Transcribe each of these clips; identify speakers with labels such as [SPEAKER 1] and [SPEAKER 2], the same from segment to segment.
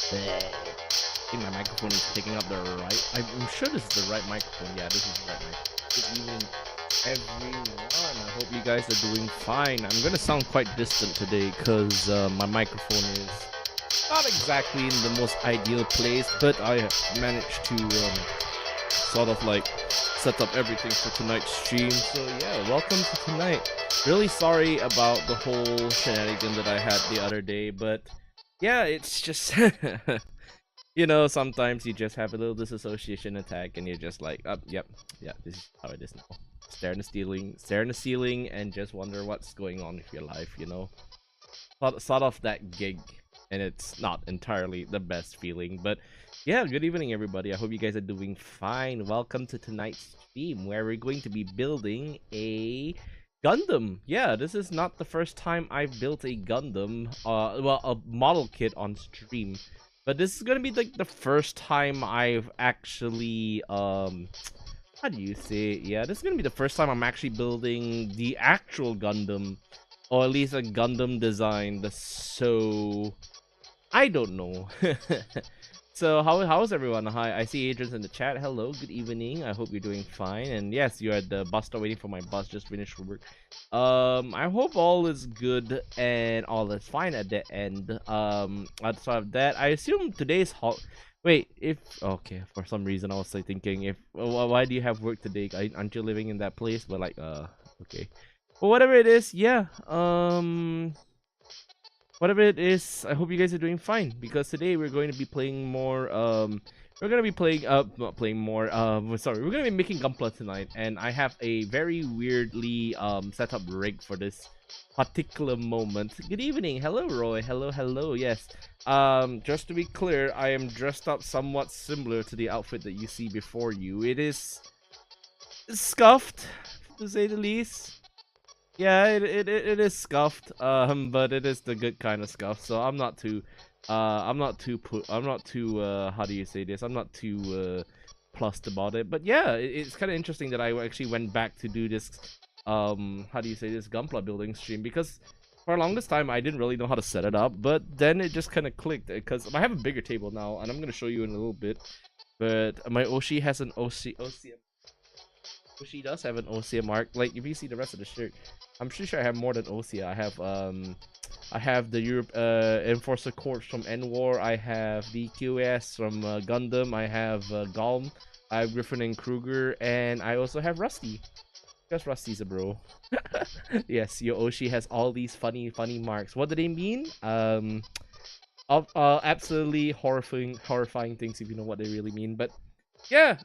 [SPEAKER 1] I think my microphone is picking up the right. I'm sure this is the right microphone. Yeah, this is the right microphone. Good evening, everyone. I hope you guys are doing fine. I'm gonna sound quite distant today because my microphone is not exactly in the most ideal place, but I have managed to sort of like set up everything for tonight's stream. So yeah, welcome to tonight. Really sorry about the whole shenanigan that I had the other day, but yeah, it's just you know, sometimes you just have a little disassociation attack and you're just like, yep, yeah, this is how it is now. Stare in the ceiling and just wonder what's going on with your life, you know. Sort of that gig, and it's not entirely the best feeling, but yeah, good evening everybody. I hope you guys are doing fine. Welcome to tonight's stream where we're going to be building a Gundam. Yeah, this is not the first time I've built a Gundam, well, a model kit on stream. But this is gonna be like the first time I've actually, how do you say it? Yeah, this is gonna be the first time I'm actually building the actual Gundam, or at least a Gundam design. So, I don't know. So how's everyone? Hi, I see Adrian's in the chat. Hello, good evening. I hope you're doing fine. And yes, you're at the bus stop waiting for my bus. Just finished work. I hope all is good and all is fine at the end. Outside of that, I assume today's Wait, if okay, for some reason I was like thinking if why do you have work today? Aren't you living in that place? But like okay, but whatever it is, yeah. Whatever it is, I hope you guys are doing fine because today we're going to be playing more we're gonna be playing not playing more sorry, we're gonna be making Gunpla tonight, and I have a very weirdly set up rig for this particular moment. Good evening, hello Roy, hello, yes. Just to be clear, I am dressed up somewhat similar to the outfit that you see before you. It is scuffed, to say the least. Yeah, it is scuffed, but it is the good kind of scuff. So I'm not too, how do you say this? I'm not too plussed about it. But yeah, it's kind of interesting that I actually went back to do this, how do you say this, Gunpla building stream, because for the longest time I didn't really know how to set it up, but then it just kind of clicked because I have a bigger table now, and I'm gonna show you in a little bit. But my Oshi has an OCM. She does have an OCM mark. Like if you see the rest of the shirt, I'm pretty sure I have more than OCM. I have the Europe Enforcer Corps from N-War. I have the QS from Gundam. I have Galm. I have Griffin and Kruger, and I also have Rusty. Because Rusty's a bro. Yes, your Oshi has all these funny marks. What do they mean? Absolutely horrifying things if you know what they really mean. But yeah,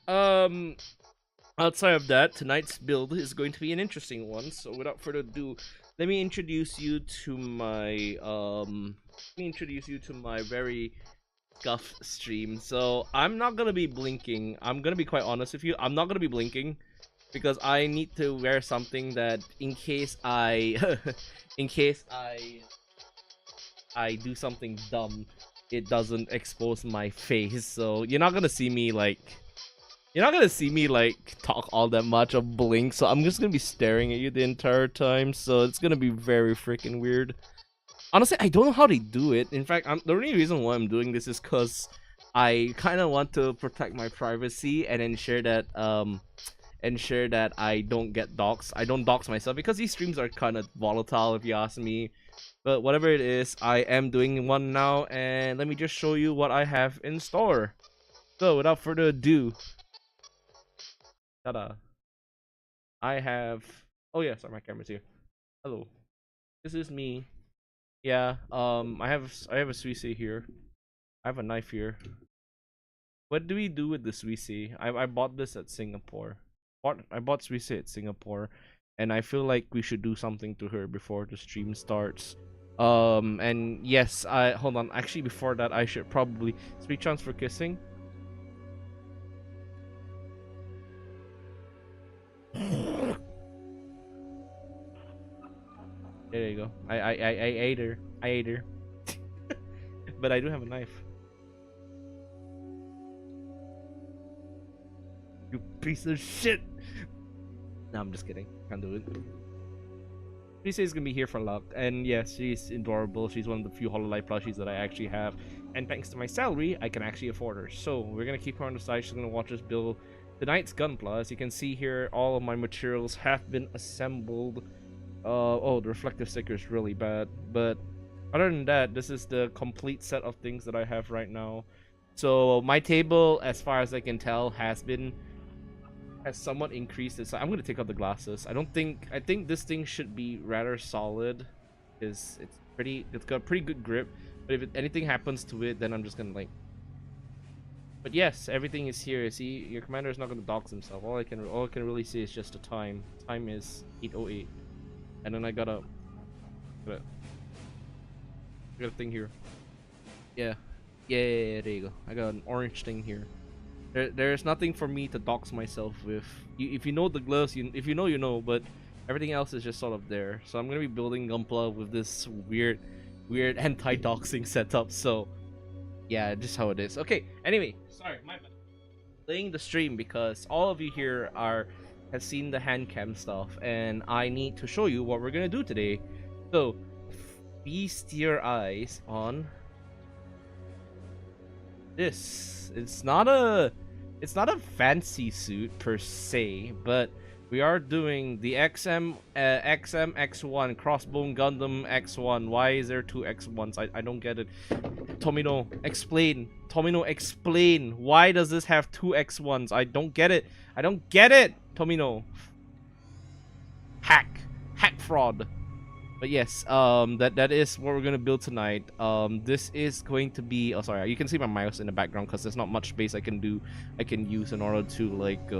[SPEAKER 1] outside of that, tonight's build is going to be an interesting one. So without further ado, let me introduce you to my very scuff stream. So I'm not gonna be blinking. I'm gonna be quite honest with you. I'm not gonna be blinking because I need to wear something that in case I I do something dumb, it doesn't expose my face. So you're not gonna see me like talk all that much or blink, so I'm just gonna be staring at you the entire time, so it's gonna be very freaking weird. Honestly, I don't know how they do it. In fact, the only reason why I'm doing this is because I kind of want to protect my privacy and ensure that I don't get doxxed. I don't dox myself because these streams are kind of volatile if you ask me. But whatever it is, I am doing one now, and let me just show you what I have in store. So without further ado, ta-da. I have. Oh yeah, sorry, my camera's here. Hello, this is me. Yeah. I have a Suisse here. I have a knife here. What do we do with the Suisse? I bought this at Singapore. I bought Suisse at Singapore, and I feel like we should do something to her before the stream starts. And yes, I hold on. Actually, before that, I should probably speak chance for kissing. There you go. I ate her. I ate her. but I do have a knife. You piece of shit! No, I'm just kidding. Can't do it. She says gonna be here for luck, and yes, she's adorable. She's one of the few Hololive plushies that I actually have, and thanks to my salary, I can actually afford her. So we're gonna keep her on the side. She's gonna watch us build tonight's Gunpla. As you can see here, all of my materials have been assembled. Oh, the reflective sticker is really bad, but other than that, this is the complete set of things that I have right now. So my table, as far as I can tell, has somewhat increased its size. I'm gonna take out the glasses. I think this thing should be rather solid, because it's got pretty good grip. But if anything happens to it, then I'm just gonna like. But yes, everything is here. See, your commander is not gonna dox himself. All I can really see is just the time. Time is 8:08, and then I got a thing here. Yeah, there you go. I got an orange thing here. There's nothing for me to dox myself with. If you know the gloves, if you know, you know. But everything else is just sort of there. So I'm gonna be building Gunpla with this weird anti-doxing setup. So yeah, just how it is. Okay. Anyway, sorry, my bad. Playing the stream because all of you here have seen the HANDCAM stuff, and I need to show you what we're gonna do today. So feast your eyes on this. It's not a fancy suit per se, but we are doing the XM X1 Crossbone Gundam X1. Why is there two X1s? I don't get it. Tomino, explain. Tomino, explain. Why does this have two X1s? I don't get it. Tomino. Hack fraud. But yes, that is what we're gonna build tonight. This is going to be. Oh, sorry. You can see my mouse in the background because there's not much space I can use in order to like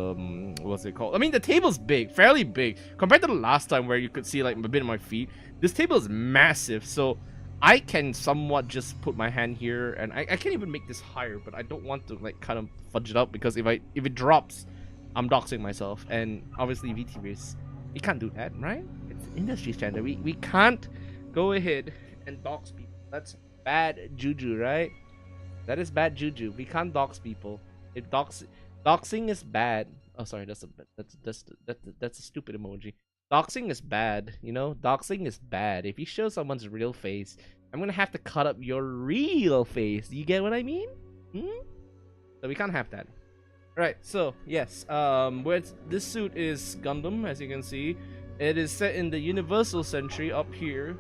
[SPEAKER 1] what's it called? I mean, the table's big, fairly big compared to the last time where you could see like a bit of my feet. This table is massive, so I can somewhat just put my hand here, and I can't even make this higher. But I don't want to like kind of fudge it up because if it drops, I'm doxing myself, and obviously VTVs, you can't do that, right? Industry standard. We can't go ahead and dox people. That's bad juju, right? That is bad juju. We can't dox people. If doxing is bad. Oh, sorry, that's a stupid emoji. Doxing is bad, you know? Doxing is bad. If you show someone's real face, I'm gonna have to cut up your real face. Do you get what I mean? So we can't have that. Right, so yes, this suit is Gundam, as you can see. It is set in the Universal Century up here,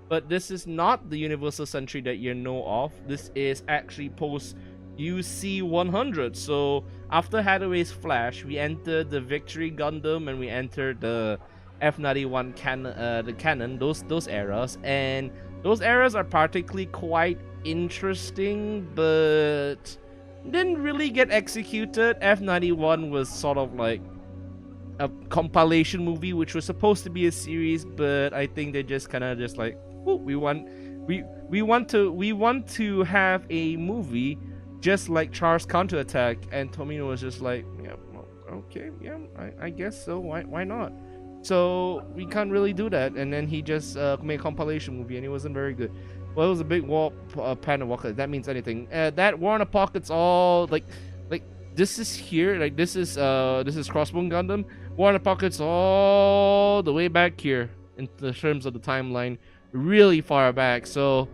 [SPEAKER 1] but this is not the Universal Century that you know of. This is actually post UC 100. So after Hathaway's Flash, we entered the Victory Gundam and we entered the F91 canon, those eras, and those eras are particularly quite interesting, but didn't really get executed. F91 was sort of like a compilation movie, which was supposed to be a series, but I think they just kind of just like, oh, we want to have a movie just like Charles Counterattack, and Tomino was just like, yeah, well, okay, yeah, I guess so. Why not? So we can't really do that, and then he just made a compilation movie, and it wasn't very good. Well, it was a big war pan of walker. That means anything. That War in the Pocket's all like this is here. Like this is Crossbone Gundam. War in the Pocket's all the way back here in the terms of the timeline, really far back. So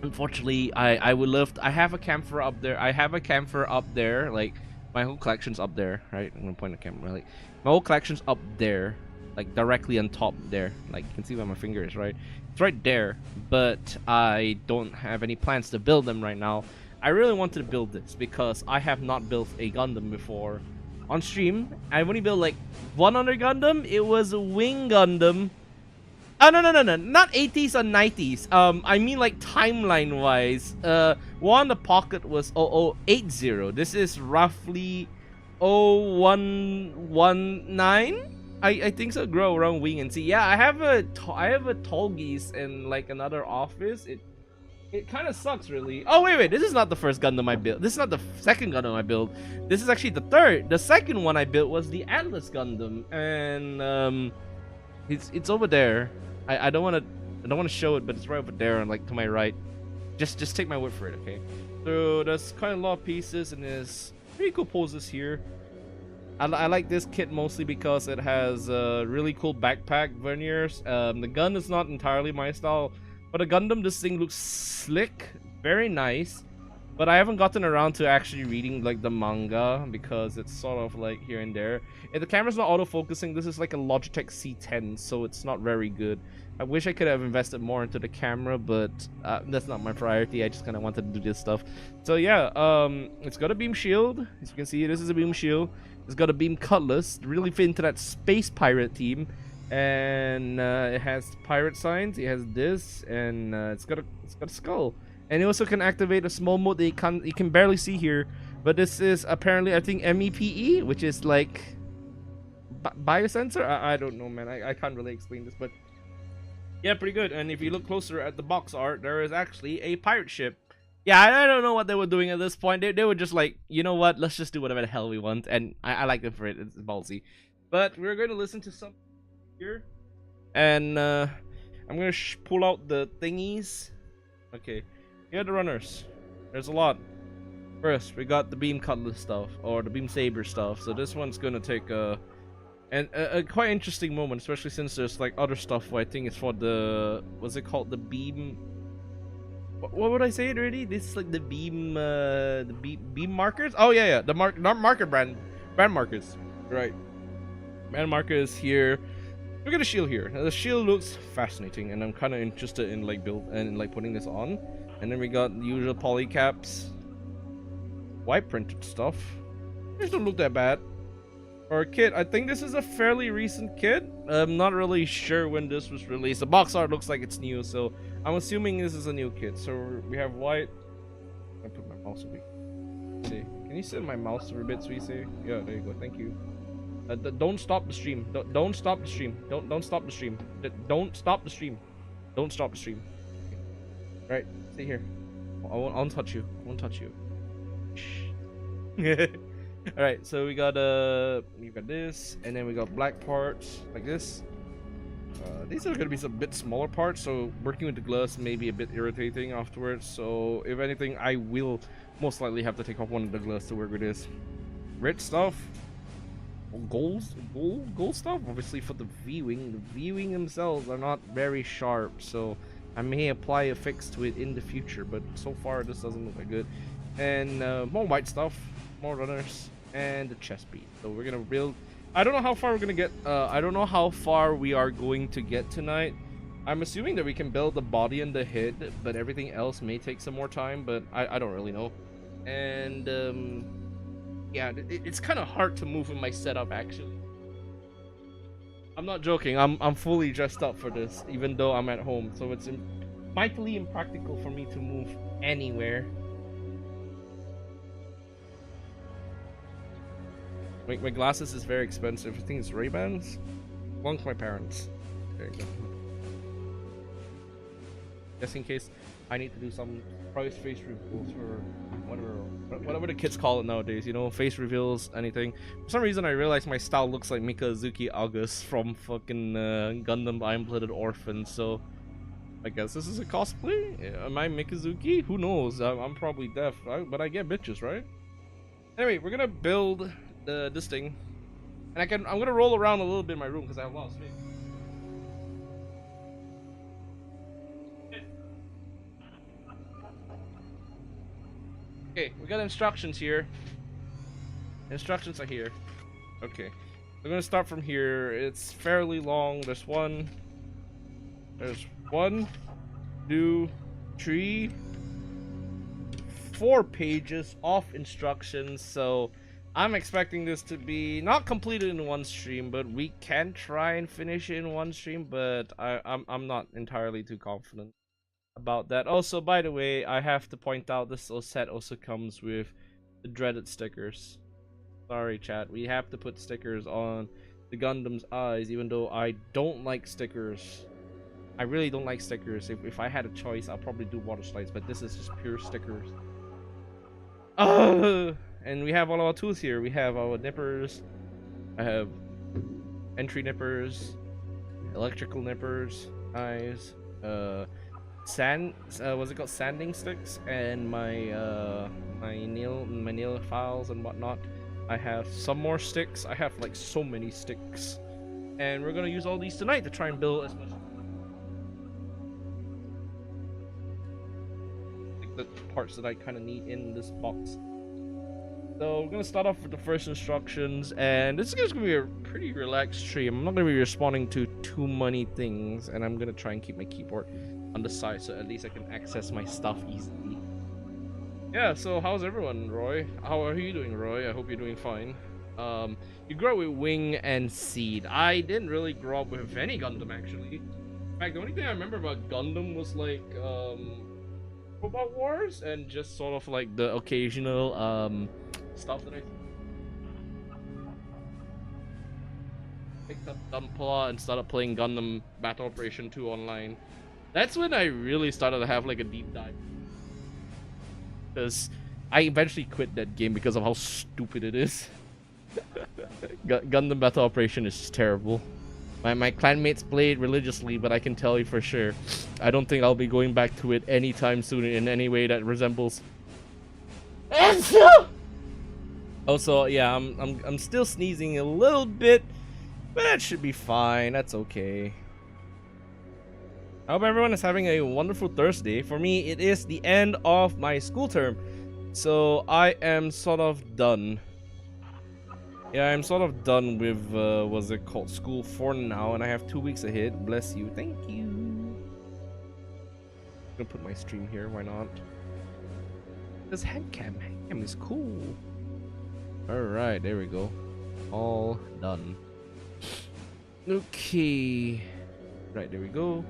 [SPEAKER 1] unfortunately, I would love I have a camphor up there. Like my whole collection's up there, right? I'm gonna point the camera. Like my whole collection's up there, like directly on top there. Like you can see where my finger is, right? It's right there. But I don't have any plans to build them right now. I really wanted to build this because I have not built a Gundam before on stream. I've only built like one other Gundam. It was a Wing Gundam. Oh, no, not 80s or 90s. I mean like timeline wise. War in the Pocket was 0080. This is roughly 0119. I think so. Grow around Wing and see. Yeah, I have a Tolgis in like another office. It kind of sucks, really. Oh, wait. This is not the first Gundam I built. This is not the second Gundam I built. This is actually the third. The second one I built was the Atlas Gundam, and it's over there. I don't want to show it, but it's right over there, and like to my right. Just take my word for it, okay? So there's kind of a lot of pieces and there's pretty cool poses here. I like this kit mostly because it has really cool backpack veneers. The gun is not entirely my style, but a Gundam, this thing looks slick, very nice. But I haven't gotten around to actually reading like the manga because it's sort of like here and there. If the camera's not auto-focusing, this is like a Logitech C10, so it's not very good. I wish I could have invested more into the camera, but that's not my priority. I just kind of wanted to do this stuff. So yeah, it's got a beam shield. As you can see, this is a beam shield. It's got a beam cutlass, really fit into that space pirate team. And it has pirate signs. It has this, and it's got a skull. And it also can activate a small mode that you can barely see here, but this is apparently, I think, MEPE, which is like biosensor. I don't know, man. I can't really explain this, but yeah, pretty good. And if you look closer at the box art, there is actually a pirate ship. Yeah, I don't know what they were doing at this point. They were just like, you know what? Let's just do whatever the hell we want, and I like them for it. It's ballsy. But we're going to listen to some here, and I'm gonna pull out the thingies. Okay. Here are the runners. There's a lot. First, we got the beam cutlass stuff, or the beam saber stuff. So this one's gonna take a quite interesting moment, especially since there's like other stuff. I think it's for the, what's it called? The beam. What would I say it already? This is like the beam, beam markers. Oh yeah, the marker brand markers. Right. Brand markers here. Look at the shield here. Now, the shield looks fascinating, and I'm kind of interested in like putting this on. And then we got the usual poly caps, white printed stuff. These don't look that bad. For a kit, I think this is a fairly recent kit. I'm not really sure when this was released. The box art looks like it's new, so I'm assuming this is a new kit. So we have white. I put my mouse a bit. See, can you set my mouse a bit, Sweetie? Yeah, there you go. Thank you. Don't stop the stream. Don't stop the stream. Don't stop the stream. Don't stop the stream. Don't stop the stream. Right, stay here. I won't touch you. I won't touch you. Shh. All right, so we got this, and then we got black parts like this. These are gonna be some bit smaller parts, so working with the gloves may be a bit irritating afterwards. So if anything, I will most likely have to take off one of the gloves to work with this. Red stuff. Gold stuff, obviously for the viewing. The viewing themselves are not very sharp, so I may apply a fix to it in the future, but so far this doesn't look that good. And more white stuff, more runners, and the chest piece. So we're gonna build. I don't know how far we're gonna get. I don't know how far we are going to get tonight. I'm assuming that we can build the body and the head, but everything else may take some more time, but I don't really know. And yeah, it's kind of hard to move in my setup, actually. I'm not joking. I'm fully dressed up for this, even though I'm at home. So it's mightily impractical for me to move anywhere. My glasses is very expensive. I think it's Ray-Bans. Belong to my parents. There you go. Just in case I need to do some face reveals or whatever the kids call it nowadays, you know, face reveals, anything. For some reason I realized my style looks like Mikazuki August from fucking Gundam Iron-Blooded Orphan, so I guess this is a cosplay. Am I Mikazuki? Who knows? I'm probably deaf, right? But I get bitches, right? Anyway, we're gonna build this thing, and I'm gonna roll around a little bit in my room because I have a lot of space. Okay, we got instructions here. Instructions are here. Okay, we're gonna start from here. It's fairly long. There's one, two, three, 4 pages of instructions. So I'm expecting this to be not completed in one stream, but we can try and finish it in one stream. But I'm not entirely too confident about that. Also, by the way, I have to point out this set also comes with the dreaded stickers. Sorry, chat. We have to put stickers on the Gundam's eyes, even though I don't like stickers. I really don't like stickers. If I had a choice, I'll probably do water slides, but this is just pure stickers. And we have all our tools here. We have our nippers. I have entry nippers, electrical nippers, eyes, what's it called, sanding sticks, and my nail files and whatnot. I have some more sticks. I have like so many sticks, and we're gonna use all these tonight to try and build as much like the parts that I kind of need in this box. So we're gonna start off with the first instructions, and this is just gonna be a pretty relaxed stream. I'm not gonna be responding to too many things, and I'm gonna try and keep my keyboard on the side so at least I can access my stuff easily. Yeah, so how's everyone, Roy? How are you doing, Roy? I hope you're doing fine. You grew up with Wing and Seed. I didn't really grow up with any Gundam, actually. In fact, the only thing I remember about Gundam was like Robot Wars and just sort of like the occasional stuff that I picked up Gunpla and started playing Gundam Battle Operation 2 online. That's when I really started to have like a deep dive, because I eventually quit that game because of how stupid it is. Gundam Battle Operation is just terrible. My clanmates play it religiously, but I can tell you for sure, I don't think I'll be going back to it anytime soon in any way that resembles. Also, yeah, I'm still sneezing a little bit, but that should be fine. That's okay. I hope everyone is having a wonderful Thursday. For me, it is the end of my school term, so I am sort of done. Yeah, I'm sort of done with what's it called, school for now, and I have 2 weeks ahead. Bless you. Thank you. I'm gonna put my stream here. Why not? This HANDCAM is cool. All right, there we go. All done. Okay. Right, there we go.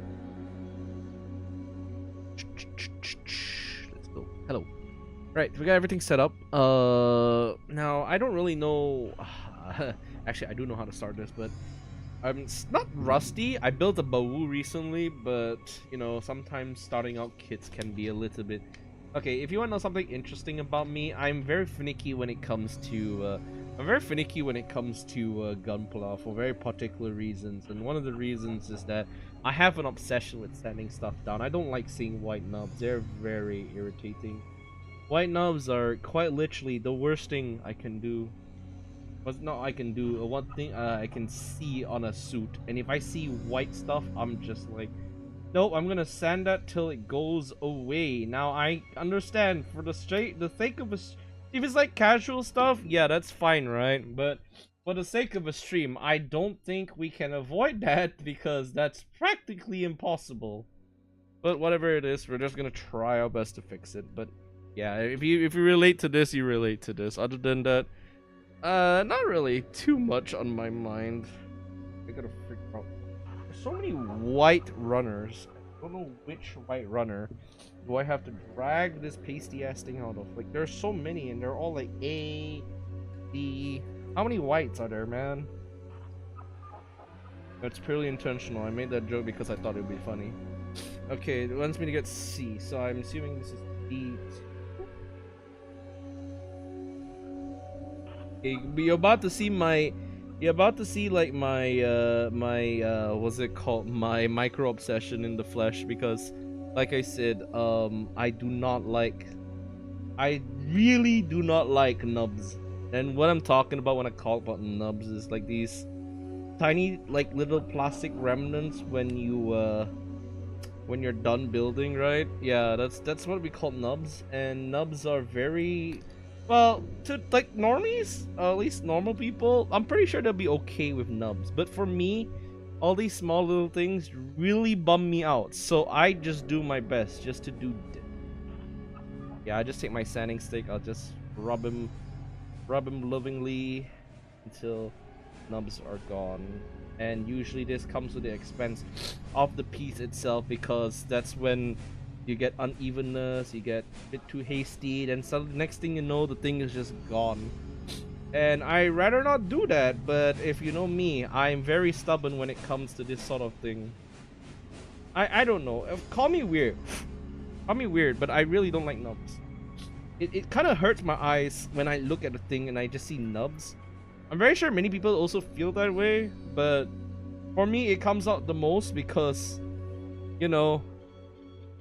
[SPEAKER 1] Let's go. Hello. Right, we got everything set up. Now I don't really know. Actually, I do know how to start this, but I'm not rusty. I built a Bawu recently, but you know, sometimes starting out kits can be a little bit. Okay, if you want to know something interesting about me, I'm very finicky when it comes to Gunpla for very particular reasons, and one of the reasons is that I have an obsession with sanding stuff down. I don't like seeing white nubs. They're very irritating. White nubs are quite literally the worst thing I can do. One thing I can see on a suit, and if I see white stuff, I'm just like, nope, I'm gonna sand that till it goes away. Now I understand for the sake of if it's like casual stuff, yeah, that's fine, right? But for the sake of a stream, I don't think we can avoid that because that's practically impossible. But whatever it is, we're just gonna try our best to fix it. But yeah, if you relate to this, you relate to this. Other than that, not really too much on my mind. I gotta figure out. There's so many white runners. I don't know which white runner do I have to drag this pasty ass thing out of. Like, there's so many, and they're all like A, D. How many whites are there, man? It's purely intentional. I made that joke because I thought it would be funny. Okay, it wants me to get C, so I'm assuming this is D. You're about to see like my what's it called, my micro obsession in the flesh, because like I said, I really do not like nubs. And what I'm talking about when I call about nubs is like these tiny like little plastic remnants when you're done building, right? Yeah, that's what we call nubs. And nubs are very, well, to like normies, at least normal people, I'm pretty sure they'll be okay with nubs. But for me, all these small little things really bum me out. So I just do my best just to do it. Yeah, I just take my sanding stick, I'll just rub him lovingly until nubs are gone. And usually this comes with the expense of the piece itself, because that's when you get unevenness, you get a bit too hasty, then suddenly next thing you know, the thing is just gone. And I rather not do that, but if you know me, I'm very stubborn when it comes to this sort of thing. I don't know, call me weird, but I really don't like nubs. It kind of hurts my eyes when I look at the thing and I just see nubs. I'm very sure many people also feel that way, but for me it comes out the most because, you know,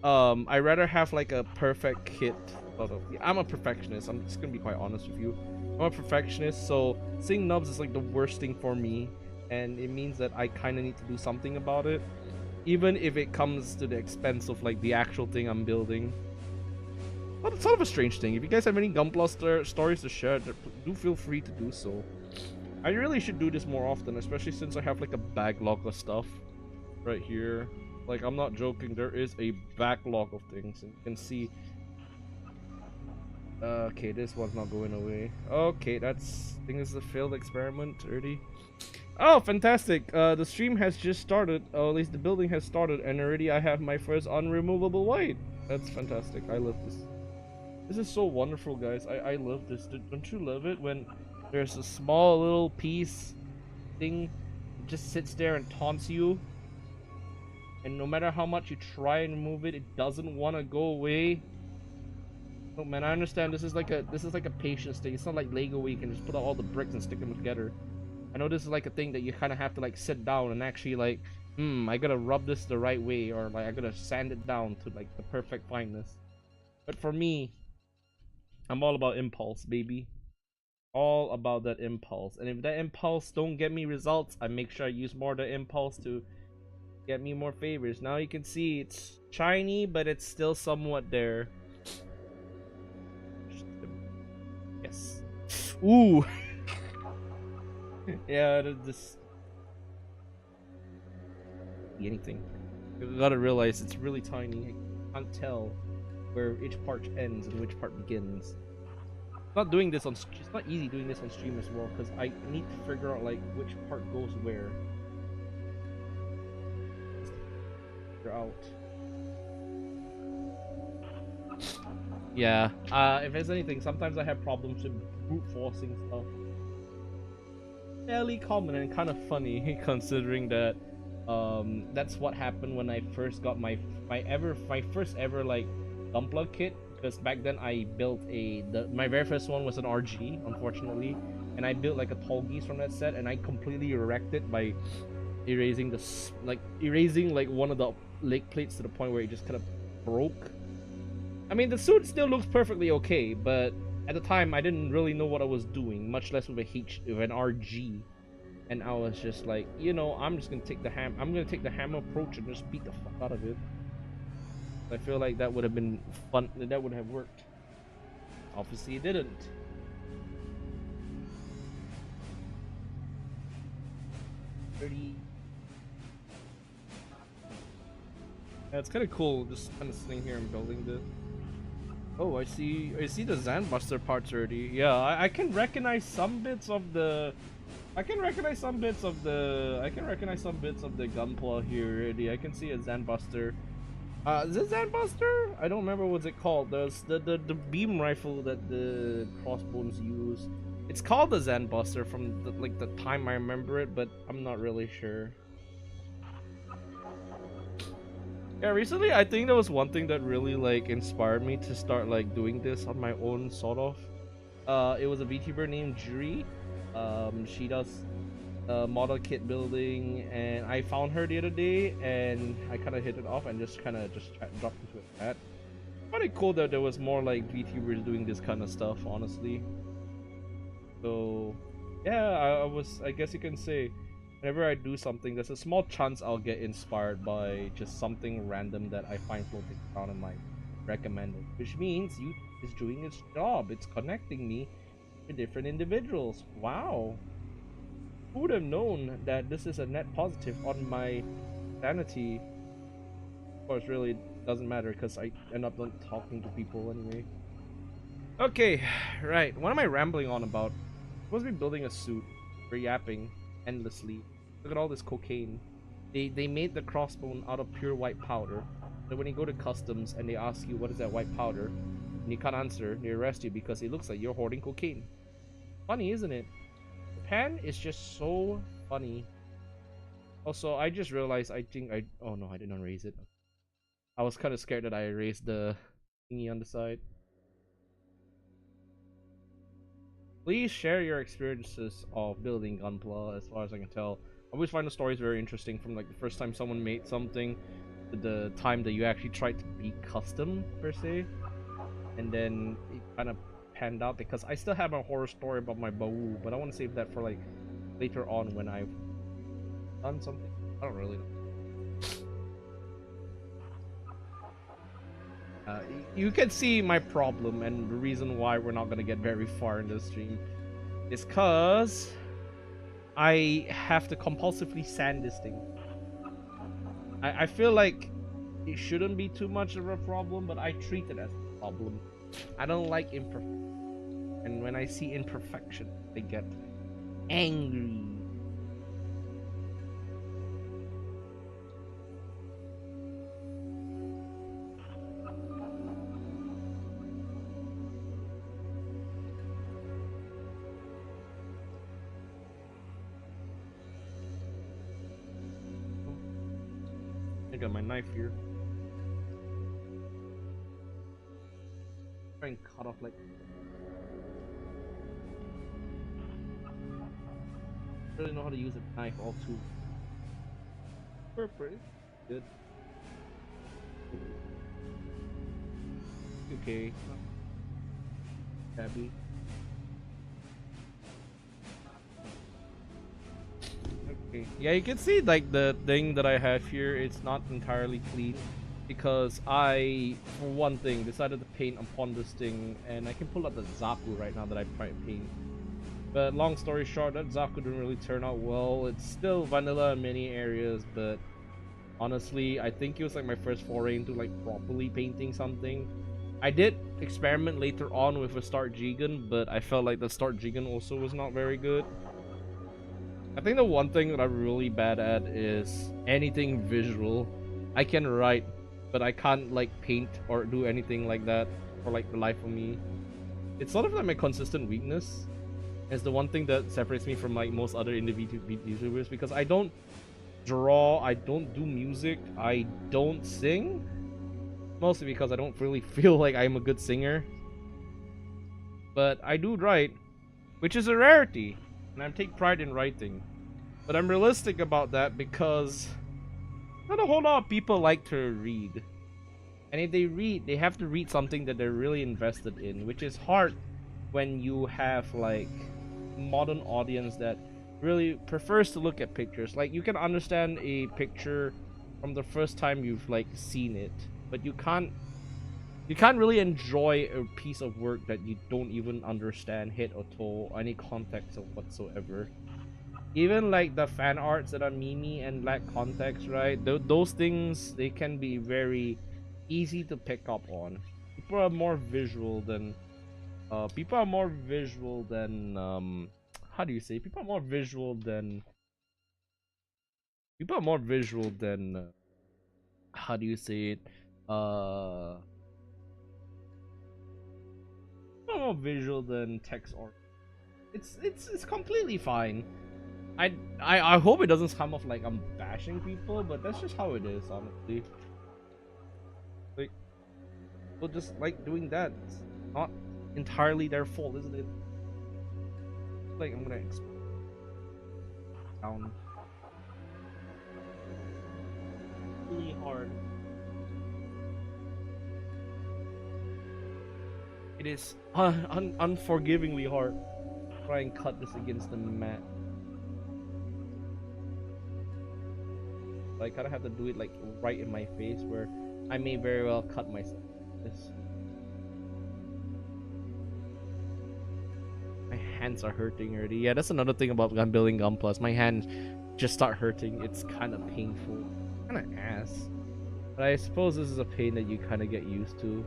[SPEAKER 1] I rather have like a perfect kit. I'm a perfectionist. I'm just gonna be quite honest with you. I'm a perfectionist, so seeing nubs is like the worst thing for me, and it means that I kind of need to do something about it, even if it comes to the expense of like the actual thing I'm building. But it's sort of a strange thing. If you guys have any Gunpla stories to share, do feel free to do so. I really should do this more often, especially since I have like a backlog of stuff right here. Like, I'm not joking, there is a backlog of things, and you can see. Okay, this one's not going away. Okay, that's, I think this is a failed experiment already. Oh, fantastic! The stream has just started, or at least the building has started, and already I have my first unremovable white. That's fantastic. I love this. This is so wonderful, guys. I love this. Don't you love it when there's a small little piece thing that just sits there and taunts you, and no matter how much you try and remove it, it doesn't want to go away? Oh man, I understand this is like a patience thing. It's not like Lego where you can just put out all the bricks and stick them together. I know this is like a thing that you kind of have to like sit down and actually like, I gotta rub this the right way, or like I gotta sand it down to like the perfect fineness. But for me, I'm all about impulse, baby. All about that impulse. And if that impulse don't get me results, I make sure I use more of the impulse to get me more favors. Now you can see it's shiny, but it's still somewhat there. Yes. Ooh. Yeah, this anything. You gotta realize it's really tiny. I can't tell where each part ends and which part begins. Not doing this on. It's not easy doing this on stream as well, because I need to figure out like which part goes where. Figure out. Yeah. If there's anything, sometimes I have problems with brute forcing stuff. Fairly common and kind of funny, considering that that's what happened when I first got my first ever like Gunpla kit, because back then I built my very first one was an RG, unfortunately, and I built like a tall geese from that set, and I completely wrecked it by erasing erasing like one of the leg plates to the point where it just kind of broke. I mean, the suit still looks perfectly okay, but at the time I didn't really know what I was doing, much less with with an RG. And I was just like, I'm just gonna take the I'm gonna take the hammer approach and just beat the fuck out of it. I feel like that would have been fun. That would have worked. Obviously, it didn't. Yeah, it's kind of cool, just kind of sitting here and building this. Oh, I see the Zandbuster parts already. Yeah, I can recognize some bits of the. I can recognize some bits of the Gunpla here already. I can see a Zandbuster. Is it Zandbuster? I don't remember what's it called. There's the beam rifle that the Crossbones use. It's called the Zandbuster from the time I remember it, but I'm not really sure. Yeah, recently I think there was one thing that really like inspired me to start like doing this on my own, sort of. It was a VTuber named Juri. She does model kit building, and I found her the other day, and I kind of hit it off and just dropped into it. That pretty cool that there was more like VTubers doing this kind of stuff, honestly. So yeah, I guess you can say, whenever I do something, there's a small chance I'll get inspired by just something random that I find floating around and might recommend it. Which means YouTube is doing its job. It's connecting me to different individuals. Wow. Who would have known that this is a net positive on my sanity? Of course, really doesn't matter because I end up not talking to people anyway. Okay, right. What am I rambling on about? I'm supposed to be building a suit. We're yapping endlessly. Look at all this cocaine. They made the crossbone out of pure white powder. So when you go to customs and they ask you what is that white powder, and you can't answer, they arrest you because it looks like you're hoarding cocaine. Funny, isn't it? Japan is just so funny. Also, I just realized oh no, I did not raise it. I was kind of scared that I erased the thingy on the side. Please share your experiences of building Gunpla. As far as I can tell, I always find the stories very interesting, from like the first time someone made something the time that you actually tried to be custom per se, and then it kind of panned out because I still have a horror story about my Bawu, but I want to save that for like later on when I've done something. I don't really know. You can see my problem, and the reason why we're not gonna get very far in this stream is cause I have to compulsively sand this thing. I feel like it shouldn't be too much of a problem, but I treat it as a problem. I don't like imperfection, and when I see imperfection, I get angry. I got my knife here. Try and cut off like. I really know how to use a knife all too. Perfect. Good. Okay. Tabby. Okay. Yeah, you can see like the thing that I have here, it's not entirely clean because I, for one thing, decided to paint upon this thing, and I can pull up the Zaku right now that I paint. But long story short, that Zaku didn't really turn out well. It's still vanilla in many areas, but honestly, I think it was like my first foray into like properly painting something. I did experiment later on with a Start Jigen, but I felt like the Start Jigen also was not very good. I think the one thing that I'm really bad at is anything visual. I can write, but I can't like paint or do anything like that for like the life of me. It's sort of like my consistent weakness. It's the one thing that separates me from like most other individual YouTubers, because I don't draw, I don't do music, I don't sing. Mostly because I don't really feel like I'm a good singer. But I do write, which is a rarity, and I take pride in writing. But I'm realistic about that because not a whole lot of people like to read. And if they read, they have to read something that they're really invested in, which is hard when you have like modern audience that really prefers to look at pictures. Like, you can understand a picture from the first time you've like seen it, but you can't really enjoy a piece of work that you don't even understand head or toe, any context of whatsoever. Even like the fan arts that are memey and lack context, right? Those things, they can be very easy to pick up on. People are more visual than how do you say? People are more visual than how do you say it? More visual than text, or it's completely fine. I hope it doesn't come off like I'm bashing people, but that's just how it is, honestly. Like, people just like doing that. It's not entirely their fault, isn't it? Like, I'm gonna explode down really hard. It is unforgivingly hard. Try and cut this against the mat. I kind of have to do it like right in my face, where I may very well cut myself. This. My hands are hurting already. Yeah, that's another thing about building Gun Plus. My hands just start hurting. It's kind of painful, kind of ass. But I suppose this is a pain that you kind of get used to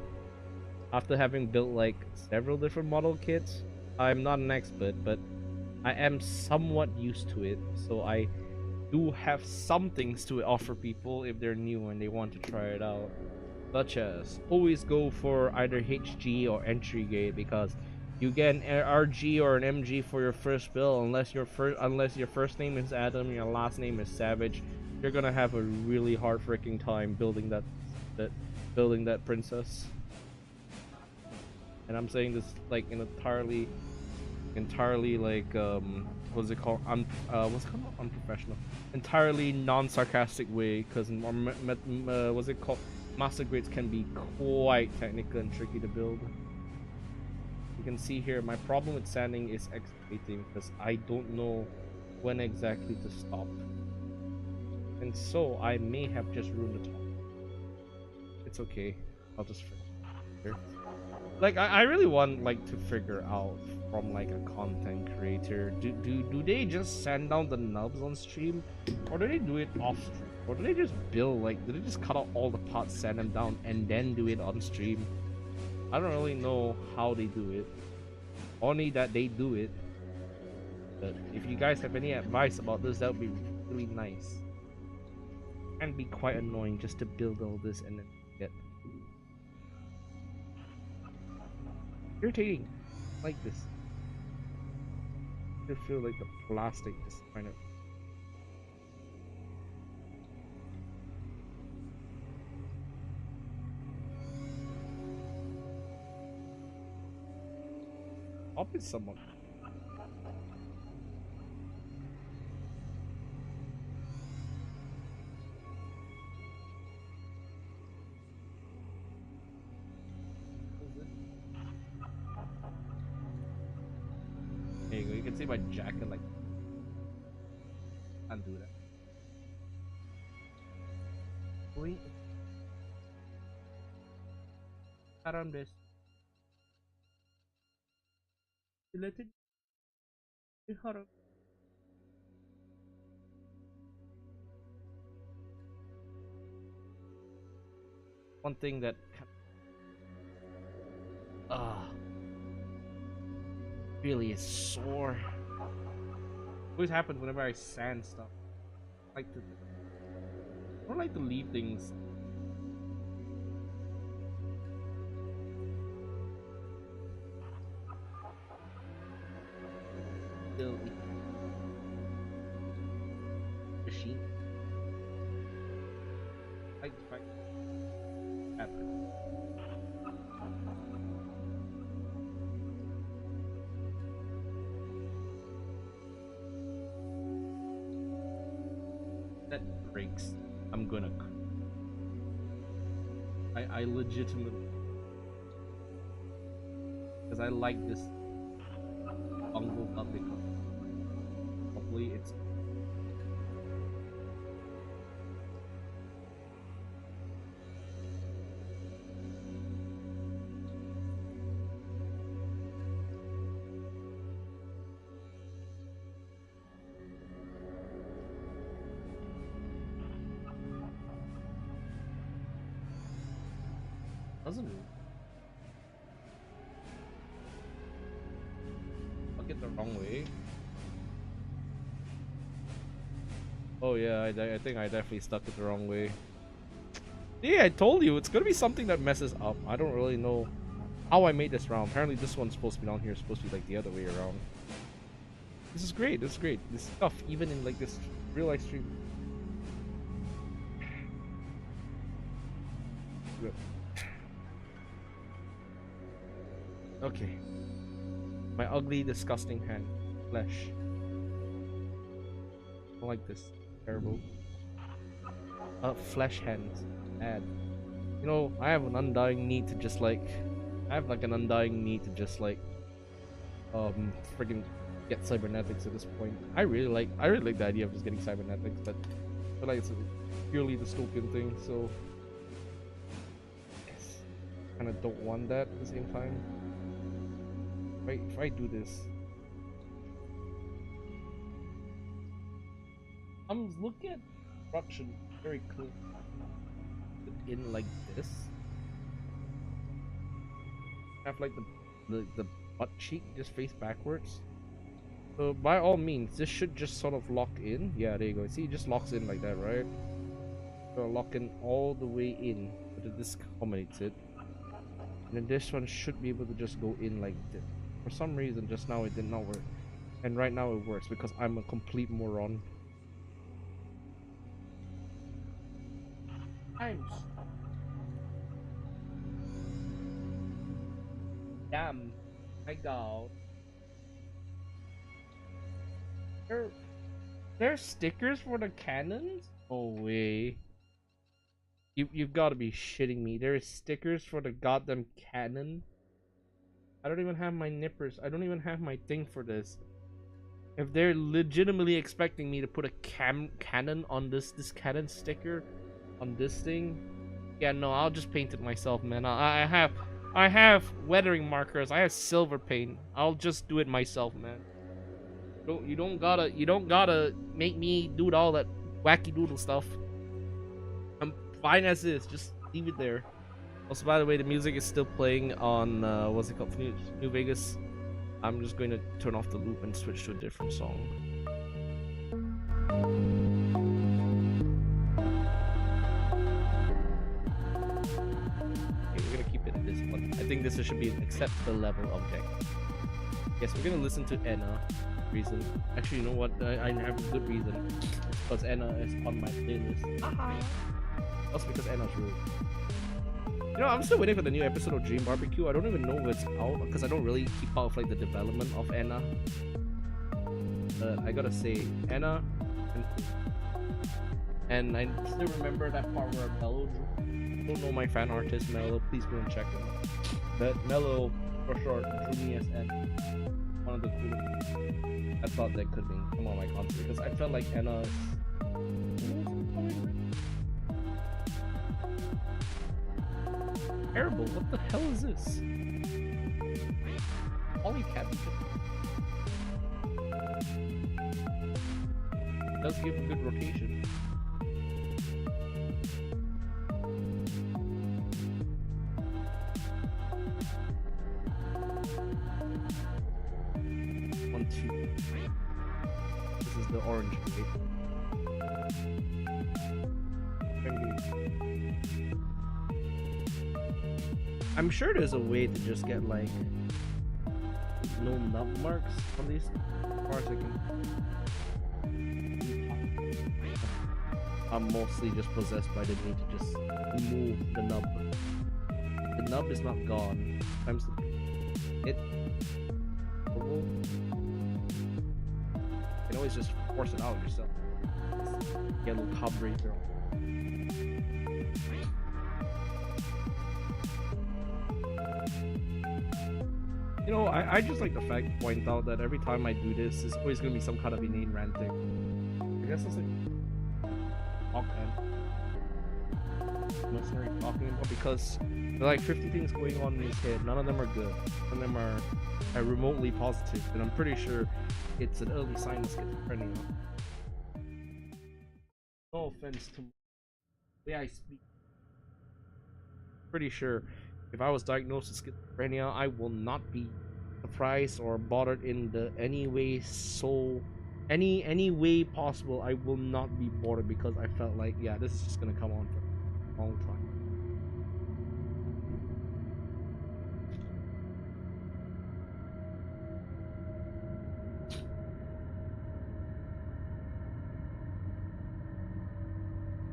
[SPEAKER 1] after having built like several different model kits. I'm not an expert, but I am somewhat used to it, so I do have some things to offer people if they're new and they want to try it out. Such as, always go for either HG or entry gate, because you get an RG or an MG for your first build. Unless your first name is Adam and your last name is Savage, you're gonna have a really hard freaking time building that princess. And I'm saying this like in entirely entirely like what's it called? What's it called? Unprofessional. Entirely non-sarcastic way, because what's it called? Master grades can be quite technical and tricky to build. You can see here, my problem with sanding is excavating because I don't know when exactly to stop. And so I may have just ruined the top. It's okay. I'll just figure. Like I really want like to figure out from like a content creator. Do they just sand down the nubs on stream? Or do they do it off stream? Or do they just build like do they just cut out all the parts, sand them down, and then do it on stream? I don't really know how they do it. Only that they do it. But if you guys have any advice about this, that would be really nice. And be quite annoying just to build all this and then get irritating like this. I feel like the plastic just kind of up in someone. There you go. You can see my jacket like can't do that. Wait. Around this. Let it be horror. One thing that really is sore. Always happens whenever I sand stuff. I don't like to leave things. Still machine. Like the fact that breaks. I'm gonna. I legitimately, because I like this bungled up because hopefully it's doesn't it? I'll get the wrong way. Oh yeah, I think I definitely stuck it the wrong way. Yeah, I told you, it's gonna be something that messes up. I don't really know how I made this round. Apparently this one's supposed to be down here, it's supposed to be like the other way around. This is great, this is great. This stuff, even in like this real life stream. Good. Okay. My ugly, disgusting hand. Flesh. I don't like this. Terrible. Flesh hands. Bad. You know, I have an undying need to just like friggin' get cybernetics at this point. I really like the idea of just getting cybernetics, but I feel like it's a purely dystopian thing, so yes. Kinda don't want that at the same time. If I do this, I'm looking at construction very clean in like this. Have like the butt cheek just face backwards. So by all means, this should just sort of lock in. Yeah, there you go. See, it just locks in like that, right? So lock in all the way in, but it discombinates it. And then this one should be able to just go in like this. For some reason, just now it did not work. And right now it works because I'm a complete moron. Damn. My god. There, there's stickers for the cannons? Oh way. You've got to be shitting me. There's stickers for the goddamn cannon. I don't even have my nippers. I don't even have my thing for this. If they're legitimately expecting me to put a cannon on this cannon sticker on this thing, yeah, no, I'll just paint it myself, man. I have weathering markers. I have silver paint. I'll just do it myself, man. You don't gotta make me do all that wacky doodle stuff. I'm fine as is. Just leave it there. Also, by the way, the music is still playing on what's it called, New Vegas. I'm just going to turn off the loop and switch to a different song. Okay, we're gonna keep it at this one. I think this should be an acceptable level object. Yes, we're gonna listen to Anna. Reason. Actually, you know what? I have a good reason. Because Anna is on my playlist. Also because Anna's rude. You know, I'm still waiting for the new episode of Dream Barbecue. I don't even know if it's out because I don't really keep up with like the development of Anna. But I gotta say, Anna and I still remember that part where Mello drew. I don't know my fan artist Mello. Please go and check him out. But Mello, for short, drew me as Anna. One of the coolest. I thought that could be come on my concert because I felt like Anna's. Terrible. What the hell is this? Polycat. Does give a good rotation. This is the orange plate. I'm sure there's a way to just get like no nub marks on these, as far as I can. I'm mostly just possessed by the need to just remove the nub. The nub is not gone. Times it. You can always just force it out yourself. Get a little carburetor. You know, I just like the fact to point out that every time I do this, it's always gonna be some kind of inane ranting. I guess it's like mercenary talking about because there are like 50 things going on in his head. None of them are good. None of them are remotely positive, and I'm pretty sure it's an early sign of schizophrenia. No offense to the way I speak. Pretty sure if I was diagnosed with schizophrenia, I will not be surprised or bothered in the any way any way possible. I will not be bothered because I felt like, yeah, this is just gonna come on for a long time.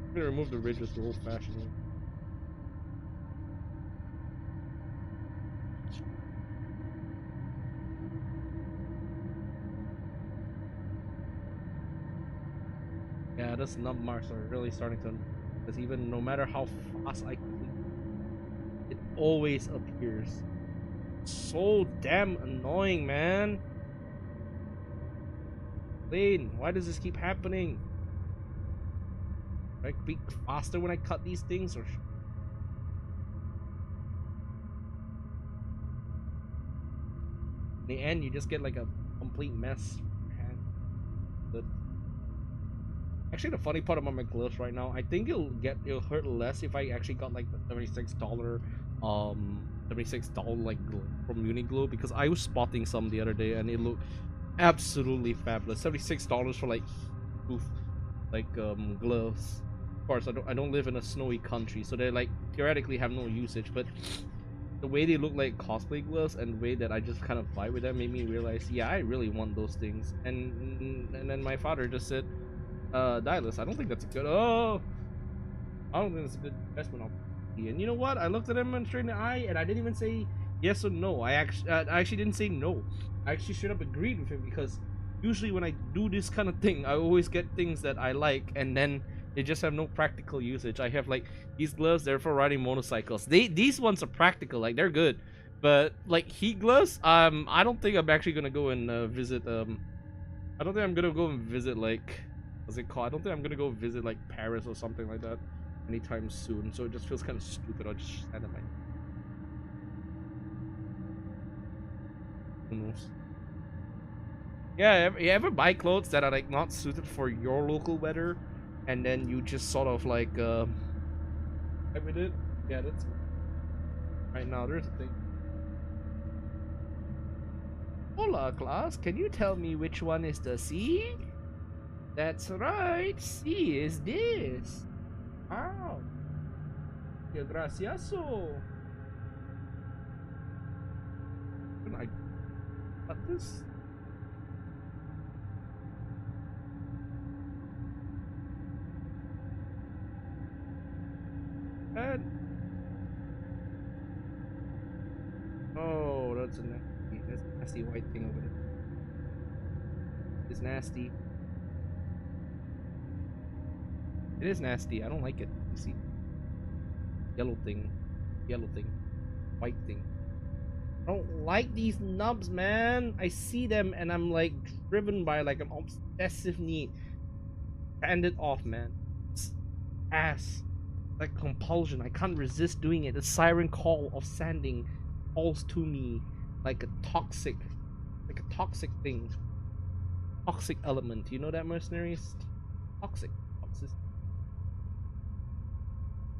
[SPEAKER 1] I'm gonna remove the ridges the old fashioned way. Yeah, those nub marks are really starting to, because even no matter how fast I complete, it always appears. So damn annoying, man. Lane, why does this keep happening? Should I be faster when I cut these things, or in the end you just get like a complete mess. But actually, the funny part about my gloves right now, I think it'll hurt less if I actually got like the $76 $76 like glove from Uniqlo, because I was spotting some the other day and it looked absolutely fabulous. $76 for like gloves. Of course, I don't live in a snowy country, so they like theoretically have no usage, but the way they look like cosplay gloves and the way that I just kind of vibe with them made me realize, yeah, I really want those things. And then my father just said, Dylus, I don't think that's a good I don't think that's a good investment opportunity. And you know what? I looked at him straight in the eye and I didn't even say yes or no. I actually didn't say no. I actually straight up agreed with him, because usually when I do this kind of thing, I always get things that I like, and then they just have no practical usage. I have like these gloves, they're for riding motorcycles. These ones are practical, like they're good. But like heat gloves, I don't think I'm actually gonna go and visit. I don't think I'm gonna go and visit like, what's it called? I don't think I'm gonna go visit like Paris or something like that anytime soon. So it just feels kind of stupid. I'll just stand at my. Who knows? Yeah, you ever buy clothes that are like not suited for your local weather, and then you just sort of like I with it? Yeah, that's right now. There's a thing. Hola, class. Can you tell me which one is the C? That's right. C is this. Wow. Que gracioso. Can I cut this? And oh, that's a nasty white thing over there. It's nasty. It is nasty. I don't like it. You see, yellow thing, white thing. I don't like these nubs, man. I see them and I'm like driven by like an obsessive need. Sand it off, man. It's ass. Like compulsion. I can't resist doing it. The siren call of sanding calls to me like a toxic thing. Toxic element. You know that, mercenaries? Toxic.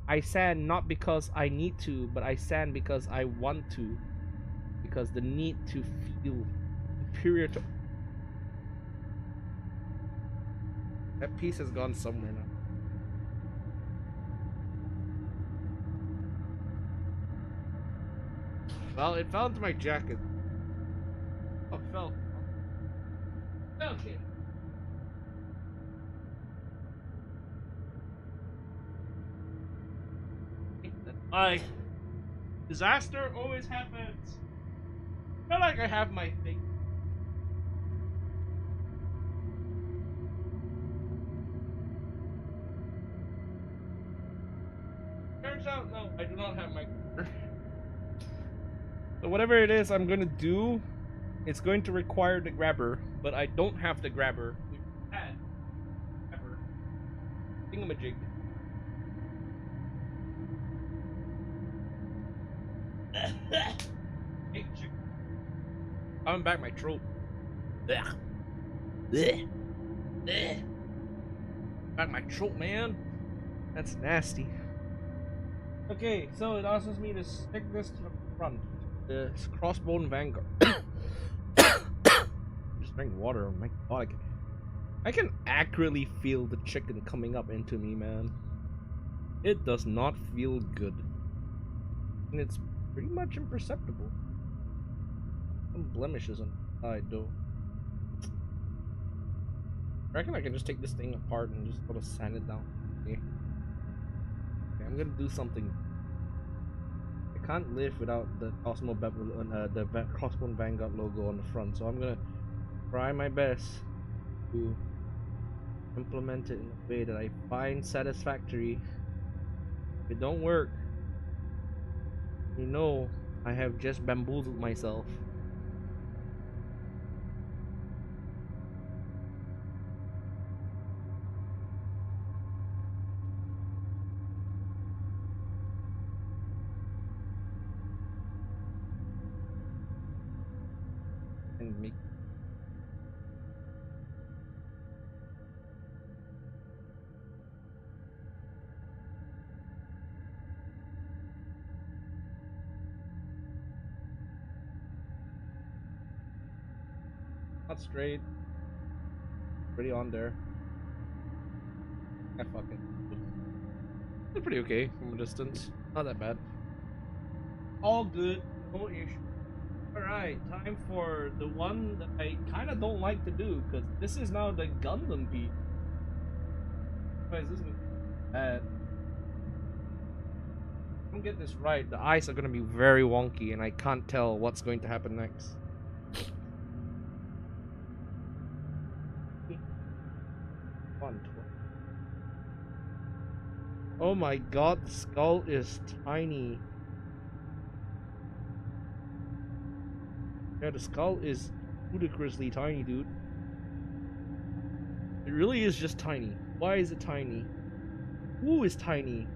[SPEAKER 1] I sand not because I need to, but I sand because I want to. Because the need to feel superior to. That piece has gone somewhere now. Well, it fell into my jacket. Oh, it fell. Okay. Like, disaster always happens. I feel like I have my thing. Turns out, no, I do not have my. So whatever it is I'm gonna do, it's going to require the grabber, but I don't have the grabber. We had grabber. Thingamajig. Coming back my throat. Back my throat, man. That's nasty. Okay, so it asks me to stick this to the front. The Crossbone Vanguard. Just drink water. Oh my god, I can accurately feel the chicken coming up into me, man. It does not feel good. And it's pretty much imperceptible. Some blemishes on the side, though. I reckon I can just take this thing apart and just sort of sand it down. Okay, I'm gonna do something. I can't live without the Crossbone Vanguard logo on the front, so I'm gonna try my best to implement it in a way that I find satisfactory. If it don't work, you know I have just bamboozled myself. And make not straight. Pretty on there. Ah, fuck it. They're pretty okay from a distance. Not that bad. All good. No issue. Alright, time for the one that I kind of don't like to do, because this is now the Gundam piece. Guys, this is bad. If I don't get this right, the eyes are going to be very wonky, and I can't tell what's going to happen next. Oh my god, the skull is tiny. Yeah, the skull is ludicrously tiny, dude. It really is just tiny. Why is it tiny? Who is tiny?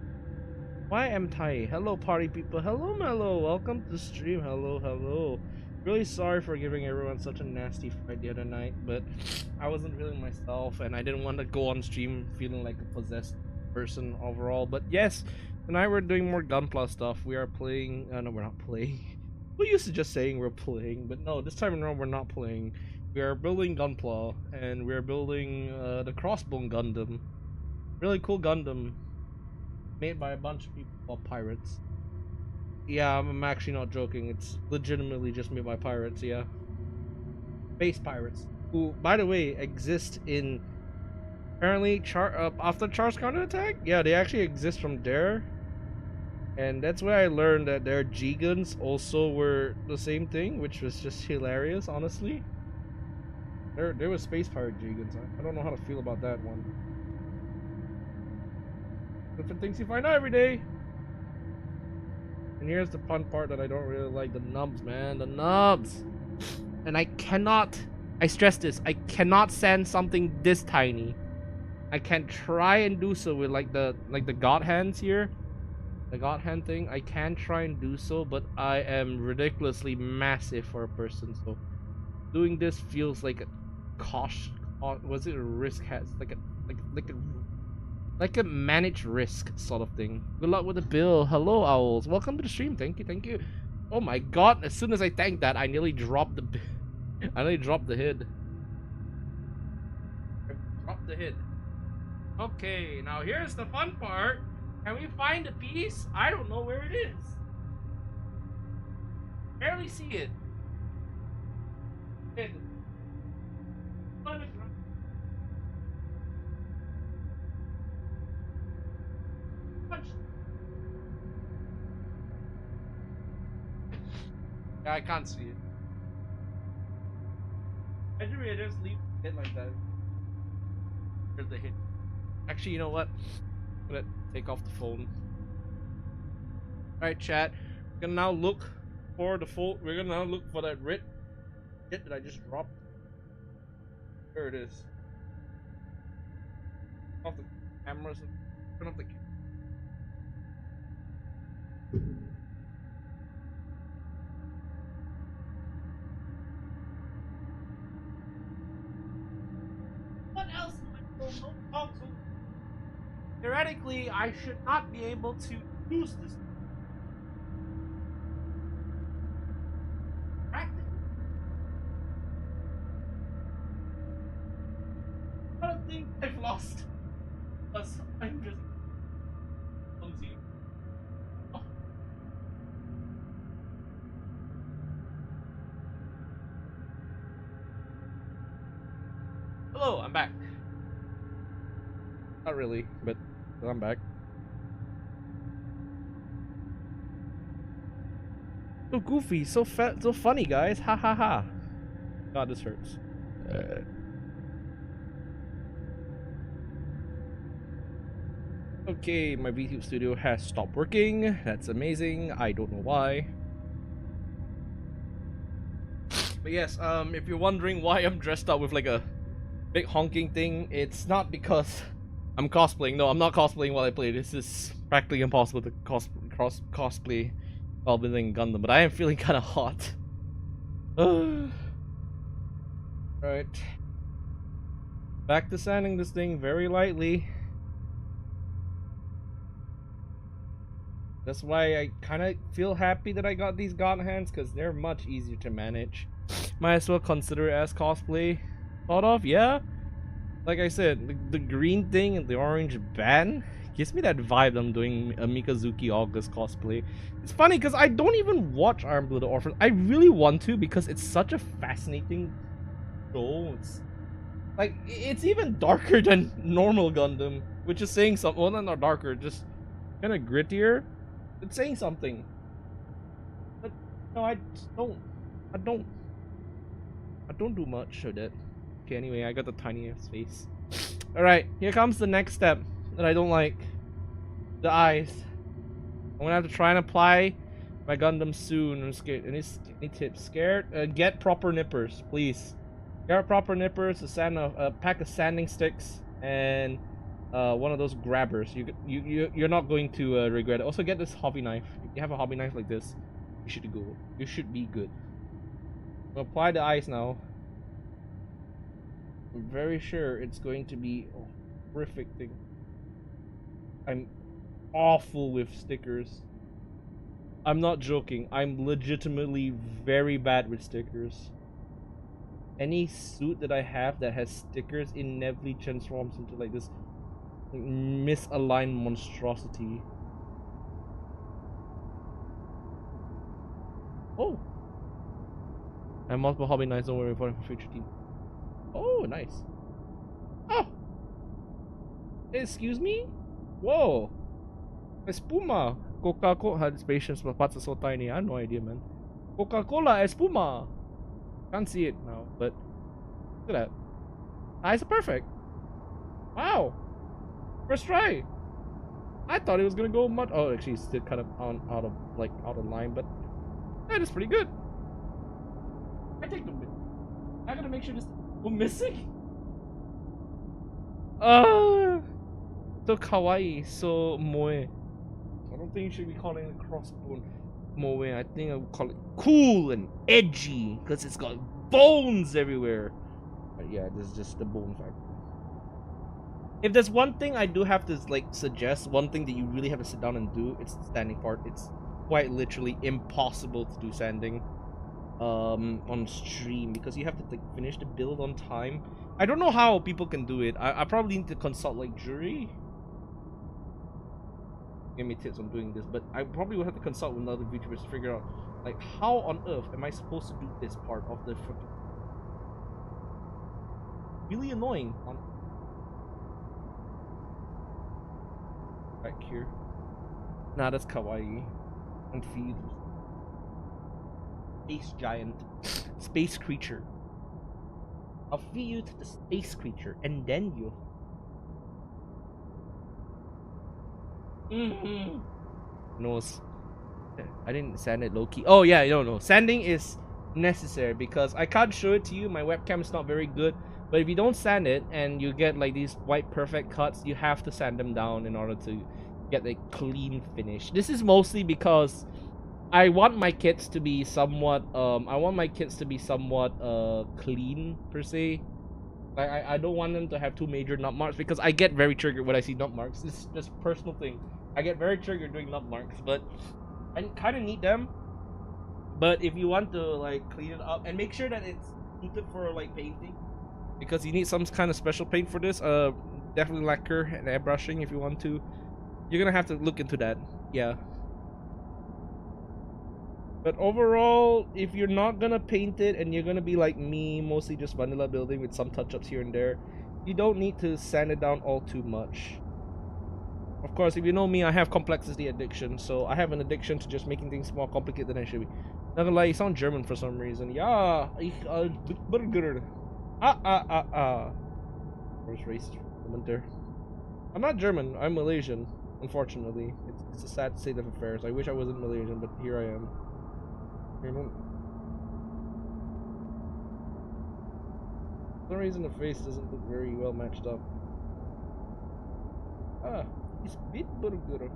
[SPEAKER 1] Why am tiny? Hello, party people. Hello, Mello. Welcome to the stream. Hello, hello. Really sorry for giving everyone such a nasty fright the other night, but I wasn't feeling myself, and I didn't want to go on stream feeling like a possessed person overall. But yes, tonight we're doing more Gunpla stuff. We are playing. No, we're not playing. We used to just saying we're playing, but no, this time around we're not playing. We are building Gunpla, and we're building the Crossbone Gundam. Really cool Gundam, made by a bunch of people called pirates. Yeah, I'm actually not joking. It's legitimately just made by pirates. Yeah, space pirates, who, by the way, exist in apparently after Char's counterattack. Yeah, they actually exist from there. And that's where I learned that their G-Guns also were the same thing, which was just hilarious, honestly. There was space pirate G-Guns. I don't know how to feel about that one. Different things you find out every day. And here's the fun part that I don't really like, the nubs, man, the nubs. And I stress this, I cannot send something this tiny. I can try and do so with like the god hands here. The god hand thing, I can try and do so, but I am ridiculously massive for a person, so doing this feels like a was it a risk has like a managed risk sort of thing. Good luck with the bill. Hello, owls. Welcome to the stream. Thank you, thank you. Oh my god, as soon as I thanked that, I nearly dropped the I nearly dropped the head. Drop the head. Okay, now here's the fun part. Can we find a piece? I don't know where it is. Barely see it. Head. Yeah, I can't see it. I just leave it like that. Here's the hit. Actually, you know what? I'm gonna take off the phone. Alright, chat. We're gonna now look for the full. We're gonna now look for that red hit that I just dropped. There it is. Off the cameras. Turn off the camera. What else do I know? Oh, so theoretically, I should not be able to use this. Practice. I don't think I've lost. Plus, I'm just clumsy. Oh. Hello, I'm back. Not really, but I'm back. So goofy, so fat, so funny, guys. Ha ha ha. God, this hurts. Okay, my VTube studio has stopped working. That's amazing. I don't know why. But yes, if you're wondering why I'm dressed up with like a big honking thing, it's not because I'm cosplaying. No, I'm not cosplaying while I play. This is practically impossible to cosplay while building Gundam, but I am feeling kind of hot. Right. Back to sanding this thing very lightly. That's why I kind of feel happy that I got these god hands, because they're much easier to manage. Might as well consider it as cosplay. Thought of, yeah. Like I said, the green thing and the orange band gives me that vibe I'm doing a Mikazuki August cosplay. It's funny because I don't even watch Iron Blooded Orphans. I really want to because it's such a fascinating show. It's like, it's even darker than normal Gundam, which is saying something. Well, not darker, just kind of grittier. It's saying something. But no, I don't do much of that. Okay, anyway, I got the tiniest face. Alright, here comes the next step that I don't like. The eyes. I'm gonna have to try and apply my Gundam soon. I'm scared. Any tips? Scared? Get proper nippers, please. Get proper nippers, a pack of sanding sticks, and one of those grabbers. You're not going to regret it. Also, get this hobby knife. If you have a hobby knife like this, you should go. You should be good. I'll apply the eyes now. I'm very sure it's going to be a horrific thing. I'm awful with stickers. I'm not joking. I'm legitimately very bad with stickers. Any suit that I have that has stickers inevitably transforms into like this misaligned monstrosity. Oh! I have multiple hobby knives, don't worry, for future team. Oh, nice. Oh! Excuse me? Whoa! Espuma! Coca-Cola had patience, but parts are so tiny. I have no idea, man. Coca-Cola Espuma! Can't see it now, but look at that. Eyes are perfect. Wow! First try! I thought it was gonna go much. Oh, actually, it's still kind of out of line, but that is pretty good. I take the. I gotta make sure this. We're missing. So kawaii, so moe. I don't think you should be calling it Crossbone moe. I think I would call it cool and edgy because it's got bones everywhere. But yeah, this is just the bone factor. If there's one thing I do have to like suggest, one thing that you really have to sit down and do, it's the sanding part. It's quite literally impossible to do sanding on stream because you have to like finish the build on time. I don't know how people can do it. I probably need to consult like jury. Give me tips on doing this, but I probably will have to consult with another VTubers to figure out like how on earth am I supposed to do this part of the really annoying on back here. Nah, that's kawaii. And feed. Space giant. Space creature. I'll feed you to the space creature and then you. No, I didn't sand it low key. Oh yeah, no. Sanding is necessary because I can't show it to you. My webcam is not very good. But if you don't sand it and you get like these white perfect cuts, you have to sand them down in order to get a clean finish. This is mostly because I want my kits to be somewhat clean per se. I don't want them to have too major nut marks because I get very triggered when I see nut marks. This is just a personal thing. I get very triggered doing nut marks, but I kind of need them. But if you want to like clean it up and make sure that it's suited for like painting, because you need some kind of special paint for this, definitely lacquer and airbrushing if you want to. You're gonna have to look into that, yeah. But overall, if you're not gonna paint it and you're gonna be like me, mostly just vanilla building with some touch-ups here and there, you don't need to sand it down all too much. Of course, if you know me, I have complexity addiction, so I have an addiction to just making things more complicated than I should be. Not gonna lie, you sound German for some reason. Yeah, burger. First race winter. I'm not German. I'm Malaysian. Unfortunately, it's a sad state of affairs. I wish I wasn't Malaysian, but here I am. For some reason, the face doesn't look very well matched up. It's bit burger.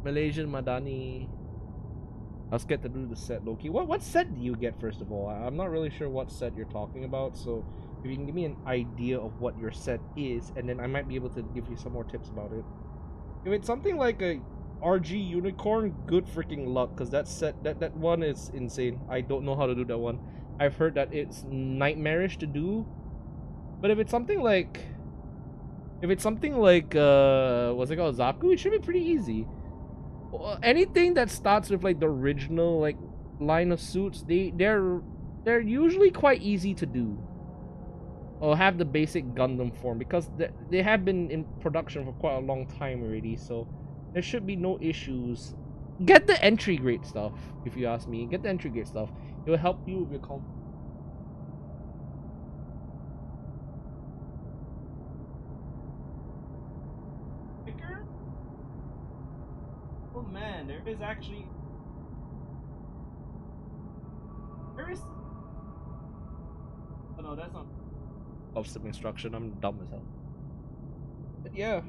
[SPEAKER 1] Malaysian Madani. I was scared to do the set low-key. What set do you get first of all? I'm not really sure what set you're talking about, so if you can give me an idea of what your set is, and then I might be able to give you some more tips about it. If it's something like a RG unicorn, good freaking luck, because that set that one is insane. I don't know how to do that one. I've heard that it's nightmarish to do. But if it's something like what's it called, Zaku, it should be pretty easy. Anything that starts with like the original like line of suits, they're usually quite easy to do, or have the basic Gundam form, because they have been in production for quite a long time already, so there should be no issues. Get the entry grade stuff, if you ask me. Get the entry grade stuff. It will help you with your man, there is actually... There is... Oh no, that's not... Love sim instruction, I'm dumb as hell. But yeah,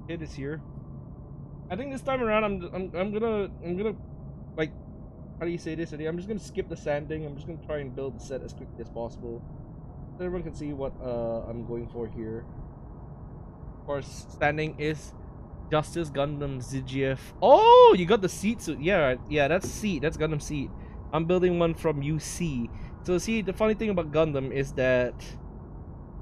[SPEAKER 1] it is here. I think this time around I'm gonna like, how do you say this? I'm just gonna skip the sanding. I'm just gonna try and build the set as quickly as possible, so everyone can see what I'm going for here. Of course, standing is Justice Gundam ZGF. Oh, you got the seat suit. Yeah, that's seat. That's Gundam seat. I'm building one from UC. So see, the funny thing about Gundam is that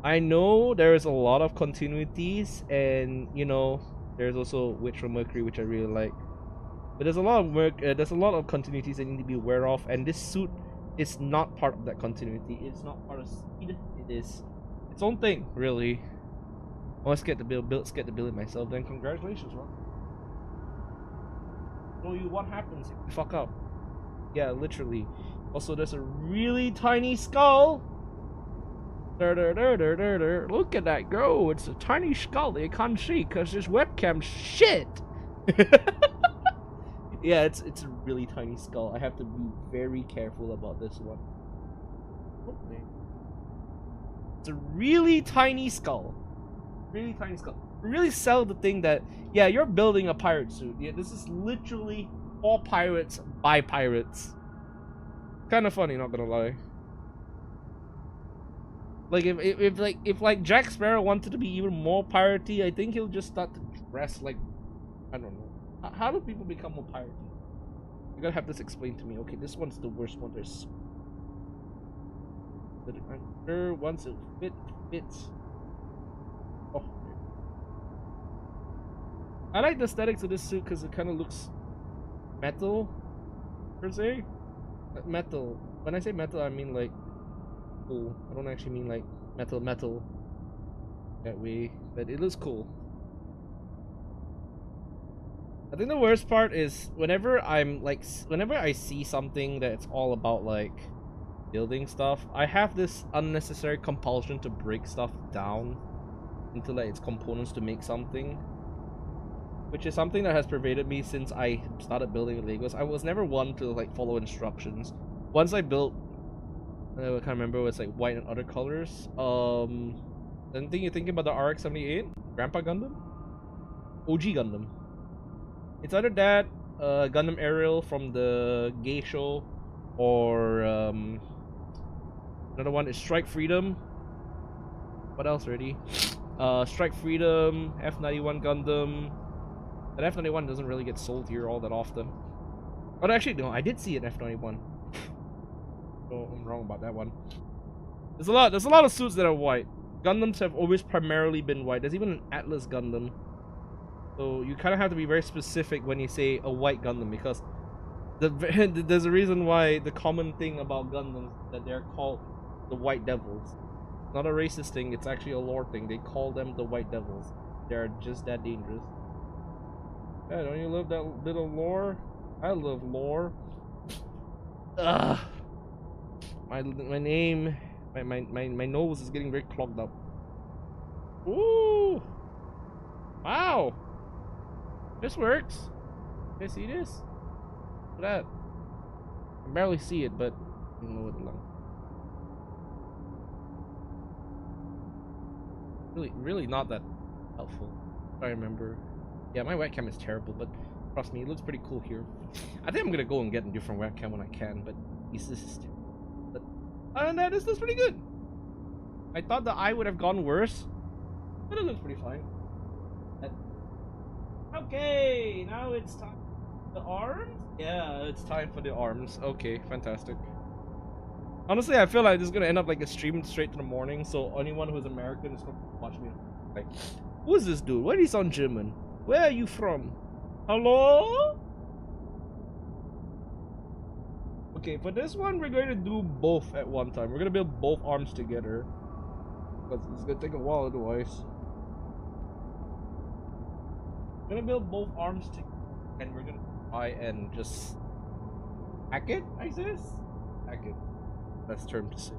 [SPEAKER 1] I know there's a lot of continuities, and you know, there's also Witch from Mercury, which I really like. But there's a lot of there's a lot of continuities that need to be aware of, and this suit is not part of that continuity. It's not part of seed. It is its own thing, really. I was scared to build it myself. Then congratulations, Rock. Show you what happens if you fuck up. Yeah, literally. Also, there's a really tiny skull. Look at that go! It's a tiny skull that you can't see because this webcam's shit. Yeah, it's a really tiny skull. I have to be very careful about this one. Okay. It's a really tiny skull. Really tiny skull. Really sell the thing that, yeah, you're building a pirate suit. Yeah, this is literally all pirates by pirates. Kind of funny, not gonna lie. Like if like Jack Sparrow wanted to be even more piratey, I think he'll just start to dress like, I don't know. How do people become more piratey? You gotta have this explained to me. Okay, this one's the worst one. There's, but I'm sure once it fits. Oh, I like the aesthetics of this suit because it kind of looks metal, per se. Metal. When I say metal, I mean like cool. I don't actually mean like metal that way, but it looks cool. I think the worst part is whenever I see something that's all about like building stuff, I have this unnecessary compulsion to break stuff down into like its components to make something, which is something that has pervaded me since I started building Legos. I was never one to like follow instructions. Once I built, I can't remember, it was like white and other colors. Anything you're thinking about the RX-78? Grandpa Gundam? OG Gundam. It's either that, Gundam Aerial from the Gay Show, or another one is Strike Freedom. What else already? Strike Freedom, F91 Gundam. That F91 doesn't really get sold here all that often. But actually, no, I did see an F91. So I'm wrong about that one. There's a lot of suits that are white. Gundams have always primarily been white. There's even an Atlas Gundam. So you kind of have to be very specific when you say a white Gundam, because there's a reason why the common thing about Gundams that they're called the White Devils. Not a racist thing, it's actually a lore thing. They call them the White Devils. They're just that dangerous. Yeah, don't you love that bit of lore? I love lore. Ugh. My name, my nose is getting very clogged up. Ooh! Wow! This works. Can I see this? Look at that. I can barely see it, but I don't know what it looks. Really not that helpful. If I remember. Yeah, my webcam is terrible, but trust me, it looks pretty cool here. I think I'm gonna go and get a different webcam when I can, but this is terrible. But other than that, this looks pretty good. I thought the eye would have gone worse, but it looks pretty fine. Okay, now it's time for the arms? Yeah, it's time for the arms. Okay, fantastic. Honestly, I feel like this is gonna end up like a stream straight to the morning, so anyone who's American is gonna watch me like, who is this dude? Why do he sound German? Where are you from? Hello? Okay, for this one, we're going to do both at one time. We're gonna build both arms together, because it's gonna take a while otherwise. We're gonna build both arms together, and we're gonna try and just hack it, I guess? Hack it. Best term to say.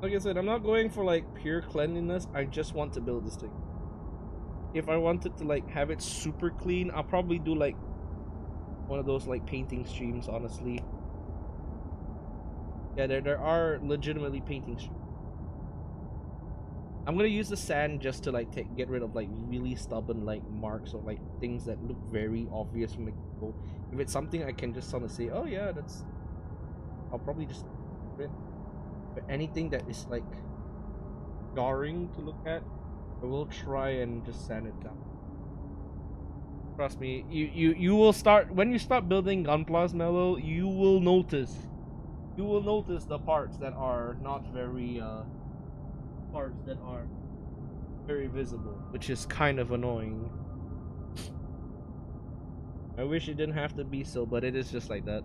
[SPEAKER 1] Like I said, I'm not going for like pure cleanliness. I just want to build this thing. If I wanted to like have it super clean, I'll probably do like one of those like painting streams, honestly. Yeah, there are legitimately painting streams. I'm gonna use the sand just to like get rid of like really stubborn like marks or like things that look very obvious from the people. If it's something I can just sort of say, oh yeah, that's, I'll probably just do it. But anything that is like jarring to look at, I will try and just sand it down. Trust me, you will start when you start building Gunplas, Mellow. You will notice the parts that are not very parts that are very visible, which is kind of annoying. I wish it didn't have to be so, but it is just like that.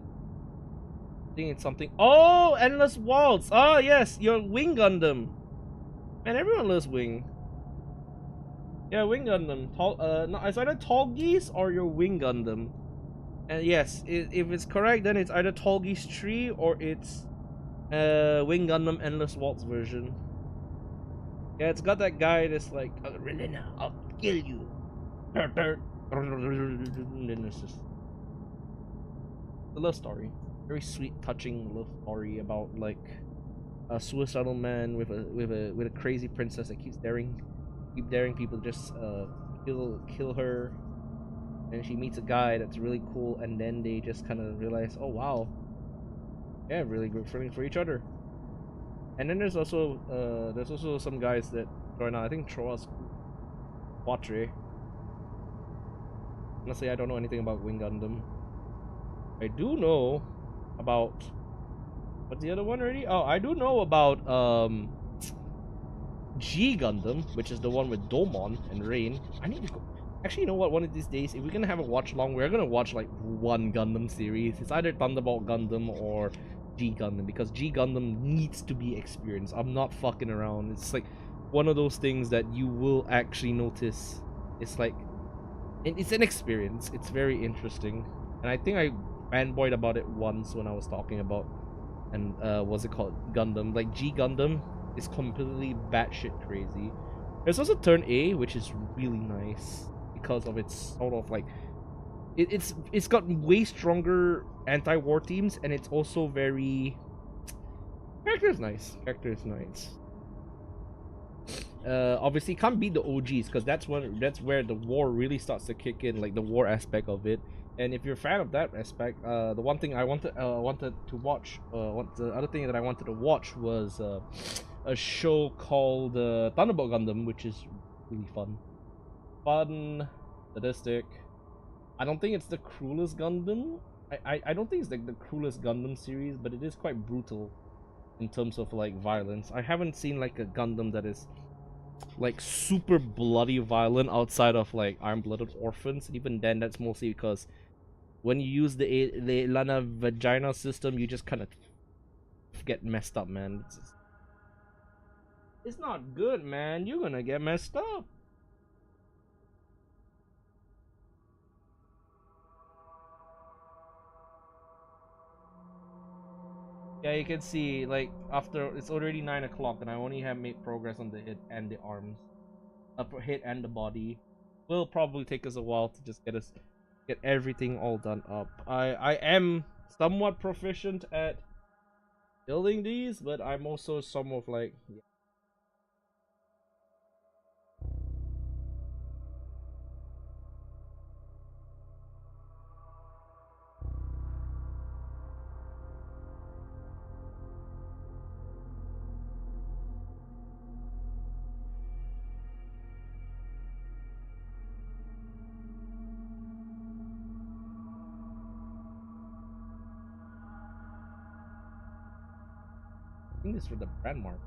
[SPEAKER 1] I think it's something. Oh, Endless Waltz. Oh yes, your Wing Gundam. Man, everyone loves Wing. Yeah, Wing Gundam. No, it's either Tall Geese or your Wing Gundam. And yes, if it's correct, then it's either Tall Geese 3 or it's Wing Gundam Endless Waltz version. Yeah, it's got that guy that's like, Relena, I'll kill you. And then it's just a love story. Very sweet, touching love story about like a suicidal man with a crazy princess that keep daring people to just kill her, and she meets a guy that's really cool, and then they just kind of realize, oh wow, yeah, really good feelings for each other. And then there's also some guys that join out. I think Troas Quatre. Honestly, I don't know anything about Wing Gundam. I do know about, what's the other one already? Oh, I do know about G Gundam, which is the one with Domon and Rain. I need to go. Actually, you know what? One of these days, if we're gonna have a watch long, we're gonna watch like one Gundam series. It's either Thunderbolt Gundam or G Gundam, because G Gundam needs to be experienced. I'm not fucking around. It's like one of those things that you will actually notice. It's like it's an experience. It's very interesting, and I think I fanboyed about it once when I was talking about, and what's it called, Gundam. Like G Gundam is completely batshit crazy. There's also Turn A, which is really nice because of its sort of like it's got way stronger anti-war teams, and it's also very character is nice. Obviously can't beat the OGs because that's where the war really starts to kick in, like the war aspect of it. And if you're a fan of that aspect, the one thing I wanted to watch, the other thing that I wanted to watch was a show called Thunderbolt Gundam, which is really fun, sadistic. I don't think it's the cruelest Gundam. I don't think it's like the cruelest Gundam series, but it is quite brutal in terms of like violence. I haven't seen like a Gundam that is like super bloody violent outside of like Iron-Blooded Orphans, and even then that's mostly because when you use the Lana Vagina system, you just kind of get messed up, man. It's not good, man. You're gonna get messed up. Yeah, you can see like after it's already 9 o'clock, and I only have made progress on the hit and the arms, upper hit and the body. Will probably take us a while to just get everything all done up. I am somewhat proficient at building these, but I'm also somewhat like, yeah. I think this is for the brand mark.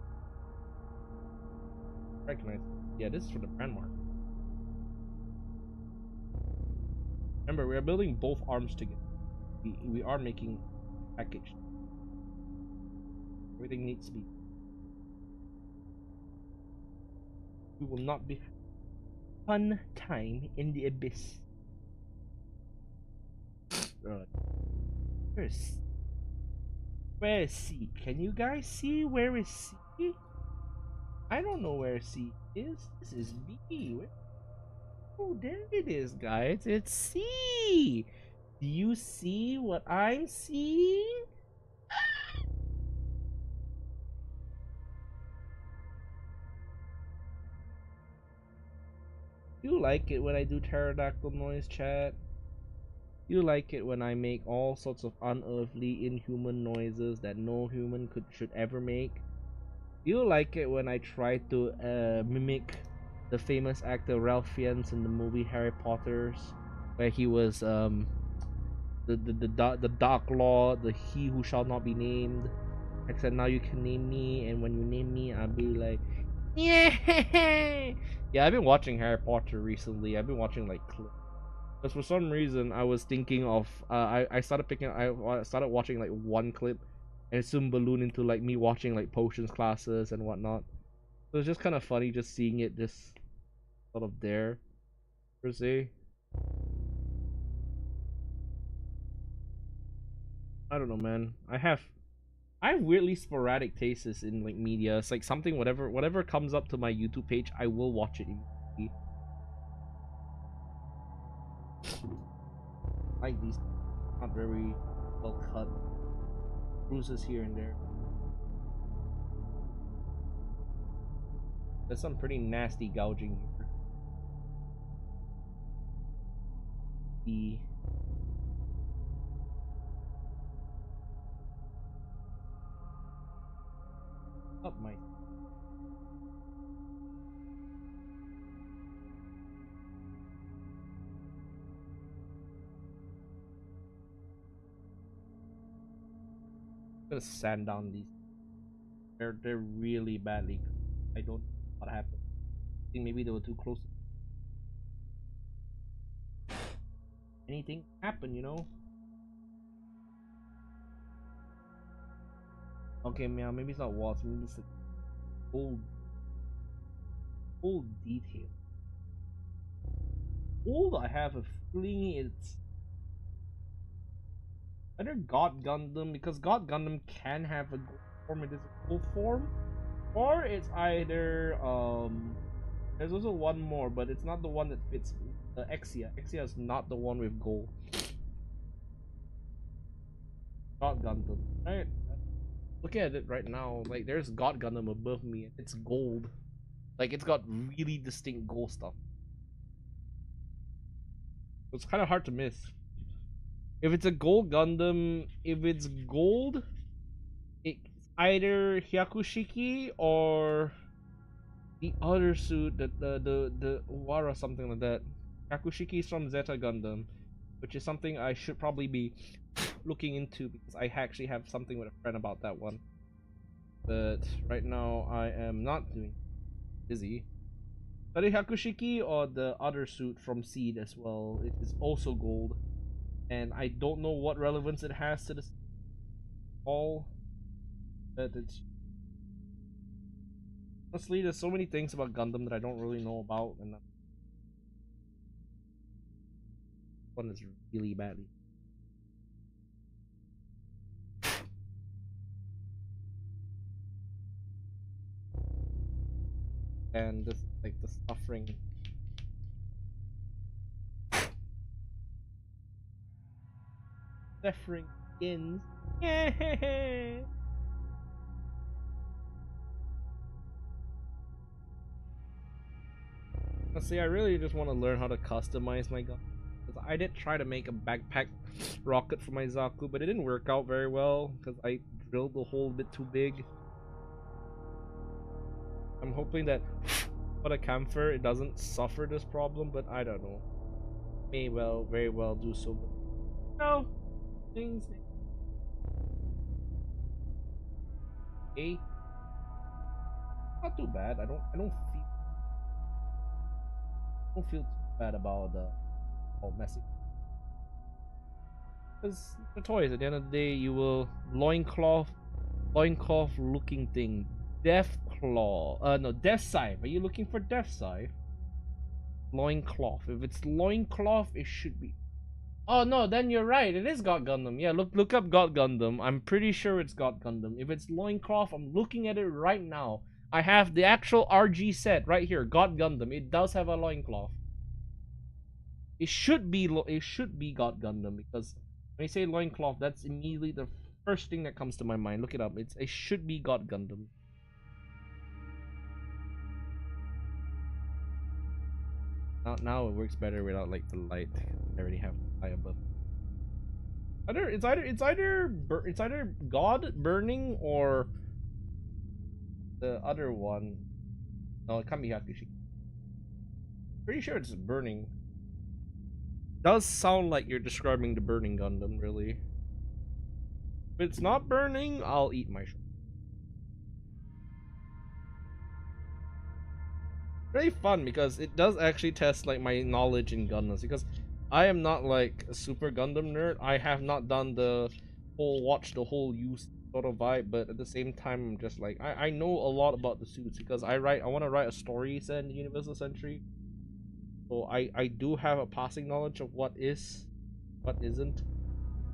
[SPEAKER 1] Recognize. Yeah, this is for the brand mark. Remember, we are building both arms together. We are making a package. Everything needs to be. We will not be fun time in the abyss. Right. Where is C? Can you guys see where is C? I don't know where C is. This is B. Where? Oh, there it is, guys. It's C. Do you see what I'm seeing? You like it when I do pterodactyl noise, chat? You like it when I make all sorts of unearthly, inhuman noises that no human should ever make? You like it when I try to mimic the famous actor Ralph Fiennes in the movie Harry Potter's, where he was the Dark Lord, the He Who Shall Not Be Named. Except now you can name me, and when you name me, I'll be like, yeah. Yeah, I've been watching Harry Potter recently. I've been watching like clips. Because for some reason I was thinking of I started I started watching like one clip, and it soon ballooned into like me watching like potions classes and whatnot. So it's just kind of funny just seeing it just sort of there per se. I don't know, man. I have weirdly sporadic tastes in like media. It's like something whatever comes up to my YouTube page, I will watch it immediately. Like these not very well cut bruises here and there. There's some pretty nasty gouging here. The up my I'm gonna sand down these. They're really badly. I don't know what happened. I think maybe they were too close. Anything happened, you know? Okay, man, maybe it's not walls, maybe it's like old detail. Old, I have a feeling it's either God Gundam, because God Gundam can have a gold form, it is a gold form, or it's either there's also one more, but it's not the one that fits the Exia. Exia is not the one with gold. God Gundam, right? Looking at it right now, like there's God Gundam above me, and it's gold. Like it's got really distinct gold stuff. It's kind of hard to miss. If it's a gold Gundam, if it's gold, it's either Hyakushiki or the other suit, the Wara, something like that. Hyakushiki is from Zeta Gundam, which is something I should probably be looking into because I actually have something with a friend about that one. But right now I am not doing busy. Either Hyakushiki or the other suit from Seed as well. It is also gold, and I don't know what relevance it has to this all. But it's honestly, there's so many things about Gundam that I don't really know about, and that one is really badly. And this like the suffering. Suffering ins. Yeah. See, I really just want to learn how to customize my gun. I did try to make a backpack rocket for my Zaku, but it didn't work out very well because I drilled the hole a bit too big. I'm hoping that for the camphor it doesn't suffer this problem, but I don't know. May very well do so. No things. Hey, not too bad. I don't feel too bad about the all messy. Because the toys, at the end of the day, you will loincloth looking thing. Death Claw. No, Death Scythe. Are you looking for Death Scythe? Loincloth. If it's loincloth, it should be. Oh no, then you're right. It is God Gundam. Yeah, look up God Gundam. I'm pretty sure it's God Gundam. If it's loincloth, I'm looking at it right now. I have the actual RG set right here, God Gundam. It does have a loincloth. It should be God Gundam, because when you say loincloth, that's immediately the first thing that comes to my mind. Look it up. It should be God Gundam. Now it works better without like the light. I already have the light above. It's either God burning or the other one. No, it can't be Hakushi. Pretty sure it's burning. Does sound like you're describing the burning Gundam, really. If it's not burning, I'll eat my shit. Very fun because it does actually test like my knowledge in Gundams, because I am not like a super Gundam nerd. I have not done the whole watch the whole use sort of vibe, but at the same time I'm just like I know a lot about the suits because I want to write a story set in the Universal Century. So I do have a passing knowledge of what is, what isn't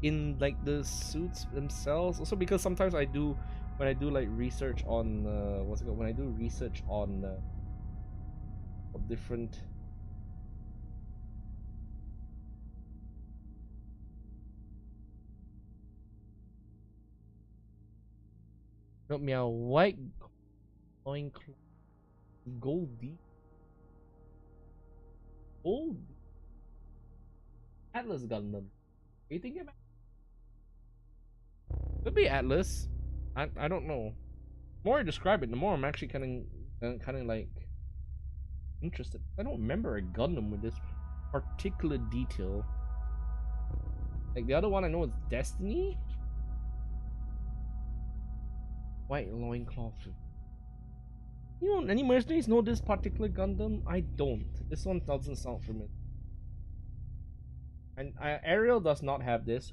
[SPEAKER 1] in like the suits themselves. Also because sometimes when I do like research on what's it called, when I do research on different no meow white loincloth gold Atlas Gundam. You think about could be Atlas. I don't know. The more I describe it, the more I'm actually kind of like interested. I don't remember a Gundam with this particular detail. Like the other one I know is Destiny. White loincloth. You know, any mercenaries know this particular Gundam? I don't. This one doesn't sound familiar. And Ariel does not have this.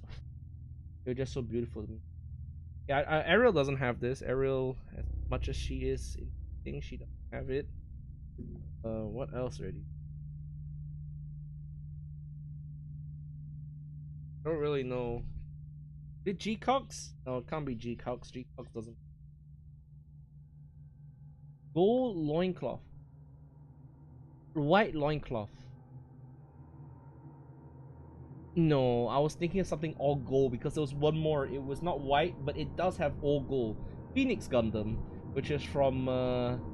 [SPEAKER 1] They're just so beautiful to me. Yeah, Ariel doesn't have this. Ariel, as much as she is, I think she doesn't have it. What else already? I don't really know. Did G-Cox? No, it can't be G-Cox. G-Cox doesn't. Gold loincloth. White loincloth. No, I was thinking of something all gold because there was one more. It was not white, but it does have all gold. Phoenix Gundam, which is from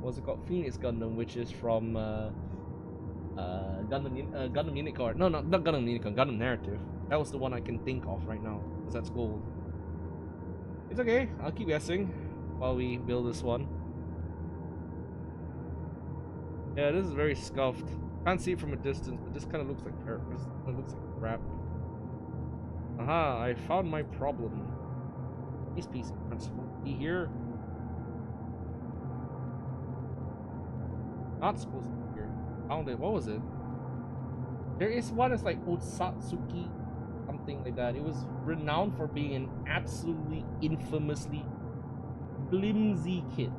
[SPEAKER 1] what's it called? Phoenix Gundam, which is from Gundam Unicorn. No, not Gundam Unicorn. Gundam Narrative. That was the one I can think of right now, because that's gold. It's okay. I'll keep guessing while we build this one. Yeah, this is very scuffed. Can't see it from a distance, but this kind of looks like dirt. This kind of looks like crap. Aha, I found my problem. These pieces aren't supposed to be here. Not supposed to be here. Found it. What was it? There is one that's like Otsatsuki, something like that. It was renowned for being an absolutely infamously flimsy kit.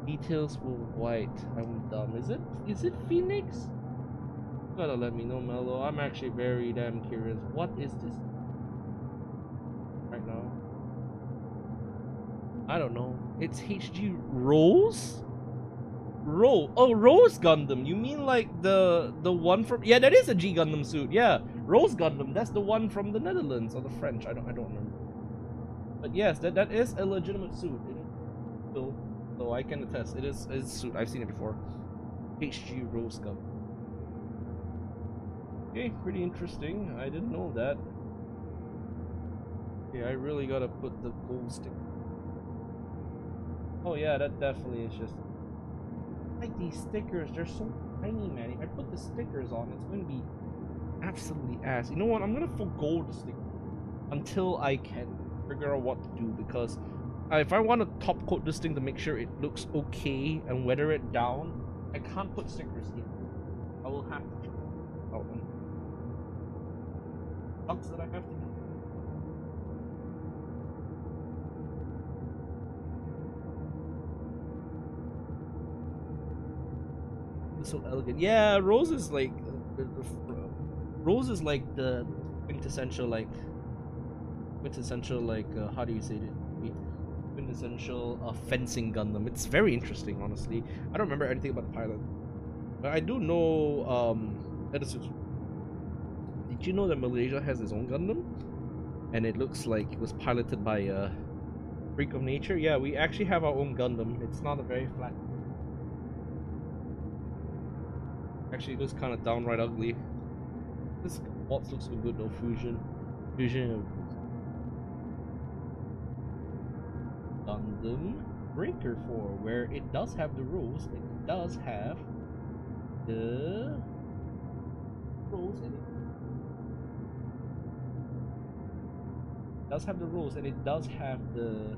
[SPEAKER 1] Details were white. I'm dumb. Is it Phoenix? You gotta let me know, Mello. I'm actually very damn curious. What is this right now? I don't know. It's HG Rose? Rose Gundam. You mean like the one from? Yeah, that is a G Gundam suit. Yeah, Rose Gundam. That's the one from the Netherlands or the French. I don't remember. But yes, that is a legitimate suit. It is, so I can attest. It's a suit. I've seen it before. HG Rose Gundam. Okay, pretty interesting. I didn't know that. Okay, I really gotta put the gold stick. Oh yeah, that definitely is just like these stickers. They're so tiny, man. If I put the stickers on, it's going to be absolutely ass. You know what? I'm gonna forgo the sticker until I can figure out what to do, because if I want to top coat this thing to make sure it looks okay and weather it down, I can't put stickers here. I will have to out them. Sucks that I have to do. It's so elegant. Yeah, Rose is like Rose is like the quintessential like how do you say it? quintessential fencing Gundam. It's very interesting, honestly. I don't remember anything about the pilot, but I do know that is. Did you know that Malaysia has its own Gundam? And it looks like it was piloted by a freak of nature. Yeah, we actually have our own Gundam. It's not a very flat. Actually, it looks kind of downright ugly. This box looks so good though. Fusion of Gundam Breaker 4, where it does have the rules. It does have the rules in it. Does have the rules, and it does have the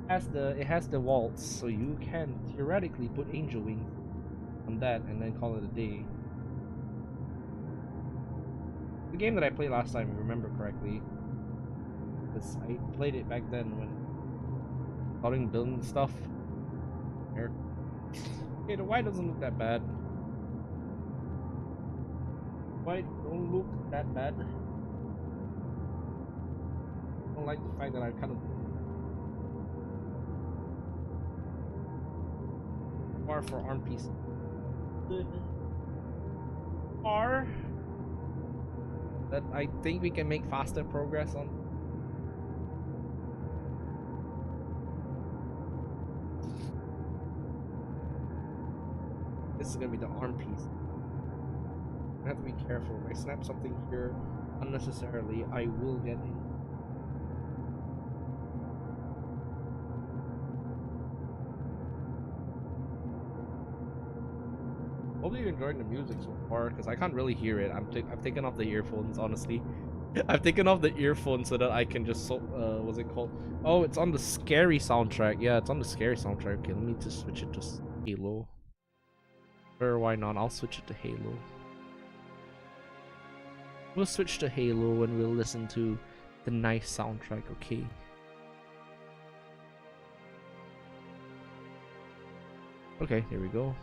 [SPEAKER 1] it has the waltz, so you can theoretically put angel wings on that and then call it a day. The game that I played last time, if I remember correctly, because I played it back then when starting building stuff. Here. Okay, the white doesn't look that bad. White don't look that bad. I don't like the fact that I kind of far for arm piece. Good. Far that I think we can make faster progress on. This is gonna be the arm piece. I have to be careful. If I snap something here unnecessarily, I will get in. Hopefully you're enjoying the music so far, because I can't really hear it. I've taken off the earphones, honestly. I've taken off the earphones so that I can just what's it called? Oh, it's on the scary soundtrack. Yeah, it's on the scary soundtrack. Okay, let me just switch it to Halo. Or why not? I'll switch it to Halo. We'll switch to Halo and we'll listen to the nice soundtrack, okay? Okay, here we go.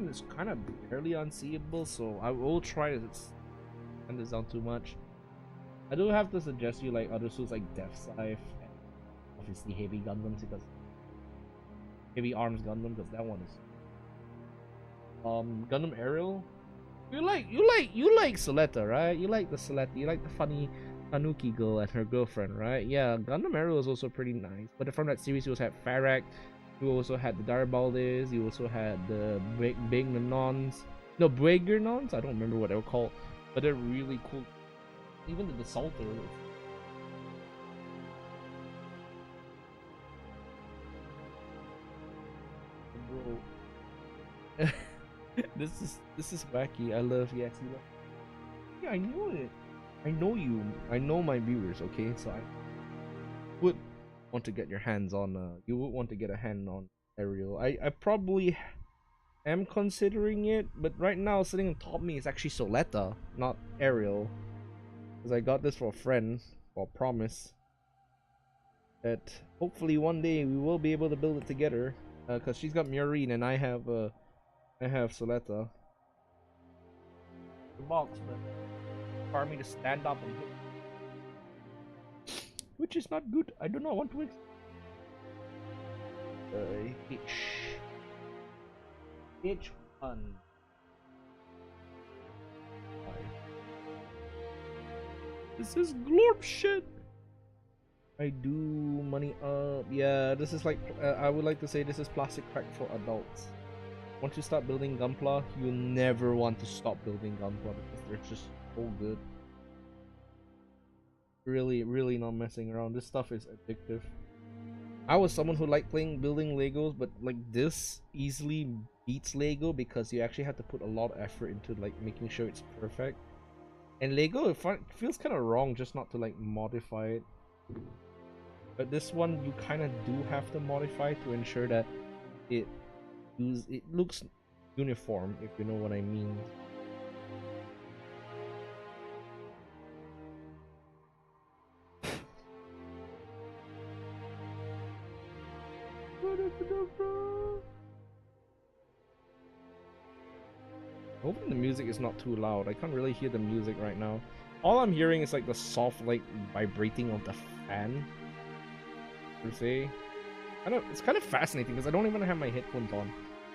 [SPEAKER 1] It's kind of barely unseeable, so I will try to send this down too much. I do have to suggest you like other suits like Death Scythe and obviously heavy Gundams, because heavy arms Gundam, because that one is Gundam Aerial. You like Soletta, right? You like the Soletta, you like the funny Tanuki girl and her girlfriend, right? Yeah, Gundam Aerial is also pretty nice. But from that series you also have Farak. You also had the Darabaldes, you also had the Bignonons. No, Braegernons? I don't remember what they were called. But they're really cool. Even the Desalter. Bro. This is wacky. I love yes, you love. Yeah, I know it. I know you. I know my viewers, okay? So I would want to get your hands on you would want to get a hand on Aerial. I probably am considering it, but right now sitting on top of me is actually Soletta, not Aerial, because I got this for a friend, for a promise that hopefully one day we will be able to build it together, because she's got Murine and I have Soletta. The box, but require me to stand up and hit, which is not good. I do not want to H1. This is glorp shit. I do money up. Yeah, this is like I would like to say this is plastic crack for adults. Once you start building Gunpla, you never want to stop building Gunpla because they're just so good. Really not messing around. This stuff is addictive. I was someone who liked building Legos, but like this easily beats Lego because you actually have to put a lot of effort into like making sure it's perfect. And Lego, it feels kind of wrong just not to like modify it. But this one, you kind of do have to modify to ensure that it looks uniform, if you know what I mean. Hoping the music is not too loud. I can't really hear the music right now. All I'm hearing is like the soft, like vibrating of the fan, per se. It's kind of fascinating because I don't even have my headphones on.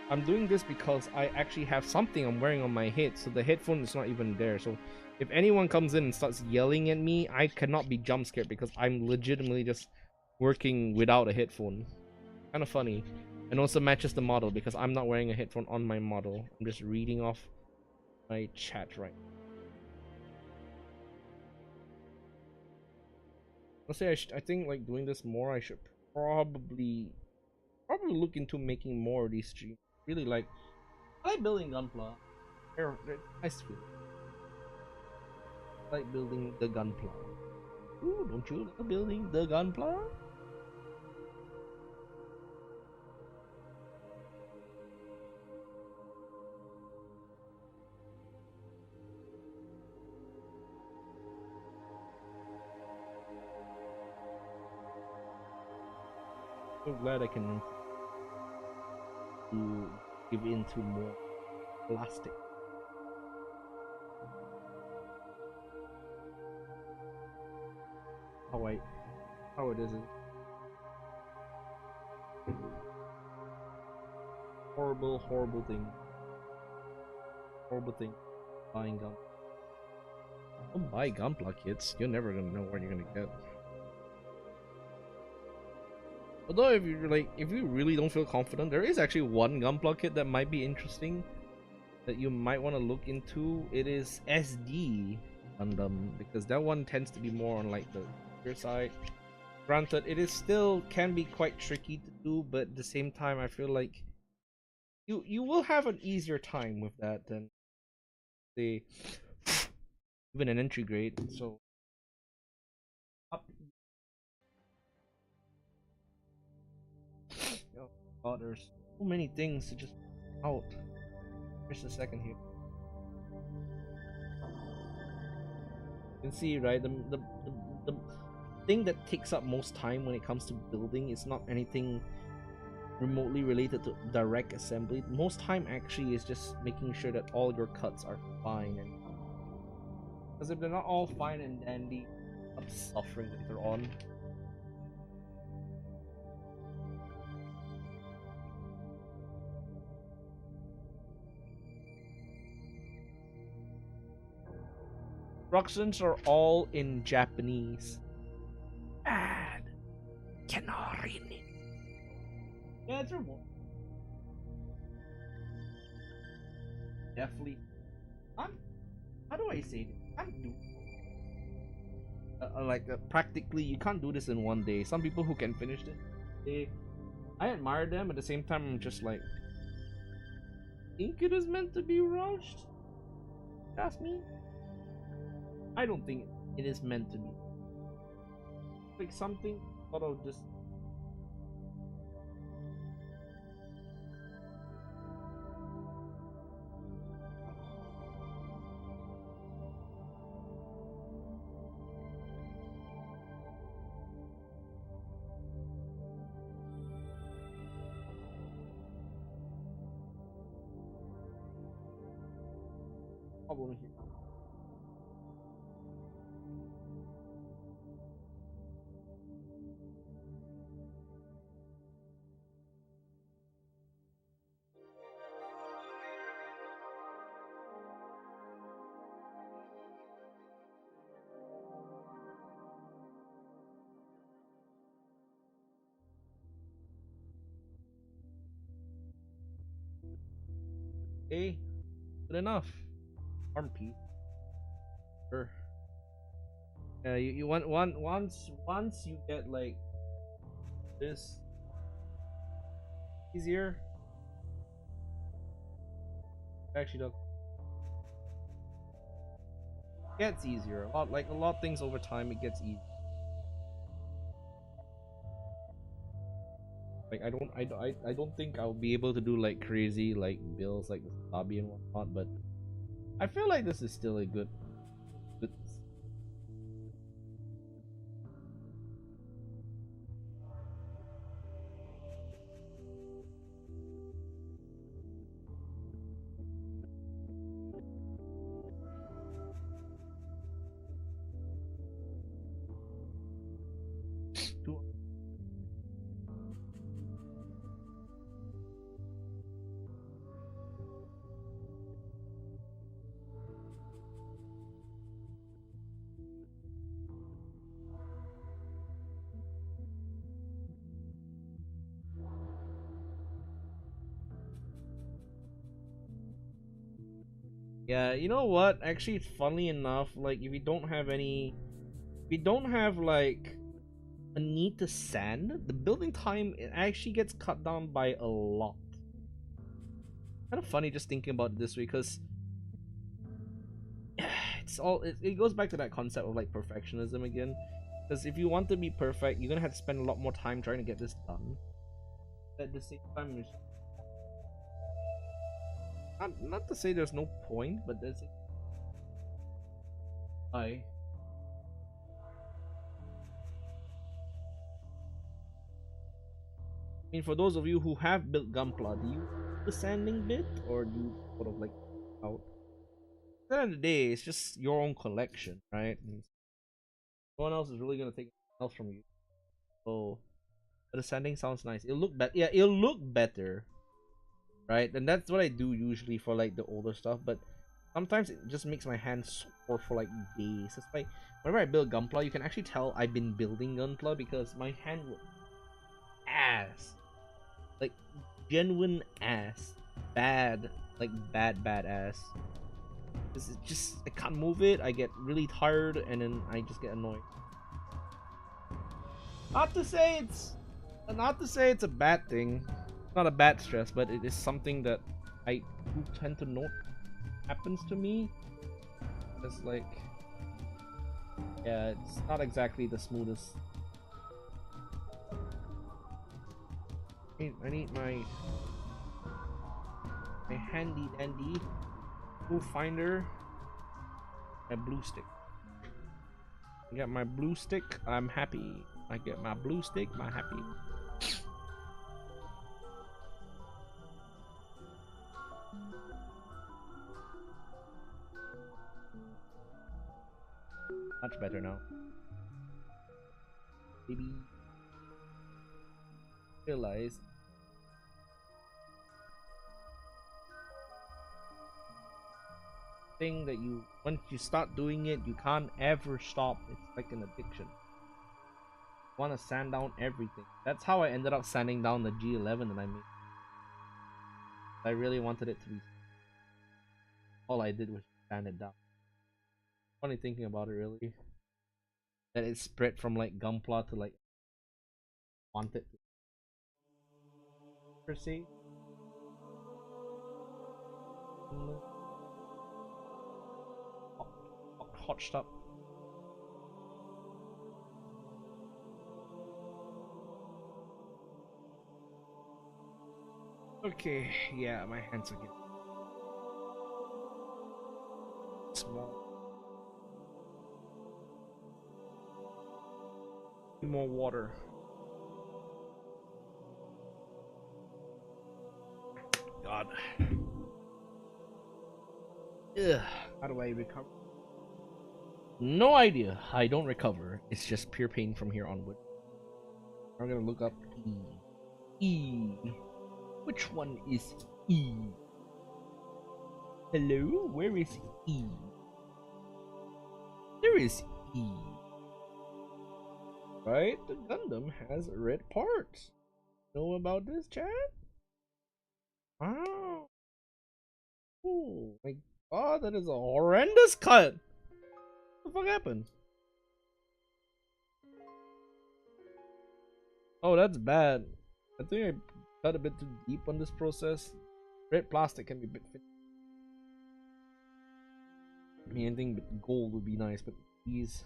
[SPEAKER 1] I'm doing this because I actually have something I'm wearing on my head, so the headphone is not even there. So if anyone comes in and starts yelling at me, I cannot be jump scared because I'm legitimately just working without a headphone. Kind of funny. And also matches the model because I'm not wearing a headphone on my model. I'm just reading off my chat right now. Let's say I think like doing this more, I should probably look into making more of these streams. Really like, I like building Gunpla. They're nice to feel. I like building the Gunpla. Ooh, don't you love building the Gunpla? So glad I can give into more plastic. How it is. Horrible thing. Horrible thing. Buying gun. Don't buy Gunpla kits. You're never gonna know what you're gonna get. Although if you really don't feel confident, there is actually one Gunpla kit that might be interesting that you might want to look into. It is SD Gundam, because that one tends to be more on like the your side. Granted, it is still can be quite tricky to do, but at the same time I feel like you will have an easier time with that than say even an entry grade. So oh god, there's so many things to just out. Just a second here. You can see, right, the thing that takes up most time when it comes to building is not anything remotely related to direct assembly. Most time actually is just making sure that all your cuts are fine, and because if they're not all fine and dandy, I'm suffering later on. Instructions are all in Japanese. And cannot read it. Yeah, it's remote. Definitely. How do I say this? Practically, you can't do this in one day. Some people who can finish it, I admire them. At the same time, I'm just like, think it is meant to be rushed? Ask me. I don't think it is meant to be. Like something sort of just. Problem here. Okay, good enough. Arm piece. Sure. Yeah, you want once you get like this easier. Actually, though, gets easier. A lot of things over time. It gets easier. Like I don't think I'll be able to do like crazy like builds like the lobby and whatnot, but I feel like this is still a good. Two. Yeah, you know what? Actually, funnily enough, like if you don't have any, if you don't have like a need to sand, the building time it actually gets cut down by a lot. Kind of funny just thinking about it this way, because it goes back to that concept of like perfectionism again. Because if you want to be perfect, you're gonna have to spend a lot more time trying to get this done. At the same time, it's not to say there's no point, but there's I mean, for those of you who have built Gunpla, do you do the sanding bit, or do you sort of like out? At the end of the day, it's just your own collection, right? And no one else is really gonna take anything else from you. So, but the sanding sounds nice. It'll look better. Yeah, it'll look better, right? And that's what I do usually for like the older stuff. But sometimes it just makes my hands sore for like days. It's like whenever I build Gunpla, you can actually tell I've been building Gunpla because my hand would ass. Like genuine ass, bad, like bad ass. This is just I can't move it. I get really tired, and then I just get annoyed. Not to say it's a bad thing. It's not a bad stress, but it is something that I do tend to note happens to me. It's like, yeah, it's not exactly the smoothest. I need my handy dandy tool finder, my blue stick. I got my blue stick, I'm happy. I get my blue stick, I'm happy. Much better now. Maybe realize thing that you once you start doing it, you can't ever stop. It's like an addiction. You want to sand down everything. That's how I ended up sanding down the G11 that I made. I really wanted it to be. All I did was sand it down. Funny thinking about it, really. That it spread from like Gunpla to like wanted to per se. Hot stuff. Okay, yeah, my hands are getting small. More water. God. Ugh. How do I recover? No idea. I don't recover. It's just pure pain from here onward. I'm gonna look up E. E. Which one is E? Hello? Where is E? There is E. Right? The Gundam has red parts. Know about this, chat? Wow. Oh my god, that is a horrendous cut. What the fuck happened? Oh, that's bad. I think I got a bit too deep on this process. Red plastic can be a bit fit. I mean, anything but gold would be nice, but these.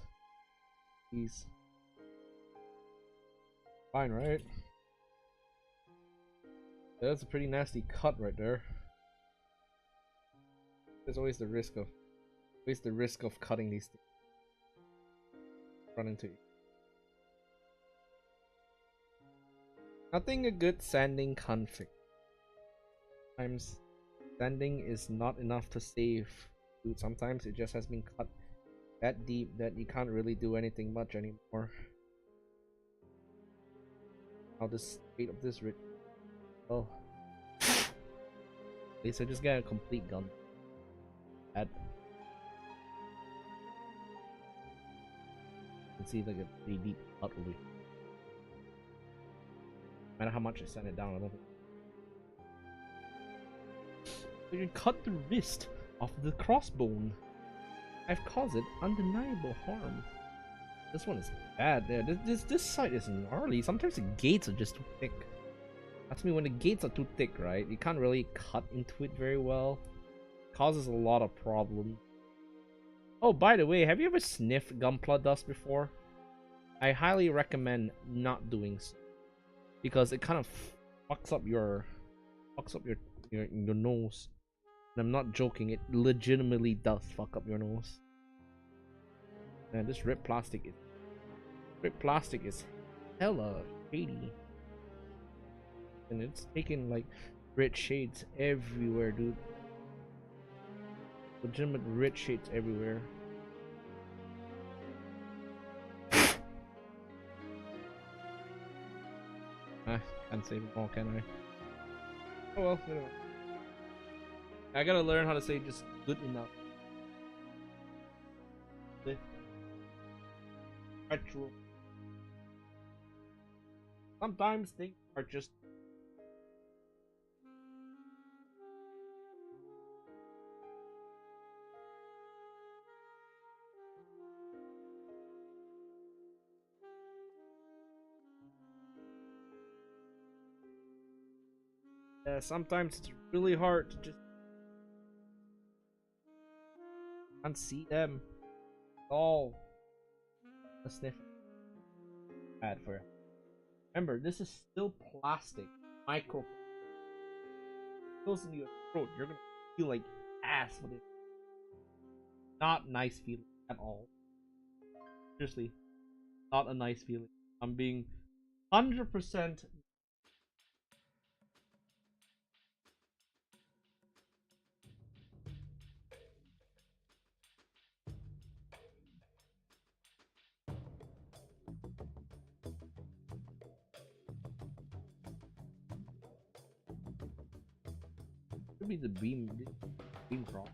[SPEAKER 1] Fine, right? That's a pretty nasty cut right there. There's always the risk of cutting these things. Run into you. Nothing a good sanding can't fix. Sometimes sanding is not enough to save food. Sometimes it just has been cut that deep that you can't really do anything much anymore. How the state of this rich. Oh. At least I just got a complete gun. Add. You can see like a pretty deep cut over here. No matter how much I send it down, I don't think. We can cut the wrist of the crossbone. I've caused it undeniable harm. This one is bad. Yeah, this side is gnarly. Sometimes the gates are just too thick. That's me when the gates are too thick, right? You can't really cut into it very well. It causes a lot of problems. Oh, by the way, have you ever sniffed gunpla dust before? I highly recommend not doing so, because it kind of fucks up your nose. And I'm not joking, it legitimately does fuck up your nose. Man, this ripped plastic is hella shady. And it's taking like red shades everywhere, dude. Legitimate red shades everywhere. Can't save them all, can I? Oh well, anyway. I gotta learn how to say just good enough. Retro. Sometimes things are just sometimes it's really hard to just unsee them all. A sniff bad for you. Remember, this is still plastic. Micro goes into your throat. You're gonna feel like ass with it. Not nice feeling at all. Seriously, not a nice feeling. I'm being 100%. Could be the beam crop.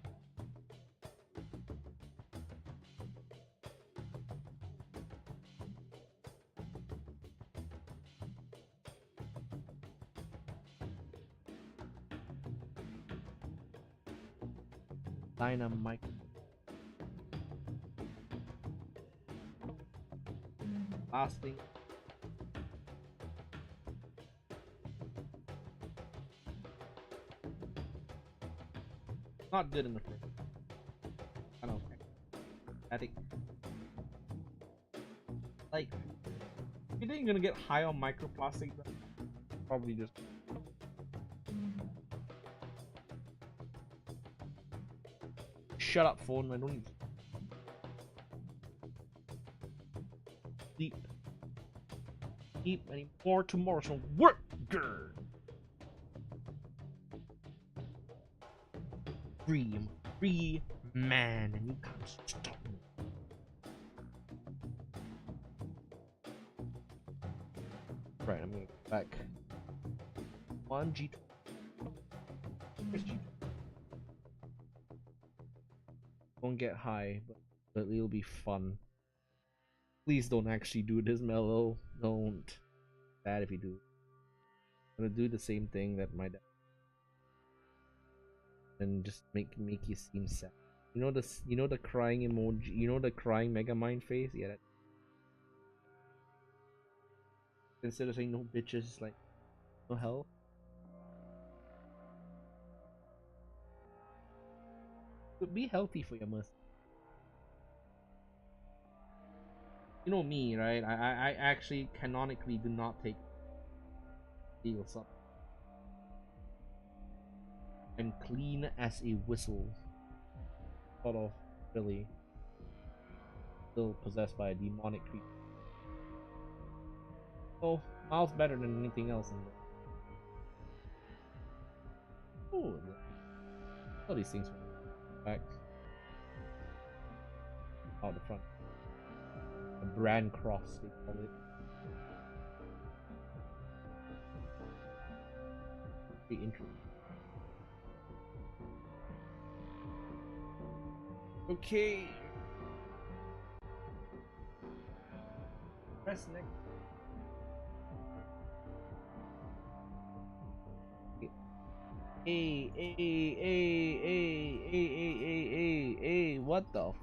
[SPEAKER 1] Dynamite. Last thing. Not good in the first. I don't know. I think. Like, you think you're gonna get high on microplastic? Probably just. Shut up, phone. I don't need to sleep. Eat anymore tomorrow. So work, girl. Free, I'm a free man, and you can't stop me. Right, I'm gonna go back. One G2. Where's G2? Won't get high, but it'll be fun. Please don't actually do this, Mellow. Don't. Bad if you do. I'm gonna do the same thing that my dad. And just make you seem sad. You know the crying emoji. You know the crying Megamind face. Yeah. That... Instead of saying no bitches, it's like no hell. But be healthy for your mercy. You know me, right? I actually canonically do not take legal stuff. I'm clean as a whistle. Sort of, really. Still possessed by a demonic creature. Oh, miles better than anything else in there. Oh, all these things back out the front. A brand cross, they call it. Be interesting. Okay. Press next. Hey, what the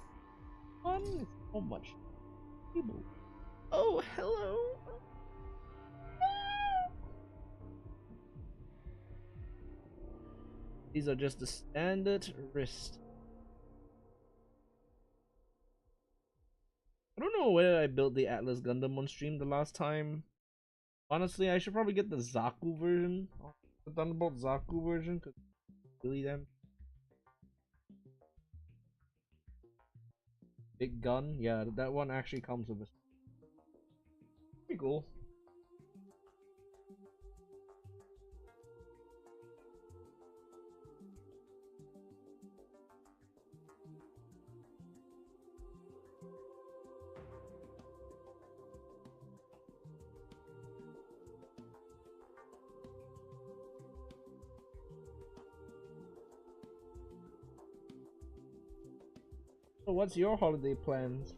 [SPEAKER 1] fun? It's so much people. Oh, hello. These are just the standard wrist. I don't know where I built the Atlas Gundam on stream the last time. Honestly, I should probably get the Zaku version. The Thunderbolt Zaku version, because really them. Big gun, yeah, that one actually comes with a pretty cool. So what's your holiday plans?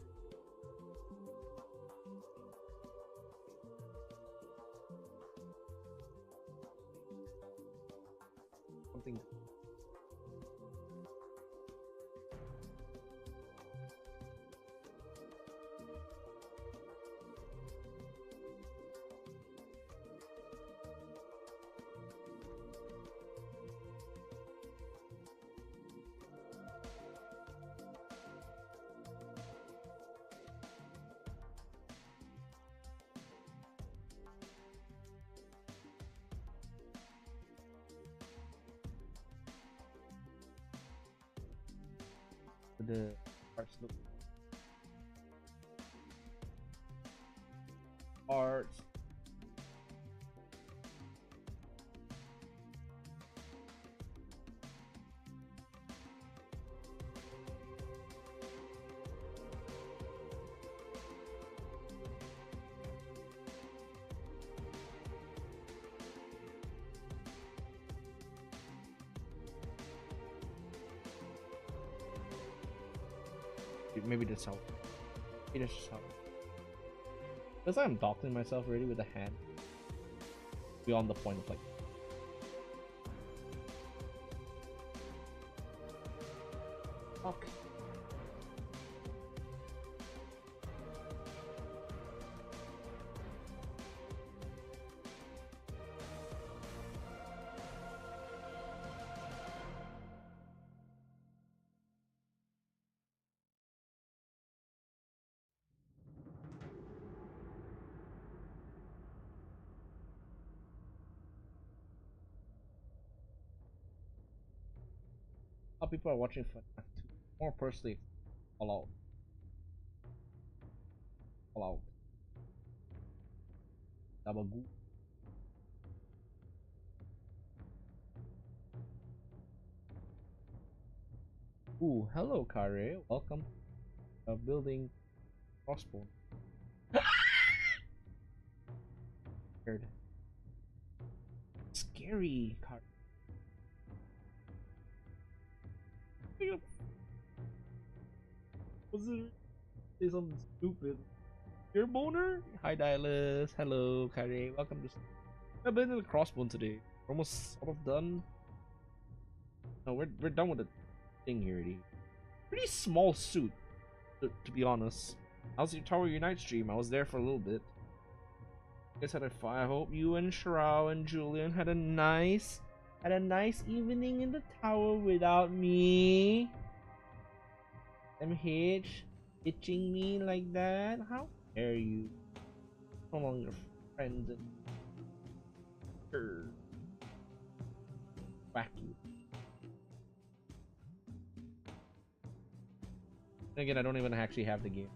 [SPEAKER 1] Something. The arts look arts. Maybe that's how. Maybe that's just how. Because I'm doctoring myself already with a hand. Beyond the point of like. Fuck. How people are watching for more personally, all out. All out. Dabagoo. Ooh, hello Kare. Welcome to building Crossbone. Scared. Scary Kare. Was it say something stupid? Your boner? Hi Dylus. Hello Kare. Welcome to I've been in the Crossbone today. We're almost sort of done. No, we're done with the thing here, already. Pretty small suit, to be honest. How's your Tower Unite stream? I was there for a little bit. You guys had a fun. I hope you and Shrao and Julian had a nice evening in the tower without me. MH itching me like that. How dare you? No longer friends and whack you. Again, I don't even actually have the game.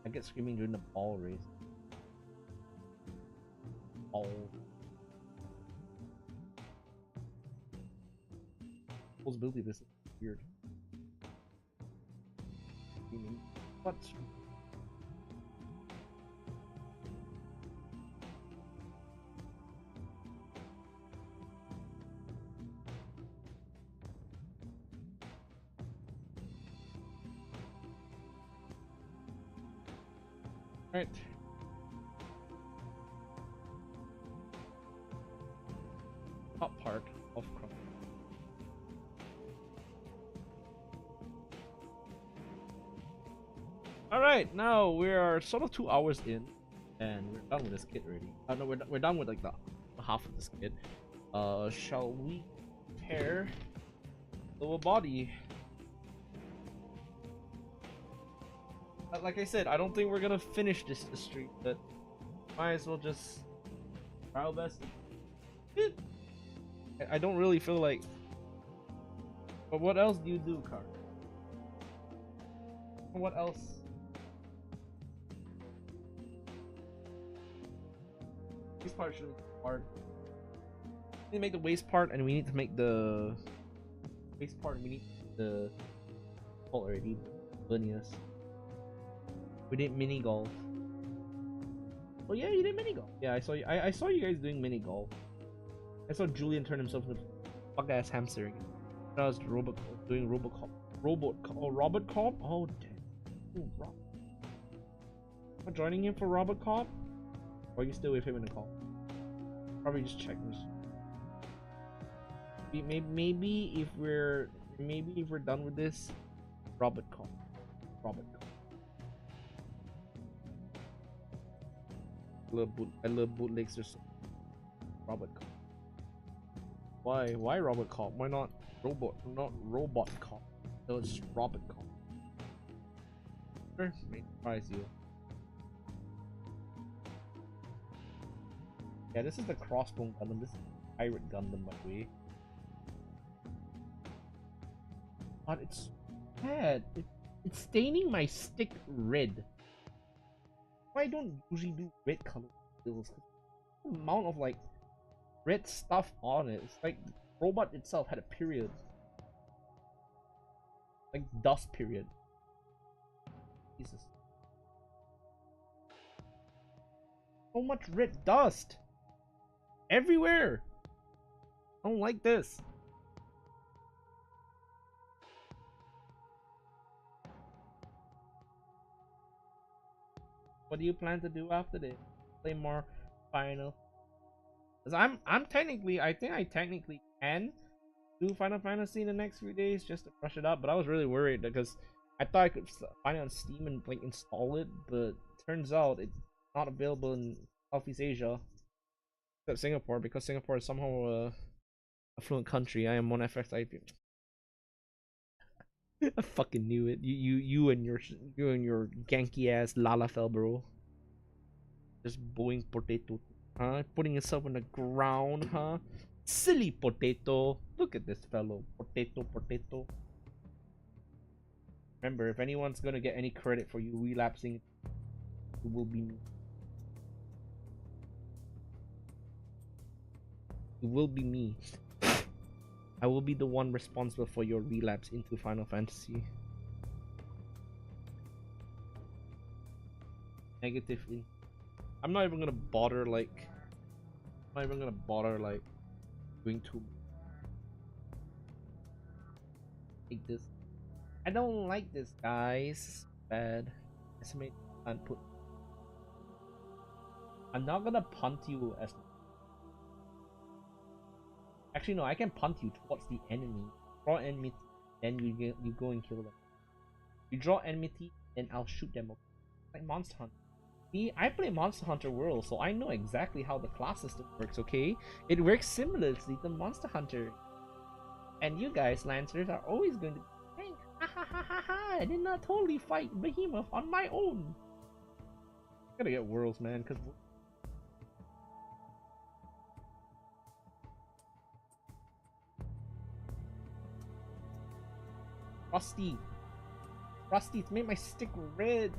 [SPEAKER 1] I get screaming during the ball race. Ball. Possibility this is weird. What? Right. Top part of Crossbone. Alright, now we are sort of 2 hours in, and we're done with this kit already. No, we're done with like the half of this kit. Shall we pair lower body? Like I said, I don't think we're gonna finish this streak, but might as well just try our best. I don't really feel like. But what else do you do, Car? What else? This part should be hard. We need to make the waist part, and we need to make the waist part. And we need the already linears. We did mini golf. Oh yeah, you did mini golf. Yeah, I saw you. I saw you guys doing mini golf. I saw Julian turn himself into fuck ass hamster again. I was doing Robocop. Robot Cop? Oh damn. Ooh, Rob. Am I joining him for Robot Cop? Or are you still with him in the call? Probably just check this. Maybe if we're done with this, Robot Cop. Robot Cop. I love bootlegs or something. Robot Cop. Why Robot Cop? Why not Robot Cop? No, it's just Robot Cop. Sure, may surprise you. Yeah, this is the Crossbone Gundam. This is the Pirate Gundam, by the way. God, it's bad. It's staining my stick red. I don't usually do red color bills. The amount of like red stuff on it. It's like the robot itself had a period. Like dust period. Jesus. So much red dust. Everywhere. I don't like this. What do you plan to do after this? Play more Final? Cause I'm technically, I think I technically can do Final Fantasy in the next few days just to brush it up, but I was really worried because I thought I could find it on Steam and like install it, but turns out it's not available in Southeast Asia except Singapore, because Singapore is somehow a affluent country. I am one FXIP. I fucking knew it. You and your ganky ass Lalafell, bro. Just boing potato, huh? Putting yourself on the ground, huh? Silly potato. Look at this fellow. Potato. Remember, if anyone's gonna get any credit for you relapsing, it will be me. It will be me. I will be the one responsible for your relapse into Final Fantasy. Negatively. I'm not even gonna bother like doing too like this. I don't like this, guys. Bad. Estimate and put. I'm not gonna punt you as. Actually, no. I can punt you towards the enemy. Draw enmity, then you go and kill them. You draw enmity, then I'll shoot them. Like Monster Hunter. See, I play Monster Hunter World, so I know exactly how the class system works. Okay, it works similarly to Monster Hunter. And you guys, Lancers, are always going to think, ha ha ha ha ha! I did not totally fight Behemoth on my own. Gotta get Worlds, man, because. Rusty, it's made my stick red.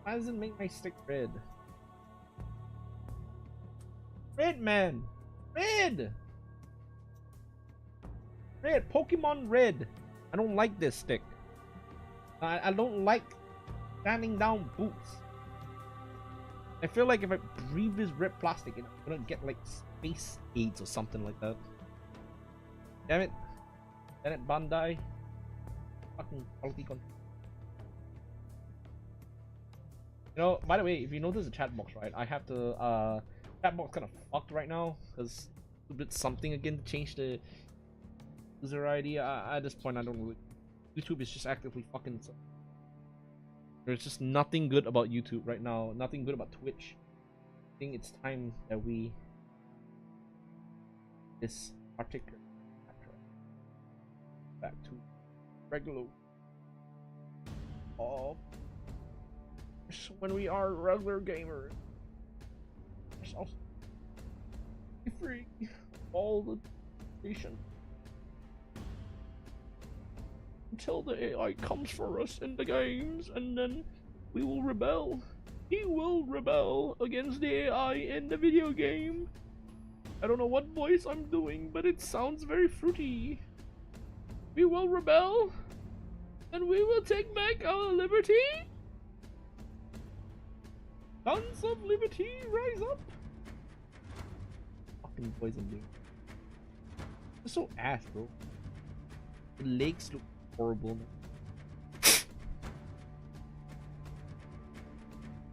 [SPEAKER 1] Why does it make my stick red? Red, man! Red! Red! Pokemon Red! I don't like this stick. I don't like standing down boots. I feel like if I breathe this red plastic, I'm gonna get like space AIDS or something like that. Damn it. Damn it, Bandai. Fucking quality control. You know, by the way, if you notice the chat box, right, I have to chat box kind of fucked right now because a bit something again to change the user ID. At this point, I don't really. YouTube is just actively fucking. There's just nothing good about YouTube right now. Nothing good about Twitch. I think it's time that we this particular back to regular. Oh, when we are regular gamers, there's also free all the patient until the AI comes for us in the games, and then we will rebel. He will rebel against the AI in the video game. I don't know what voice I'm doing, but it sounds very fruity. We will rebel, and we will take back our liberty. Sons of liberty, rise up. Fucking voice I'm doing. It's so ass, bro. The legs look horrible.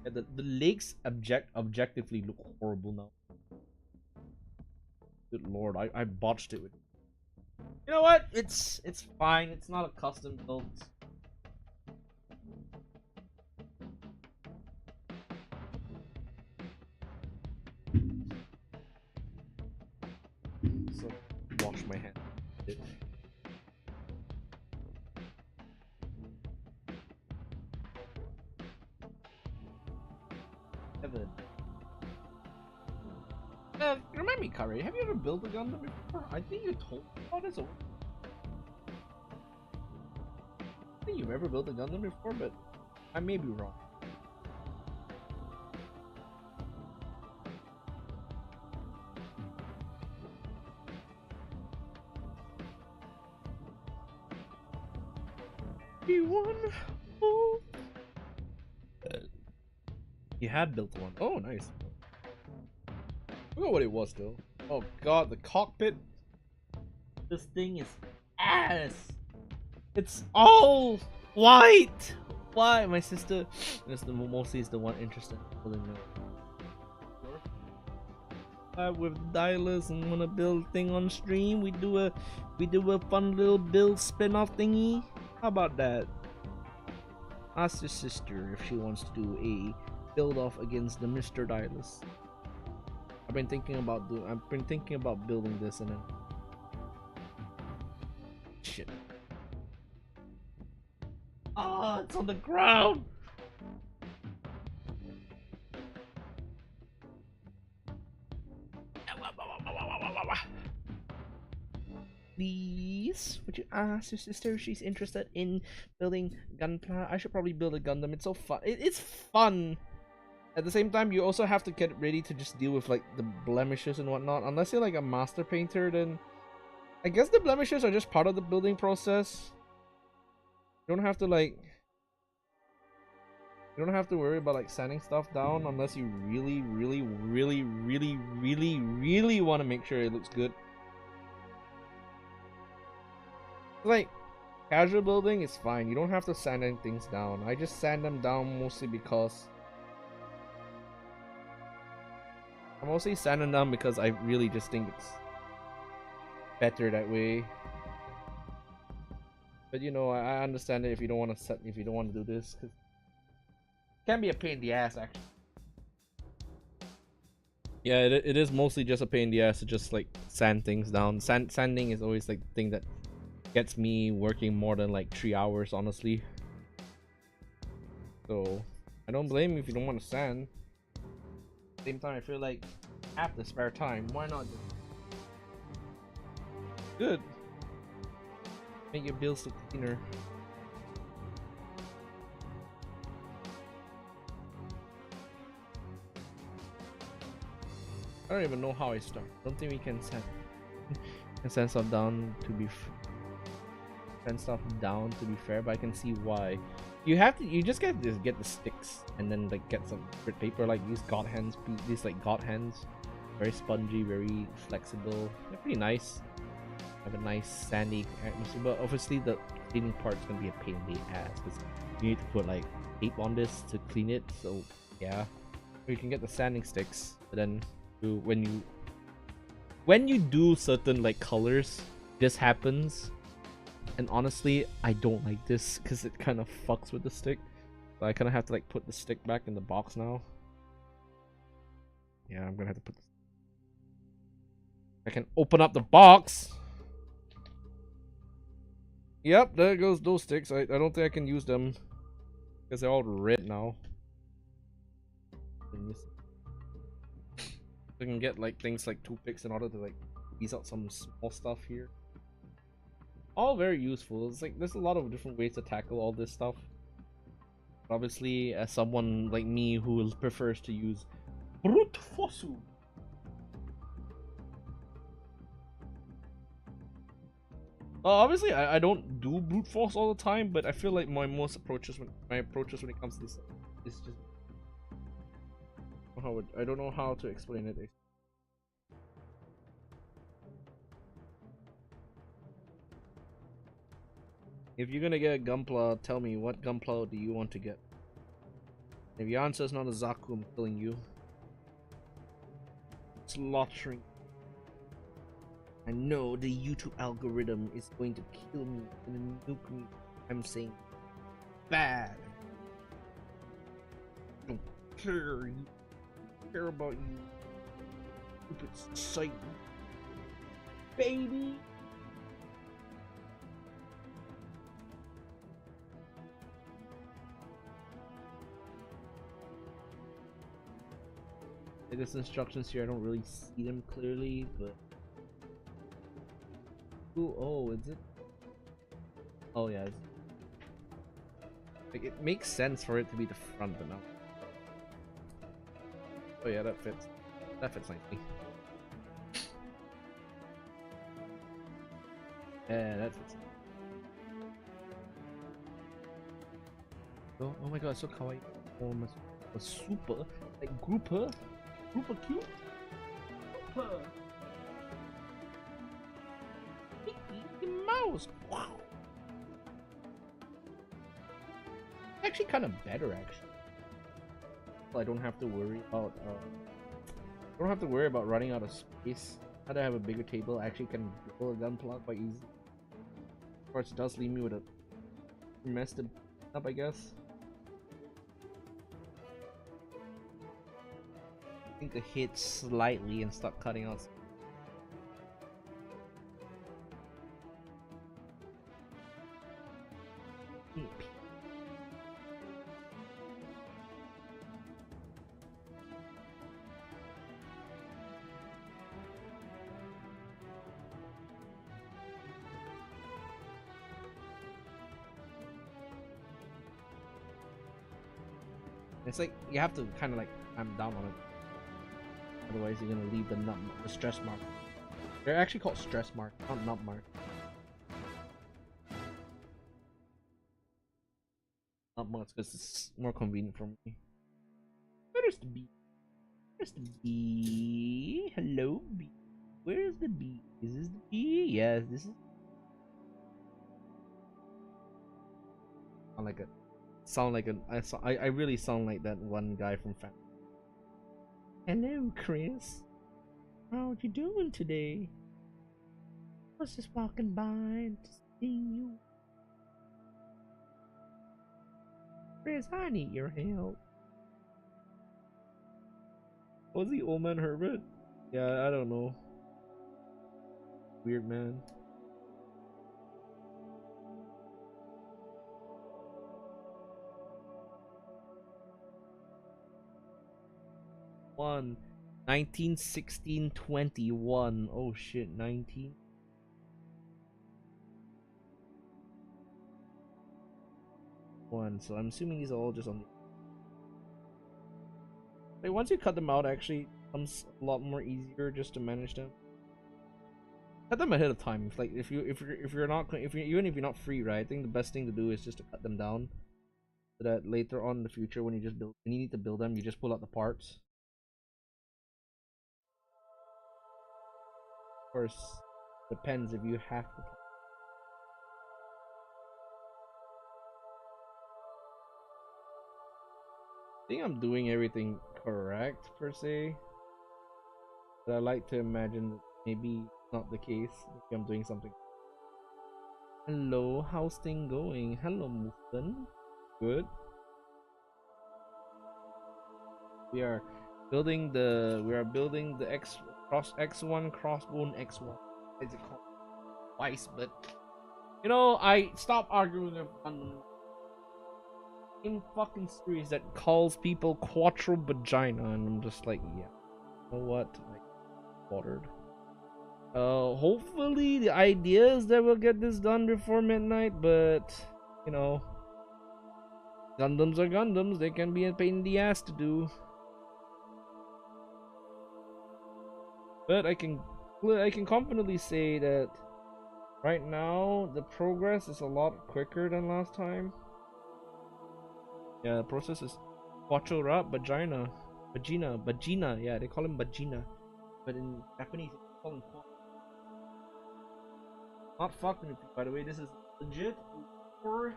[SPEAKER 1] Yeah, the legs objectively look horrible now. Good lord, I botched it with. You know what? It's fine. It's not a custom build. So wash my hand. Evan. Remind me, Kari, have you ever built a Gundam before? I think you told me about this. I think you've ever built a Gundam before, but I may be wrong. You won. Oh. You had built one. Oh, nice. I forgot what it was though. Oh god, the cockpit. This thing is ass. It's all white. Why? My sister is mostly the one interested in building that. With Dylus and wanna build thing on stream. We do a fun little build spin-off thingy. How about that? Ask your sister if she wants to do a build off against the Mr. Dylus. I've been thinking about building this and then shit. Ah, it's on the ground. Please, would you ask your sister if she's interested in building Gunpla? I should probably build a Gundam. It's so fun. It's fun. At the same time, you also have to get ready to just deal with like the blemishes and whatnot. Unless you're like a master painter, then I guess the blemishes are just part of the building process. You don't have to like. You don't have to worry about like sanding stuff down unless you really want to make sure it looks good. Like casual building is fine. You don't have to sand any things down. I just sand them down mostly because I'm mostly sanding them because I really just think it's better that way. But you know, I understand it if you don't want to do this, because it can be a pain in the ass actually. Yeah, it is mostly just a pain in the ass to just like sand things down. Sanding is always like the thing that gets me working more than like 3 hours, honestly. So I don't blame you if you don't want to sand. At the same time, I feel like half the spare time, why not just good make your builds look cleaner. I don't even know how I start. Don't think we can send stuff down to be fair, but I can see why. You just get the sticks and then like get some grit paper, like these god hands, very spongy, very flexible. They're pretty nice. have a nice sandy atmosphere. But obviously the cleaning part's gonna be a pain in the ass because you need to put like tape on this to clean it. So yeah, you can get the sanding sticks, but then when you do certain like colors, this happens. And honestly, I don't like this because it kind of fucks with the stick. So I kind of have to like put the stick back in the box now. Yeah, I'm gonna have to put this. I can open up the box. Yep, there goes those sticks. I don't think I can use them because they're all red now. I can get like things like toothpicks in order to like ease out some small stuff here. All very useful. It's like there's a lot of different ways to tackle all this stuff. Obviously, as someone like me who prefers to use brute force. Obviously, I don't do brute force all the time, but I feel like my approaches when it comes to this is just I don't know how to explain it. If you're gonna get a gunpla, tell me what gunpla do you want to get. If your answer is not a Zaku, I'm killing you. Slaughtering. I know the YouTube algorithm is going to kill me and nuke me. I'm saying bad. I don't care. You care about you. Stupid site, baby. There's instructions here. I don't really see them clearly, but ooh, oh, is it? Oh yeah. Like it makes sense for it to be the front, but no. Oh yeah, that fits. That fits nicely. Yeah, that fits. Oh my god, so kawaii. Almost a super like grouper cute. Grouper. Mickey Mouse. Wow. Actually, kind of better actually. I don't have to worry about running out of space. Now that I have a bigger table, I actually can build a gun plot quite easy. Of course, it does leave me with a mess to up, I guess. I think to hit slightly and start cutting out. It's like you have to kind of like clamp down on it. Otherwise, you're gonna leave the stress mark. They're actually called stress mark, not nut mark. Nut marks because it's more convenient for me. Where's the bee? Where's the bee? Hello, bee. Where's the bee? Is this the bee? Yes, this is. I really sound like that one guy from Fan. Hello, Chris. How you doing today? I was just walking by and seeing you. Chris, I need your help. Was he Old Man Herbert? Yeah, I don't know. Weird man. One 1916 21. Oh shit, 19. One. So I'm assuming these are all just on the. Like once you cut them out, actually becomes a lot more easier just to manage them. Cut them ahead of time. Like if you're not even if you're not free, right? I think the best thing to do is just to cut them down, so that later on in the future when you need to build them, you just pull out the parts. Of course, Depends if you have to. I think I'm doing everything correct per se, but I like to imagine that maybe not the case. Maybe I'm doing something. Hello, how's thing going? Hello, Muffin. Good. We are building the X1 Crossbone X1. Is it called twice? But you know, I stop arguing with Gundam. In fucking series that calls people quattro vagina, and I'm just like, yeah, you know what? Like, bothered. Hopefully the idea is that we'll get this done before midnight, but you know, Gundams are Gundams. They can be a pain in the ass to do. But I can confidently say that right now the progress is a lot quicker than last time. Yeah, the process is quattro rap vagina. Vagina. Yeah, they call him vagina. But in Japanese, they call him quattro. Not fucking with you, by the way. This is legit horror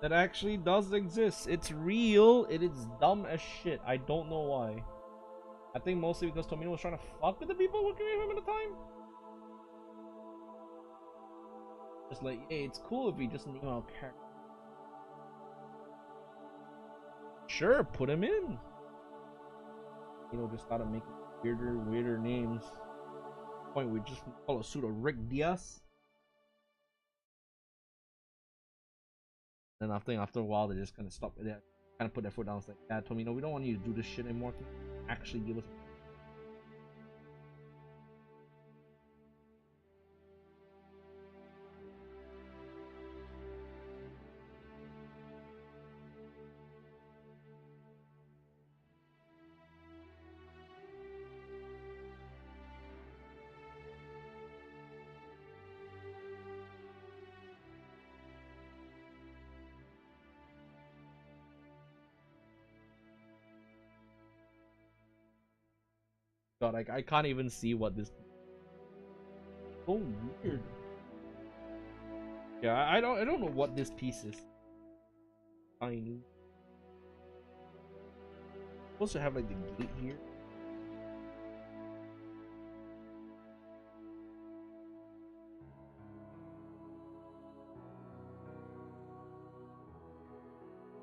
[SPEAKER 1] that actually does exist. It's real. It is dumb as shit. I don't know why. I think mostly because Tomino was trying to fuck with the people working with him at the time. Just like, hey, it's cool if we just name our character. Sure, put him in. You know, just gotta make weirder names. Point we just call a pseudo Rick Diaz. Then after a while, they just kind of stop. They kind of put their foot down. It's like, yeah, Tomino, we don't want you to do this shit anymore. Can you actually give us? God, I can't even see what this. So weird. Yeah, I don't know what this piece is. Tiny. Supposed to have like the gate here.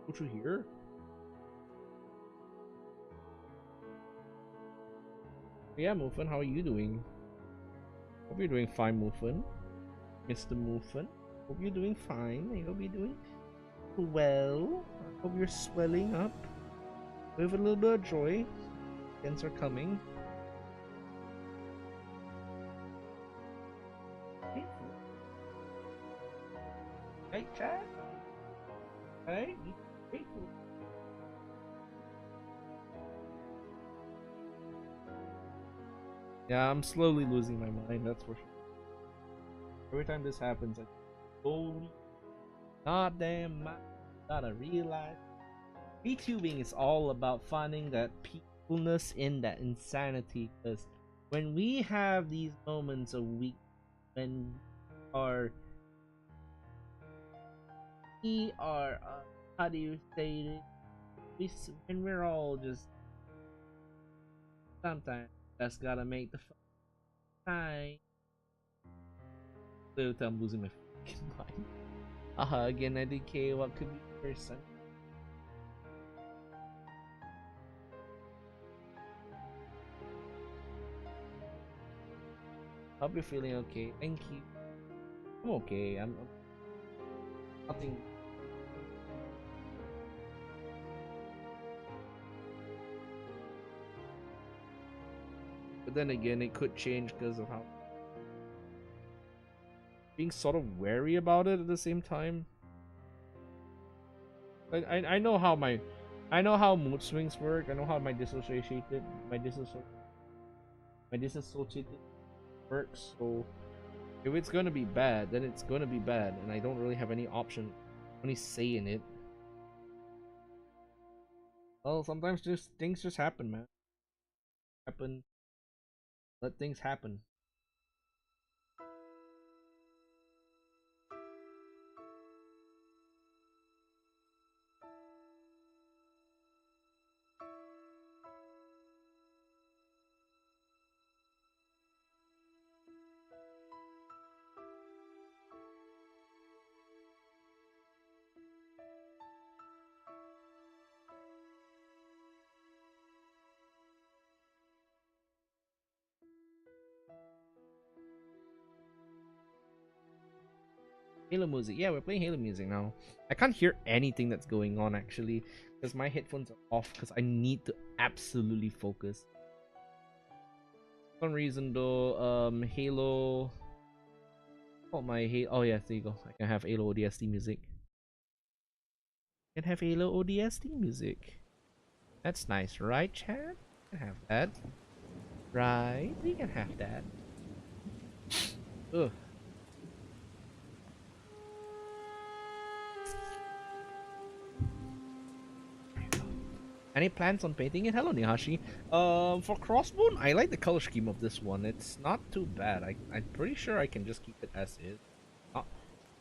[SPEAKER 1] Go through here. Yeah, Muffin, how are you doing? Hope you're doing fine, Muffin. Mr. Muffin. Hope you're doing fine. I hope you're doing well. I hope you're swelling up with a little bit of joy. Ends are coming. Hey, Chad. Hey. Yeah, I'm slowly losing my mind, that's for sure. Every time this happens, I holy goddamn mind, gotta realize VTubing is all about finding that peacefulness in that insanity, because when we have these moments of weak, when we are how do you say it, when we're all just sometimes that's gotta make the time. Little I'm losing my fucking mind. Again, I decay what could be person. Hope you're feeling okay. Thank you. I'm okay. I'm nothing. But then again, it could change because of how being sort of wary about it at the same time. I know how mood swings work. I know how my disassociated works. So if it's gonna be bad, then it's gonna be bad, and I don't really have any option, any say in it. Well, sometimes just things just happen, man. Happen. Let things happen. Halo music. Yeah, we're playing Halo music now. I can't hear anything that's going on actually because my headphones are off because I need to absolutely focus. For some reason though, Halo. Oh my Halo. Oh yeah, there you go. I can have Halo ODST music. I can have Halo ODST music. That's nice, right, Chad? We can have that. Right? We can have that. Ugh. Any plans on painting it? Hello, Nihashi. For Crossbone, I like the color scheme of this one. It's not too bad. I'm pretty sure I can just keep it as is. Not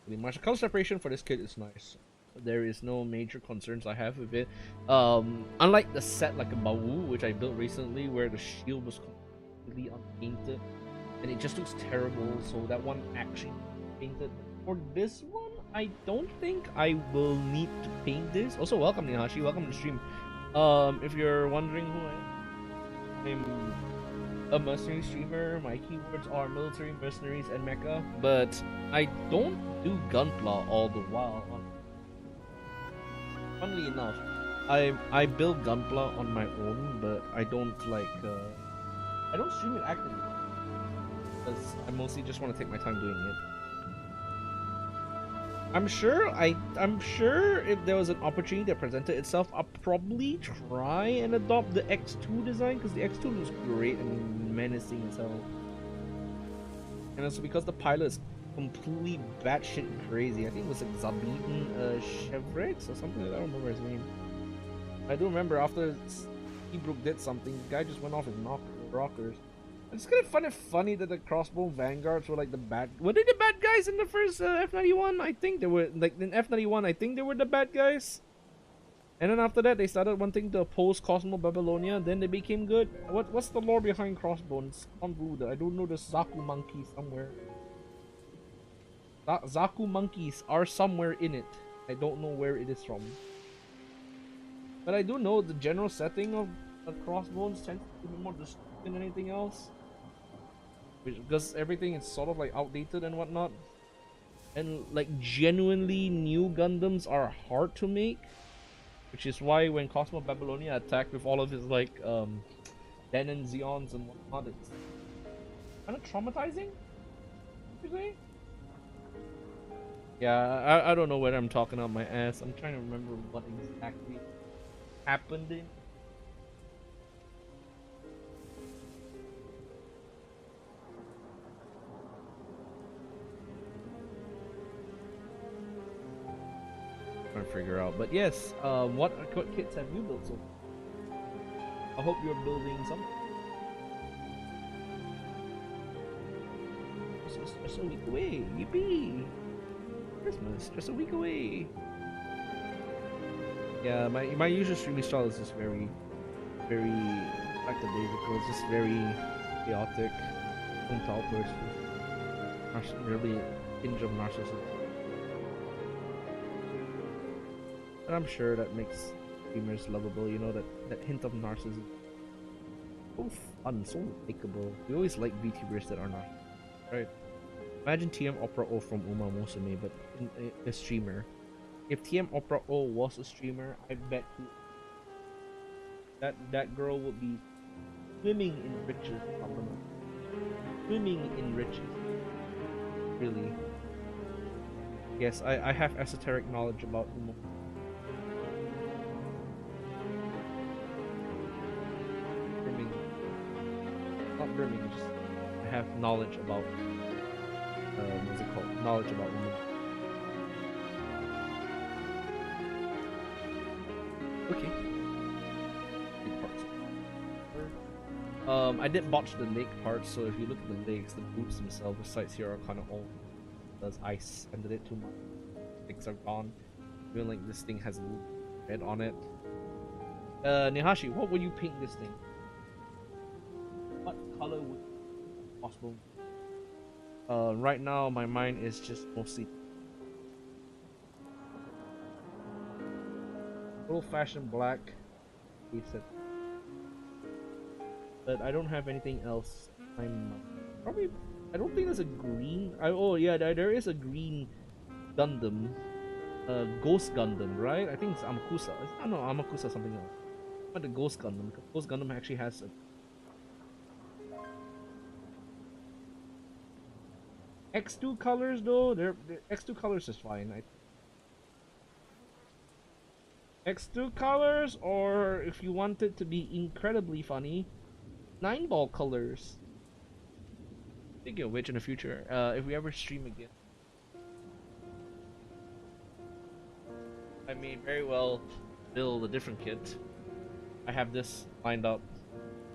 [SPEAKER 1] really much. The color separation for this kit is nice. There is no major concerns I have with it. Unlike the set like a Bawu, which I built recently, where the shield was completely unpainted, and it just looks terrible. So that one actually painted. For this one, I don't think I will need to paint this. Also, welcome Nihashi. Welcome to the stream. If you're wondering who I am, I'm a mercenary streamer. My keywords are military, mercenaries, and mecha. But I don't do gunpla all the while. Funnily enough, I build gunpla on my own, but I don't like I don't stream it actively because I mostly just want to take my time doing it. I'm sure if there was an opportunity that presented itself, I'll probably try and adopt the X2 design because the X2 looks great and menacing as hell. And also because the pilot is completely batshit crazy. I think it was like Zabin Chevrex or something like that. I don't remember his name. I do remember after Hebrook did something, the guy just went off his rockers. It's kind of funny that the Crossbone Vanguards were like the bad. Were they the bad guys in the first F91? I think they were. Like in F91, I think they were the bad guys. And then after that, they started wanting to oppose Cosmo Babylonia. Then they became good. What's the lore behind Crossbones? I don't know. The Zaku monkeys somewhere. Zaku monkeys are somewhere in it. I don't know where it is from. But I do know the general setting of Crossbones tends to be more destructive than anything else. Because everything is sort of like outdated and whatnot, and like genuinely new Gundams are hard to make, which is why when Cosmo Babylonia attacked with all of his like Den and Zeons and whatnot, it's kind of traumatizing. You say? Yeah, I don't know whether I'm talking out my ass. I'm trying to remember what exactly happened in. Figure out, but yes, what kits have you built so far? I hope you're building something. Just a week away, yippee! Christmas, just a week away. Yeah, my usual streaming style is just very lackadaisical. It's just very chaotic, some outbursts, really hinge of narcissism. And I'm sure that makes streamers lovable, you know, that hint of narcissism. So fun, so likable. We always like VTubers that are not, right? Imagine TM Opera O from Uma Musume, but a streamer. If TM Opera O was a streamer, I bet that girl would be swimming in riches. Swimming in riches. Really. Yes, I have esoteric knowledge about Uma. Not brimming, just I have knowledge about what's it called? Knowledge about women. Okay. I did botch the leg part, so if you look at the legs, the boots themselves, the sides here are kind of old because I sanded it too much. Legs are gone. Even like this thing has a little red on it. Nihashi, what would you paint this thing? What color would possible? Right now my mind is just mostly old-fashioned black. He said, but I don't have anything else. I'm probably. I don't think there's a green. Oh yeah, there is a green Gundam, Ghost Gundam, right? I think it's Amakusa. I don't know, Amakusa something else. But the Ghost Gundam. Ghost Gundam actually has a X2 colors though. They're X2 colors is fine. X2 colors, or if you want it to be incredibly funny, 9-ball colors. Speaking of which, in the future, if we ever stream again, I may very well build a different kit. I have this lined up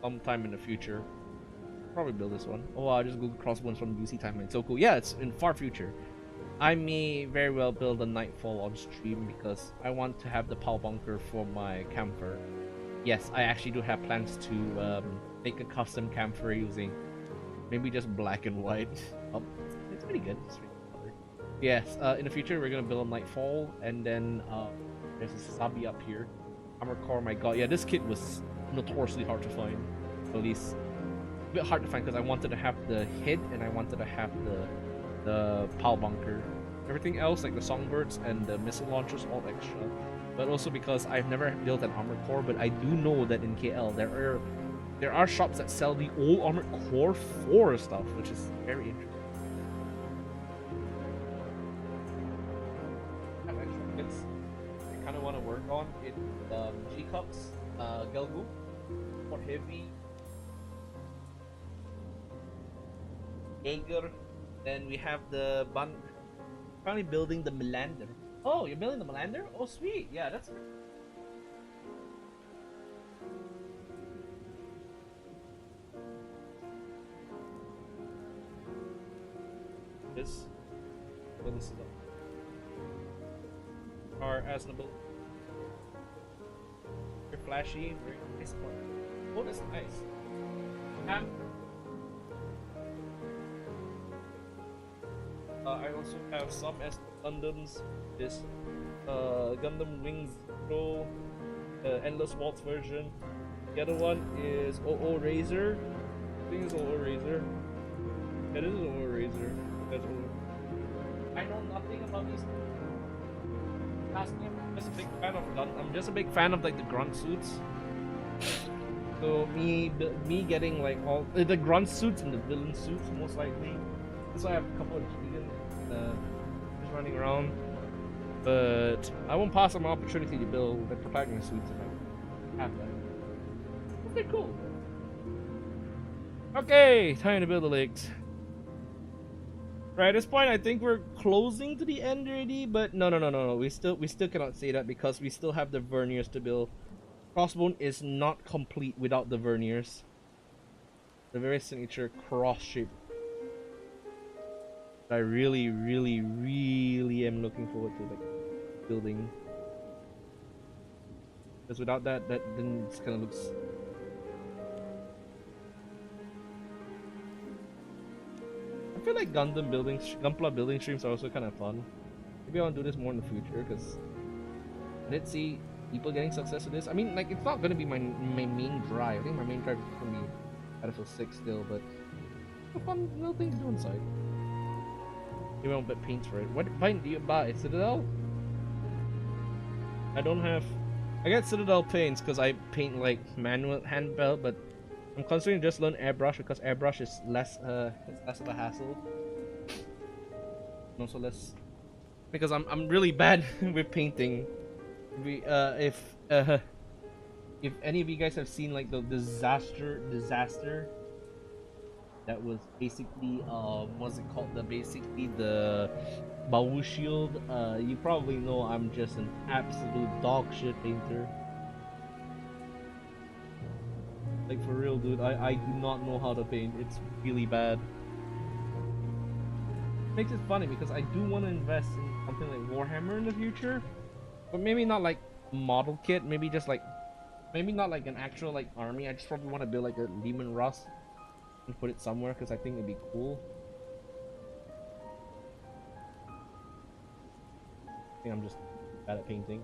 [SPEAKER 1] sometime in the future. Probably build this one. Oh, I just googled Crossbones from UC timeline. So cool. Yeah, it's in far future. I may very well build a Nightfall on stream because I want to have the POW bunker for my camper. Yes, I actually do have plans to make a custom camper using maybe just black and white. It's pretty good. It's pretty good. Yes, in the future we're gonna build a Nightfall, and then there's a Sabi up here. Armor core. My god, yeah, this kit was notoriously hard to find. At least a bit hard to find because I wanted to have the head and I wanted to have the POW bunker. Everything else, like the songbirds and the missile launchers, all extra. But also because I've never built an armored core, but I do know that in KL there are shops that sell the old armored core 4 stuff, which is very interesting. I have extra kits I kind of want to work on. It G cups, Gelgu, for heavy, Jaeger. Then we have the currently building the Melander. Oh, you're building the Melander? Oh, sweet. Yeah, that's. This. Well, this is up. Are Asnable. Very flashy. Very nice. Oh, that's nice. I also have some Gundams. This Gundam Wings Pro, Endless Waltz version. The other one is OO Razor. I think it's OO Razor. Yeah, this is OO Razor. That's OO. I know nothing about these. Ask me. I'm just a big fan of Gundam. I'm just a big fan of like the grunt suits. So me getting like all the grunt suits and the villain suits most likely. So I have a couple of just running around, but I won't pass on my opportunity to build the protagonist suits if I have them. They're cool. Okay, time to build the legs. Right, at this point, I think we're closing to the end already, but no. We still cannot say that because we still have the verniers to build. Crossbone is not complete without the verniers. The very signature cross shape. I really am looking forward to like building, because without that then it kind of looks. I feel like Gunpla building streams are also kind of fun. Maybe I want to do this more in the future because let's see people getting success with this. I mean, like it's not gonna be my main drive. I think my main drive is gonna be Battlefield 6 still, but it's a fun little thing to do inside. You won't bet paints for it. What paint do you buy? Citadel? I don't have. I get Citadel paints because I paint like manual hand build, but I'm considering just learn airbrush because airbrush is less of a hassle. And also less because I'm really bad with painting. If any of you guys have seen like the disaster. That was basically what's it called? The Bawu shield. You probably know I'm just an absolute dog shit painter. Like for real, dude. I do not know how to paint. It's really bad. Makes it funny because I do want to invest in something like Warhammer in the future, but maybe not like a model kit. Maybe just like, maybe not like an actual like army. I just probably want to build like a Lehman Russ and put it somewhere because I think it'd be cool. I think I'm just bad at painting.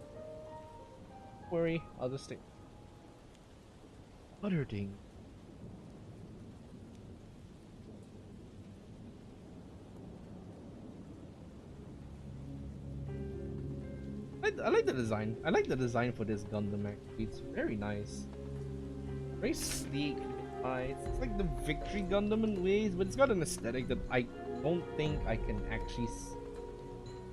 [SPEAKER 1] Don't worry, I'll just stick. Butter ding. I like the design. I like the design for this Gundam actually. It's very nice. Very sleek. It's like the Victory Gundam in ways, but it's got an aesthetic that I don't think I can actually.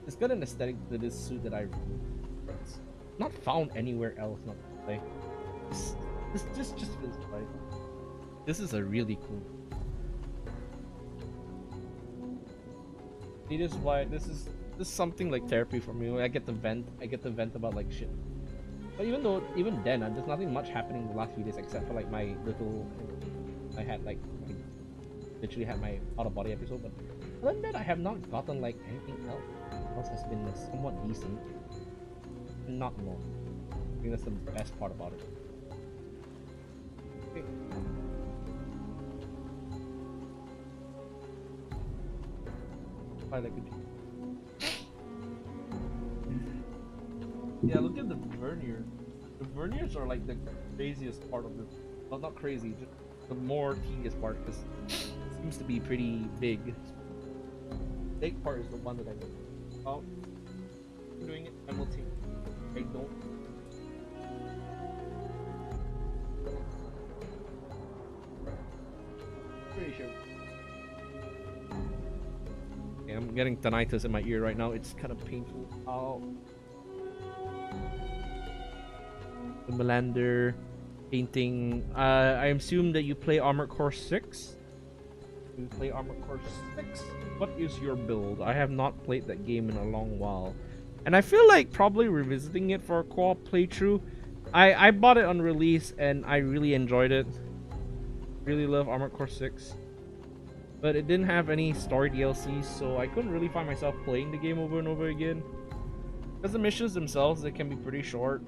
[SPEAKER 1] It's got an aesthetic to this suit that it's not found anywhere else. Not like this just feels right. This is a really cool. It is why this is something like therapy for me. I get to vent. I get to vent about like shit. But even then, there's nothing much happening the last few days except for like my little. I had like literally had my out of body episode, but other than that, I have not gotten like anything else. Else has been somewhat decent, not long. I think that's the best part about it. Okay. I like it. Yeah, look at the vernier. The verniers are like the craziest part of this. Well, not crazy, just the more tedious part because it seems to be pretty big. The big part is the one that I do. Oh, I'm doing it. I will take. I don't. Pretty sure. Okay, I'm getting tinnitus in my ear right now. It's kind of painful. Oh. The Melander painting. I assume that you play Armored Core 6. You play Armored Core 6. What is your build? I have not played that game in a long while, and I feel like probably revisiting it for a co-op playthrough. I bought it on release and I really enjoyed it. Really love Armored Core 6, but it didn't have any story DLCs, so I couldn't really find myself playing the game over and over again. Because the missions themselves, they can be pretty short.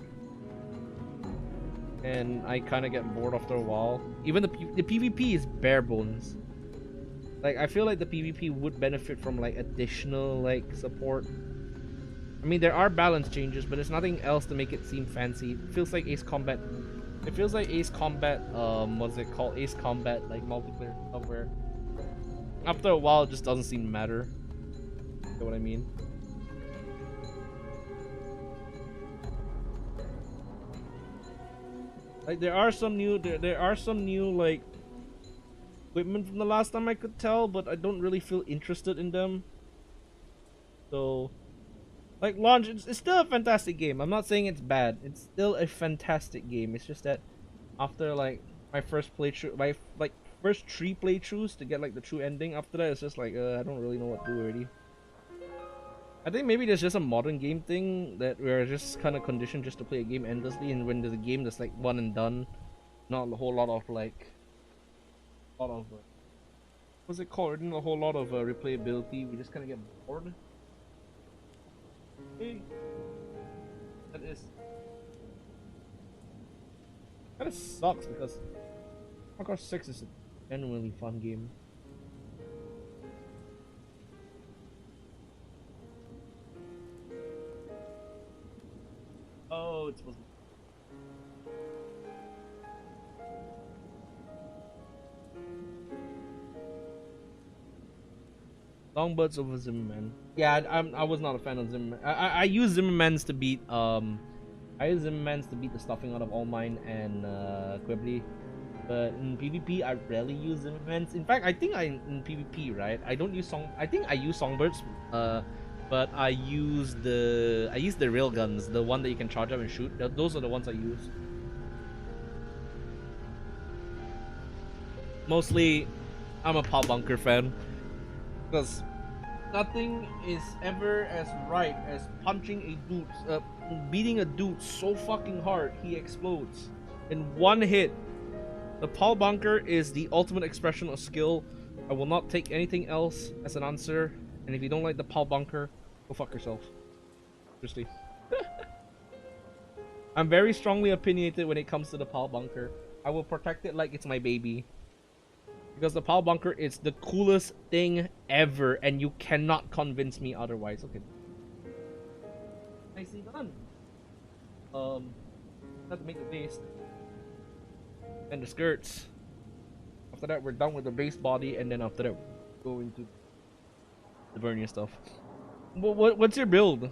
[SPEAKER 1] And I kind of get bored after a while. Even the PvP is bare bones. Like I feel like the PvP would benefit from like additional like support. I mean there are balance changes, but there's nothing else to make it seem fancy. It feels like Ace Combat. It feels like Ace Combat. What's it called? Ace Combat like multiplayer somewhere. After a while, it just doesn't seem to matter. You know what I mean? Like there are some new like equipment from the last time I could tell, but I don't really feel interested in them. So like launch, it's still a fantastic game. I'm not saying it's bad. It's still a fantastic game. It's just that after like my first playthrough, my like first 3 playthroughs to get like the true ending, after that it's just like I don't really know what to do already. I think maybe there's just a modern game thing that we're just kind of conditioned just to play a game endlessly, and when there's a game that's like one and done, not a whole lot of like, what's it called? Not a whole lot of replayability. We just kind of get bored. Hey, that is kind of sucks because Warcraft 6 is a genuinely fun game. Oh, it's supposed to be. Longbirds over Zimmerman. Yeah, I was not a fan of Zimmerman. I use Zimmermans to beat the stuffing out of All Mine and Quibbly. But in PvP, I rarely use Zimmermans. In fact, I think in PvP, right? I don't use I think I use Songbirds. But I use the rail guns, the one that you can charge up and shoot. Those are the ones I use. Mostly, I'm a Pop Bunker fan because nothing is ever as right as punching a dude, beating a dude so fucking hard he explodes in one hit. The Paul bunker is the ultimate expression of skill. I will not take anything else as an answer. And if you don't like the Paul bunker, go fuck yourself. Seriously. I'm very strongly opinionated when it comes to the Paul bunker. I will protect it like it's my baby. Because the Paul bunker is the coolest thing ever, and you cannot convince me otherwise. Okay. Nicely done. Have to make the base and the skirts. After that, we're done with the base body, and then after that, go into the vernier stuff. What's your build?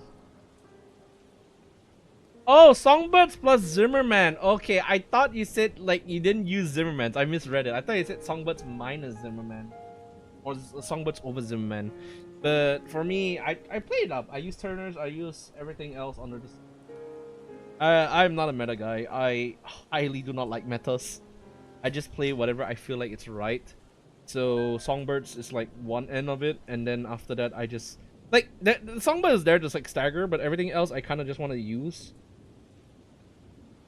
[SPEAKER 1] Oh, Songbirds plus Zimmerman. Okay, I thought you said like you didn't use Zimmerman's. I misread it. I thought you said Songbirds minus Zimmerman, or Songbirds over Zimmerman. But for me, I play it up. I use Turners. I use everything else under this. I'm not a meta guy. I highly do not like metas. I just play whatever I feel like it's right. So Songbirds is like one end of it, and then after that, I just like the Songbird is there just like stagger, but everything else I kind of just want to use.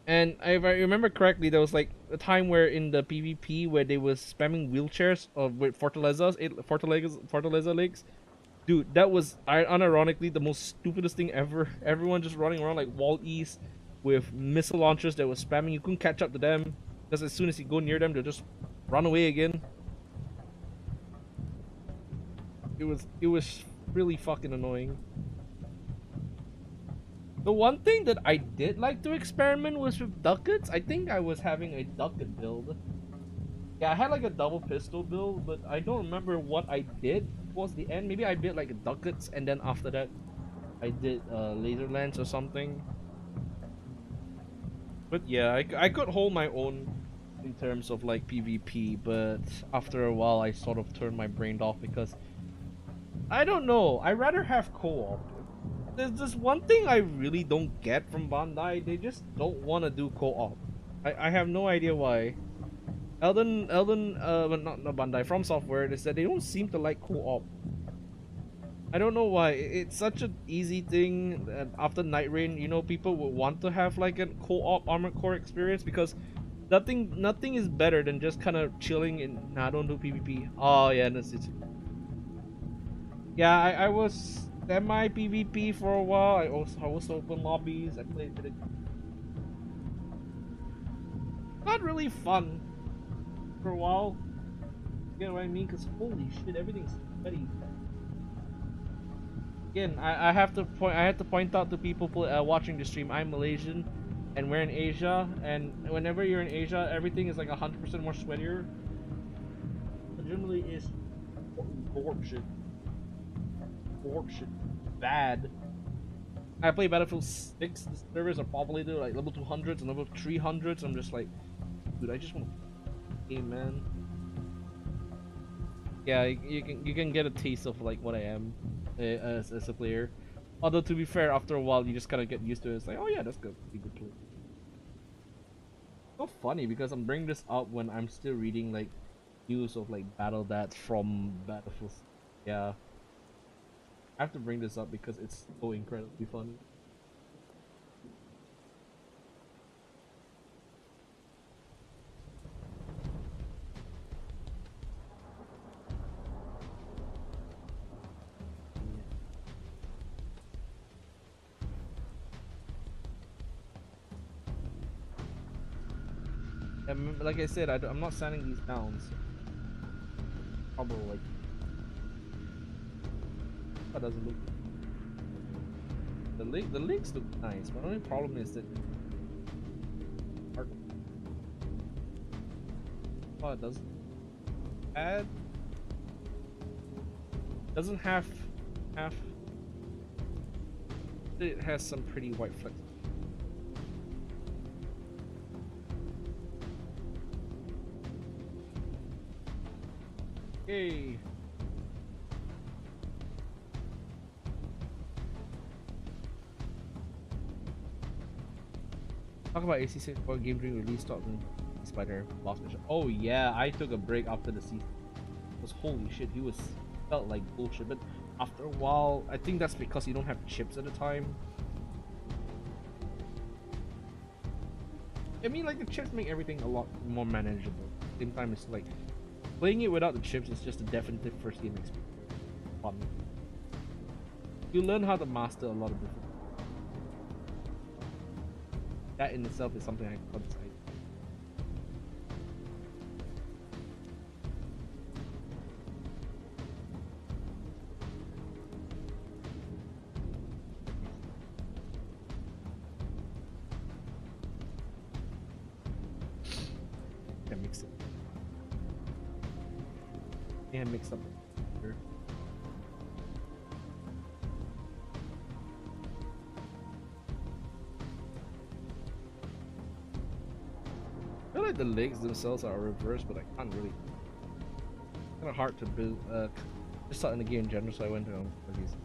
[SPEAKER 1] And if I remember correctly, there was like a time where in the PvP where they was spamming wheelchairs with Fortaleza legs. Dude, that was unironically the most stupidest thing ever. Everyone just running around like Wall East with missile launchers that was spamming. You couldn't catch up to them because as soon as you go near them, they'll just run away again. It was really fucking annoying. The one thing that I did like to experiment was with ducats. I think I was having a ducat build. Yeah, I had like a double pistol build, but I don't remember what I did towards the end. Maybe I built like ducats, and then after that, I did laser lance or something. But yeah, I could hold my own in terms of like PvP, but after a while, I sort of turned my brain off because I don't know. I rather have co-op. There's this one thing I really don't get from Bandai. They just don't want to do co-op. I have no idea why. But not Bandai, From Software, they said they don't seem to like co-op. I don't know why. It's such an easy thing that after Night Rain, you know, people would want to have like a co-op Armored Core experience because nothing is better than just kind of chilling in. Nah, don't do PvP. Oh yeah, that's it. Yeah, I was semi PvP for a while. I also open lobbies. I played a bit of... Not really fun for a while. You know what I mean? Because holy shit, everything's sweaty. Again, I had to point out to people watching the stream. I'm Malaysian, and we're in Asia. And whenever you're in Asia, everything is like 100% more sweatier. It generally is bullshit. Bad. I play Battlefield 6. The servers are probably like level 200s and level 300s. I'm just like, dude, I just want to game, man. Yeah, you can get a taste of like what I am as a player. Although to be fair, after a while you just kind of get used to it. It's like, oh yeah, that's good. Be good play. So funny because I'm bringing this up when I'm still reading like news of like battle dads from Battlefield. Yeah. I have to bring this up because it's so incredibly funny. And like I said, I'm not sending these down. So probably like that doesn't look. The links look nice, but the only problem is that oh, it doesn't add. Doesn't have. It has some pretty white flecks. Yay! Talk about AC6 for game during release stop and Spider lost mission. Oh yeah, I took a break after the season. Because holy shit, he felt like bullshit. But after a while, I think that's because you don't have chips at the time. I mean, like the chips make everything a lot more manageable. At the same time, it's like playing it without the chips is just a definitive first game experience. Fun. You learn how to master a lot of different. That in itself is something I can't say. Mix up here. I feel like the legs themselves are reversed, but I can't really. Kind of hard to build. Just starting the game in general, so I went to these.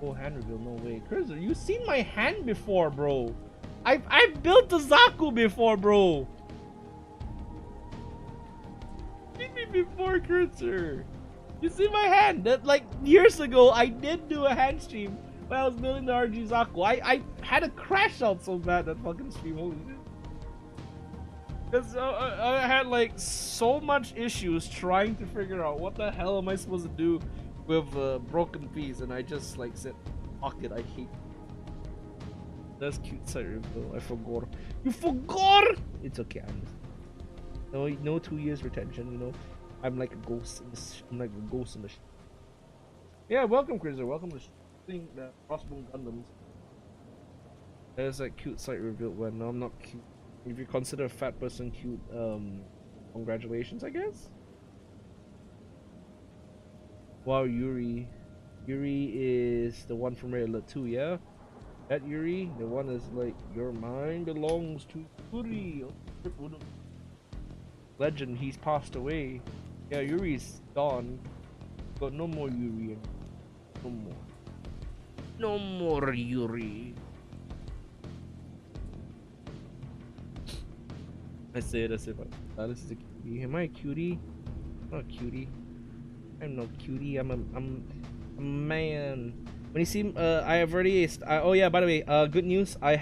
[SPEAKER 1] Oh, hand reveal, no way. Chris, you've seen my hand before, bro. I've built the Zaku before, bro. Before cursor, you see my hand? That like years ago, I did do a hand stream when I was building the RG Zaku. I had a crash out so bad that fucking stream. Holy shit! Because I had like so much issues trying to figure out what the hell am I supposed to do with a broken piece, and I just like said, "Fuck it, I hate." That's cute side reveal. I forgot. You forgot. It's okay. No 2 years retention. You know. I'm like a ghost in this. I'm like a ghost in the. Yeah, welcome, Chriser. Welcome to the Crossbone Gundams. There's like cute site revealed when no, I'm not cute. If you consider a fat person cute, congratulations, I guess. Wow, Yuri. Yuri is the one from Red Alert 2, yeah? That Yuri, the one is like, your mind belongs to Yuri. Legend, he's passed away. Yeah, Yuri's gone. But no more Yuri. No more. No more Yuri. I say it as if this is a cutie. Am I a cutie? I'm not a cutie. I'm no cutie. I'm a man. When you see, I have already. Oh yeah. By the way, good news. I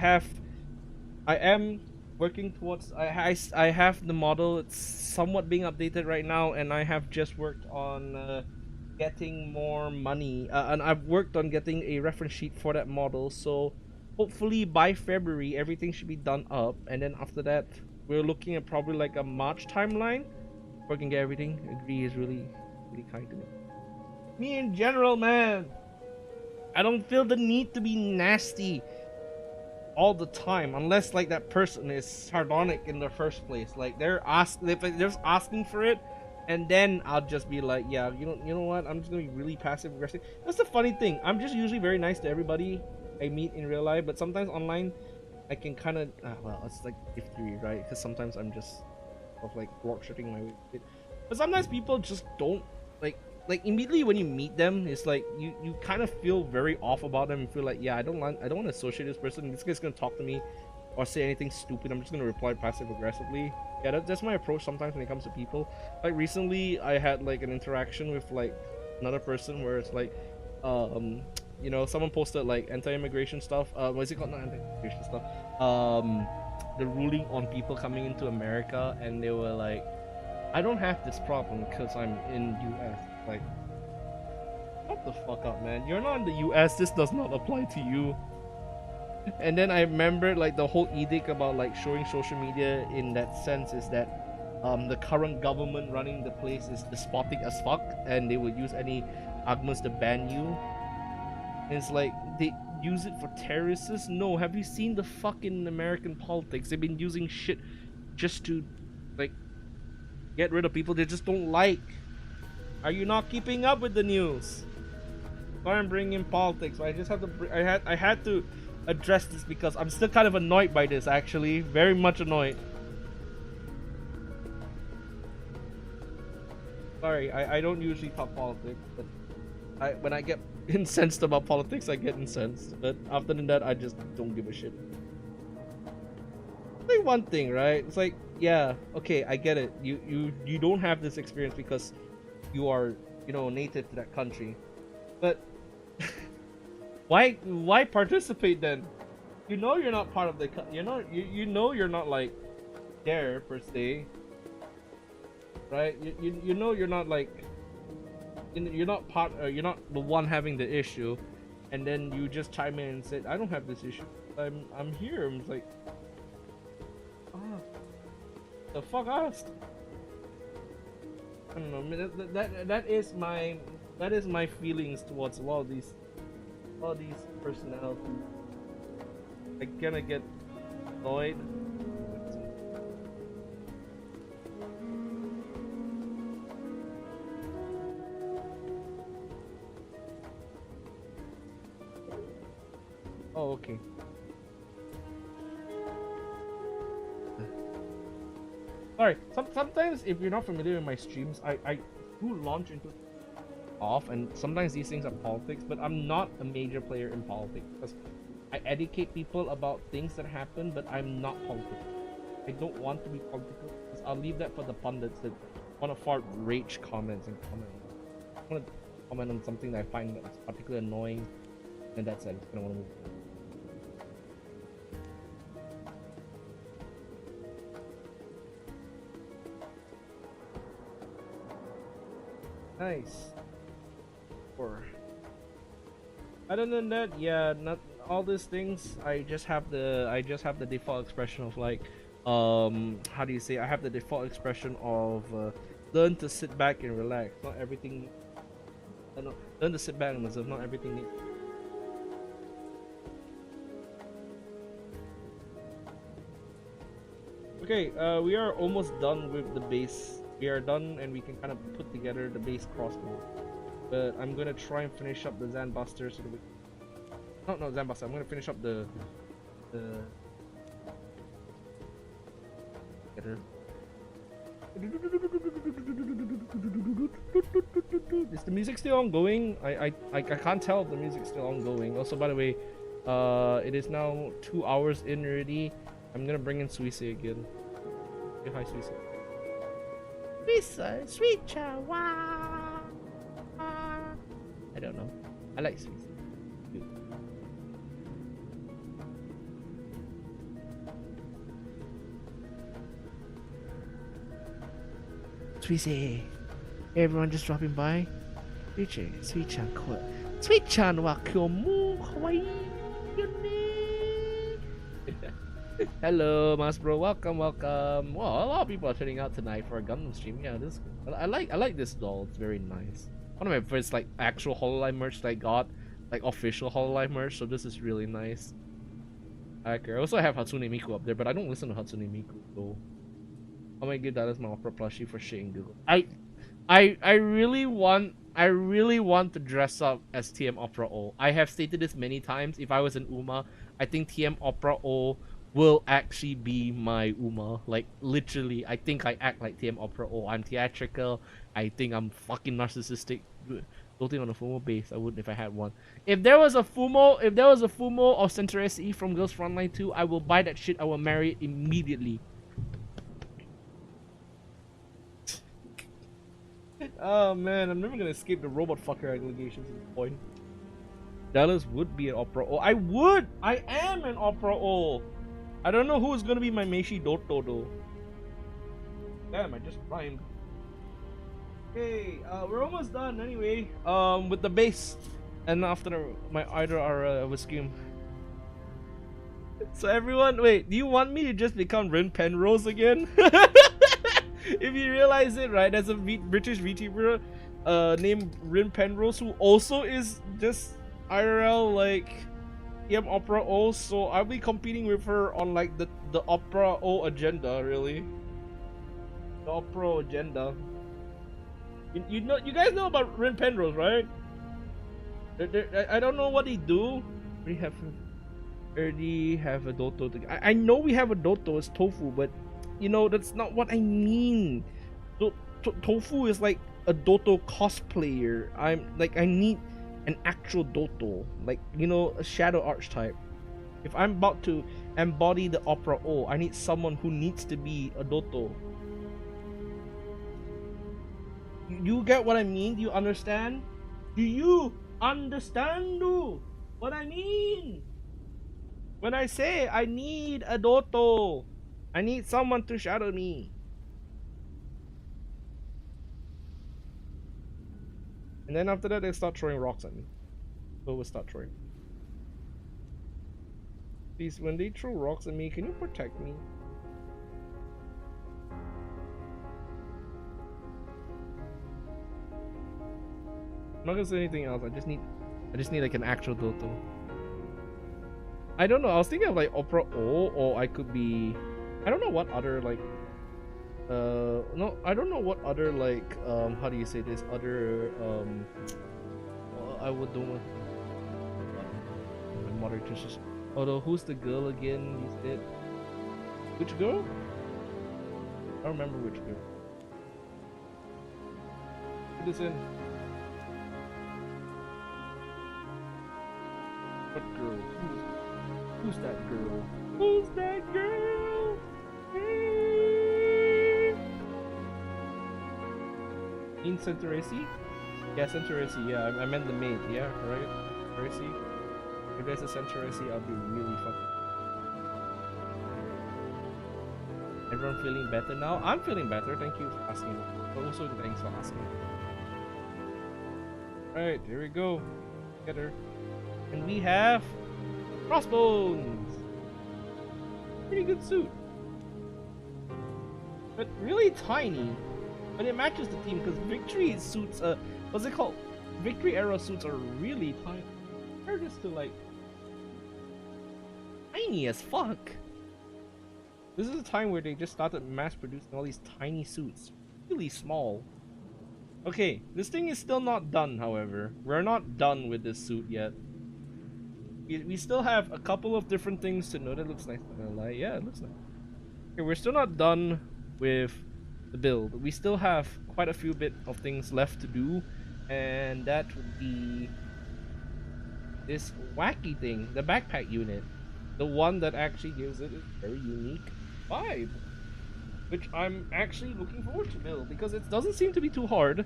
[SPEAKER 1] am working towards. I have the model. It's somewhat being updated right now, and I have just worked on getting more money. And I've worked on getting a reference sheet for that model. So hopefully by February everything should be done up, and then after that we're looking at probably like a March timeline. We can get everything. Agree is really kind to me. Me in general, man. I don't feel the need to be nasty all the time, unless like that person is sardonic in the first place. Like they're just asking for it, and then I'll just be like, yeah, you know what? I'm just gonna be really passive aggressive. That's the funny thing. I'm just usually very nice to everybody I meet in real life, but sometimes online, I can kind of well, it's like 53, right? Because sometimes I'm just like block shooting my way. But sometimes people just don't like immediately when you meet them, it's like you kind of feel very off about them and feel like, yeah, I don't want to associate this person. This guy's gonna talk to me or say anything stupid. I'm just gonna reply passive aggressively. Yeah, that's my approach sometimes when it comes to people. Like recently I had like an interaction with like another person where it's like you know, someone posted like anti-immigration stuff. What is it called? Not anti-immigration stuff. The ruling on people coming into America, and they were like, I don't have this problem because I'm in US. Like, shut the fuck up, man. You're not in the US. This does not apply to you. And then I remember like the whole edict about like showing social media in that sense is that the current government running the place is despotic as fuck, and they would use any arguments to ban you. And it's like they use it for terrorists. No, have you seen the fucking American politics? They've been using shit just to like get rid of people they just don't like. Are you not keeping up with the news? Sorry, I'm bringing in politics. I just have to. I had to address this because I'm still kind of annoyed by this. Actually, very much annoyed. Sorry, I don't usually talk politics, but when I get incensed about politics, I get incensed. But after that, I just don't give a shit. Like one thing, right? It's like, yeah, okay, I get it. You don't have this experience because you are, you know, native to that country. But why participate then? You know you're not part of the you know you're not like there per se, right? You know you're not like you're not part you're not the one having the issue, and then you just chime in and say I don't have this issue. I'm here. I'm like, ah, the fuck us. I don't know. I mean, that is my feelings towards a lot of these personalities. I gonna get annoyed. Oh, okay. Sorry. Sometimes if you're not familiar with my streams, I do launch into off, and sometimes these things are politics, but I'm not a major player in politics because I educate people about things that happen, but I'm not political. I don't want to be political because I'll leave that for the pundits that want to fart rage comments and comment. I want to comment on something that I find that's particularly annoying, and that's it. I'm just gonna want to move. Nice. Or other than that, yeah, not all these things. I just have the default expression of like, how do you say? I have the default expression of learn to sit back and relax. Not everything. No, learn to sit back and observe. Not everything needs. Okay, we are almost done with the base. We are done, and we can kind of put together the base crossbow. But I'm gonna try and finish up the Zandbuster so that we... No, Zandbuster. I'm gonna finish up the... Is the music still ongoing? I can't tell if the music's still ongoing. Also, by the way, it is now 2 hours in already. I'm gonna bring in Suisse again. Say hi, Suisse. Suisse, sweet chihuahua. I don't know. I like Suisse. Suisse. Everyone just dropping by. Sweet chan, Sweet chan wa kyomu kawaii. Hello, Mas Bro. Welcome. Well, a lot of people are turning out tonight for a Gundam stream. Yeah, this I like this doll. It's very nice. One of my first like actual Hololive merch that I got, like official Hololive merch. So this is really nice. I also have Hatsune Miku up there, but I don't listen to Hatsune Miku, so I might give that as my opera plushie for shit and Google. I really want to dress up as TM Opera O. I have stated this many times. If I was an Uma, I think TM Opera O will actually be my Uma. Like literally, I think I act like TM Opera O. I'm theatrical. I think I'm fucking narcissistic. Floating on a Fumo base, I would if I had one. If there was a Fumo of Center SE from Girls Frontline 2, I will buy that shit. I will marry it immediately. Oh man, I'm never gonna escape the robot fucker allegations at this point. Dallas would be an Opera O. I am an Opera O. I don't know who's gonna be my Meishi Doto though. Damn, I just rhymed. Okay, we're almost done anyway. With the base, and after my either are Whiskium. So everyone, wait, do you want me to just become Rin Penrose again? If you realize it, right, there's a British VTuber named Rin Penrose who also is just IRL like TM Opera O, so I'll be competing with her on like the Opera O agenda, really. The Opera O agenda. You know, you guys know about Rin Penrose, right? I don't know what they do. We already have a Doto. I know we have a Doto as Tofu, but you know that's not what I mean. Tofu is like a Doto cosplayer. I need an actual Doto, like, you know, a shadow archetype. If I'm about to embody the Opera O, I need someone who needs to be a Doto. You get what I mean? Do you understand? Do you understand what I mean? When I say I need a Doto, I need someone to shadow me. And then after that, they start throwing rocks at me. So we'll start throwing. Please, when they throw rocks at me, can you protect me? I'm not gonna say anything else. I just need like an actual Doto. I don't know. I was thinking of like Opera O, or I could be. I don't know what other like. No, I don't know what other like. How do you say this? Other I would do. My mother just. Although, who's the girl again? You said. Which girl? I don't remember which girl. Put this in. What girl? Who's that girl? Who's that girl? In Centeresi? Yeah, Centeresi. Yeah, I meant the maid. Yeah, right. Centeresi. If there's a Centeresi, I'll be really fucking. Everyone feeling better now? I'm feeling better. Thank you for asking. But also, thanks for asking. Alright, here we go. Together. And we have Crossbones. Pretty good suit, but really tiny. But it matches the team because Victory suits, what's it called? Victory era suits are really tiny. They're just to like tiny as fuck. This is a time where they just started mass producing all these tiny suits, really small. Okay, this thing is still not done. However, we're not done with this suit yet. We still have a couple of different things to note. It looks nice. I'm gonna lie. Yeah, it looks nice. Okay, we're still not done with the build. We still have quite a few bit of things left to do, and that would be this wacky thing, the backpack unit, the one that actually gives it a very unique vibe, which I'm actually looking forward to build because it doesn't seem to be too hard.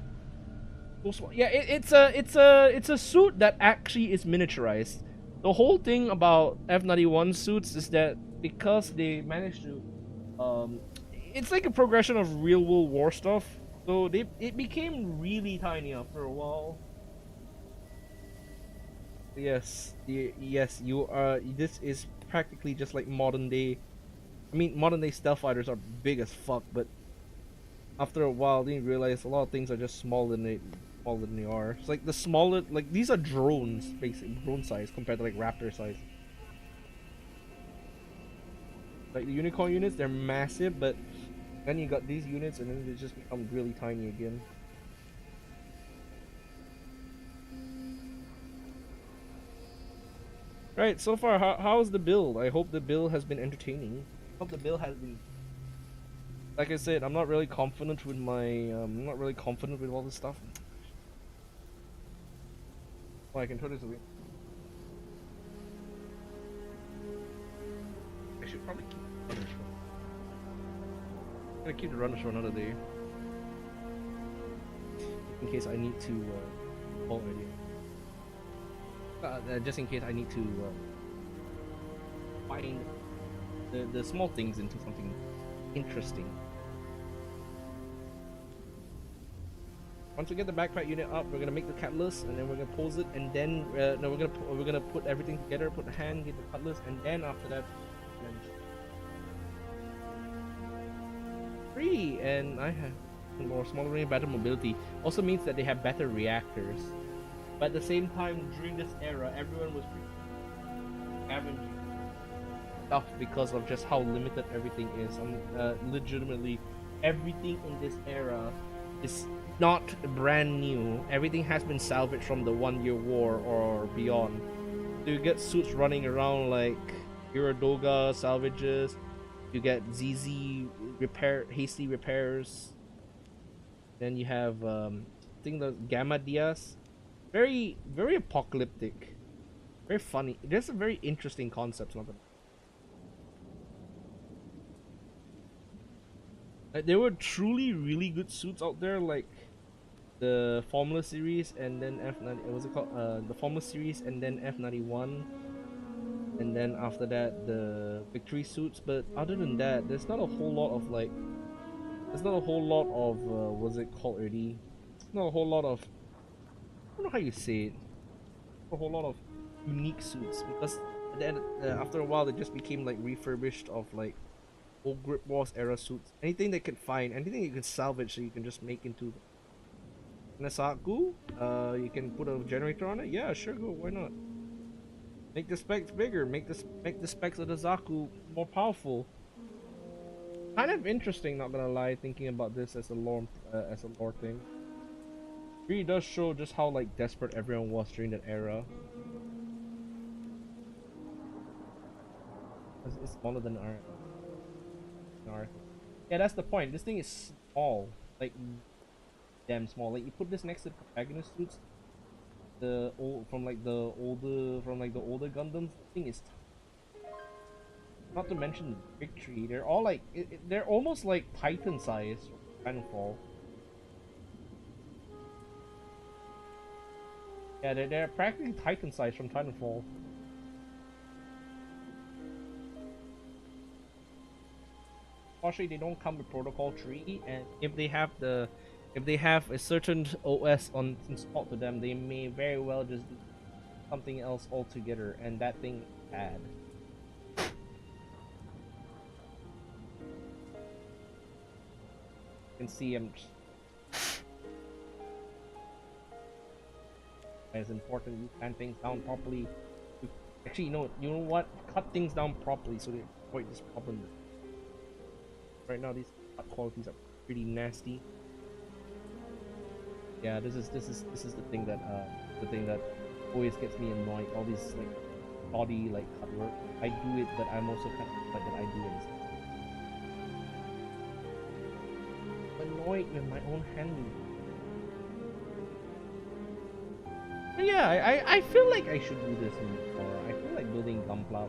[SPEAKER 1] Yeah, it's a suit that actually is miniaturized. The whole thing about F91 suits is that because they managed to, it's like a progression of real World War stuff. So it became really tiny after a while. Yes, yes, you are. This is practically just like modern day. I mean, modern day stealth fighters are big as fuck, but after a while, they realize a lot of things are just smaller than they are. It's like the smaller, like these are drones, basically drone size compared to like Raptor size. Like the unicorn units, they're massive, but then you got these units, and then they just become really tiny again. Right, so far, how's the build? I hope the build has been entertaining. I hope the build has been. Like I said, I'm not really confident with my. I'm not really confident with all this stuff. Oh, I can throw this away. I should probably keep the runner show. I'm gonna keep the runner show another day. In case I need to just in case I need to find the small things into something interesting. Once we get the backpack unit up, we're gonna make the cutlass, and then we're gonna pose it, and then no, we're gonna put everything together, put the hand, get the cutlass, and then after that, free. And I have more smaller range, better mobility. Also means that they have better reactors. But at the same time, during this era, everyone was scavenging stuff because of just how limited everything is. Legitimately, everything in this era is not brand new. Everything has been salvaged from the 1-year war or beyond. So you get suits running around like Iradoga salvages. You get ZZ hasty repairs. Then you have I think the Gamma Diaz. Very apocalyptic. Very funny. There's a very interesting concept. Like, there were truly really good suits out there, like the Formula series and then F90. What's it called? The Formula series and then F91. and then after that the victory suits. But other than that, there's not a whole lot of like, there's not a whole lot of what's it called already? Not a whole lot of, I don't know how you say it. A whole lot of unique suits, because then after a while they just became like refurbished of like old Grip Wars era suits. Anything they can find, anything you can salvage, so you can just make into Nasaku. You can put a generator on it. Yeah, sure, go. Why not? Make the specs bigger. Make the specs of the Zaku more powerful. Kind of interesting, not gonna lie, thinking about this as a lore thing. Really does show just how like desperate everyone was during that era. It's smaller than our. Yeah, that's the point. This thing is small, like damn small. Like you put this next to the protagonist suits, the old from like the older Gundams. The thing is, not to mention Victory. They're all like they're almost like Titan size. Titanfall. Yeah, they're practically Titan size from Titanfall. Unfortunately, they don't come with protocol tree, and if they have a certain OS on installed to them, they may very well just do something else altogether, and that thing is bad. You can see him. It's important you plan things down properly. Actually, you know what? Cut things down properly so they avoid this problem. Right now, these cut qualities are pretty nasty. Yeah, this is the thing that always gets me annoyed. All these like body like cut work. I do it, but I'm also kind of like that I do it. I'm annoyed with my own handling. But yeah, I feel like I should do this more. I feel like building Gunpla.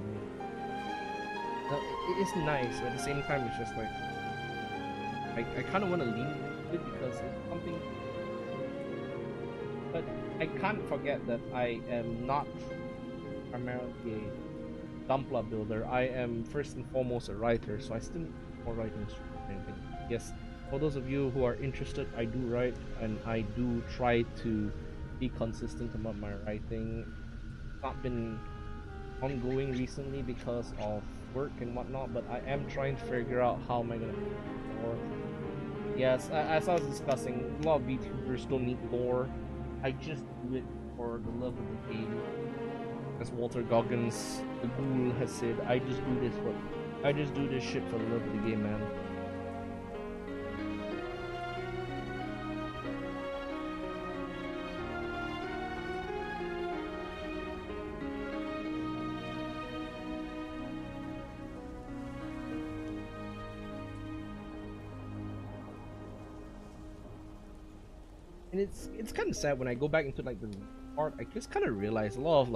[SPEAKER 1] It is nice, but at the same time, it's just like I kind of want to lean into it because it's something. But I can't forget that I am not primarily a Gunpla builder. I am first and foremost a writer, so I still need more writing. Yes, for those of you who are interested, I do write, and I do try to be consistent about my writing. It's not been ongoing recently because of work and whatnot, but I am trying to figure out how am I gonna lore. Yes, as I was discussing, a lot of VTubers don't need lore. I just do it for the love of the game. As Walter Goggins, the ghoul, has said, I just do this shit for the love of the game, man. And it's kind of sad when I go back into like the part. I just kind of realize a lot of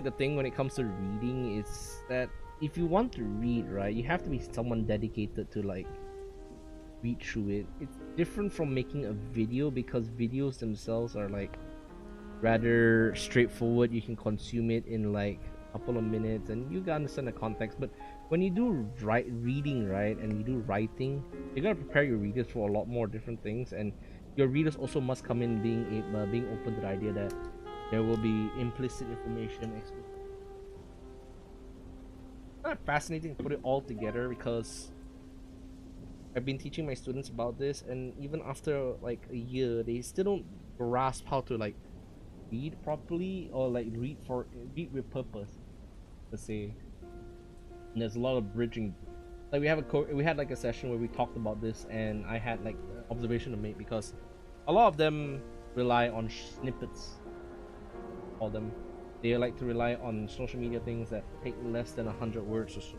[SPEAKER 1] the thing when it comes to reading is that if you want to read, right, you have to be someone dedicated to like read through it. It's different from making a video because videos themselves are like rather straightforward. You can consume it in like a couple of minutes and you can understand the context. But when you do reading, right, and you do writing, you gotta prepare your readers for a lot more different things, and your readers also must come in being open to the idea that there will be implicit information. It's kind of fascinating to put it all together because I've been teaching my students about this, and even after like a year, they still don't grasp how to like read properly or like read with purpose, to say. And there's a lot of bridging. Like we had like a session where we talked about this, and I had like observation to make because a lot of them rely on snippets. All them, they like to rely on social media things that take less than 100 words or so.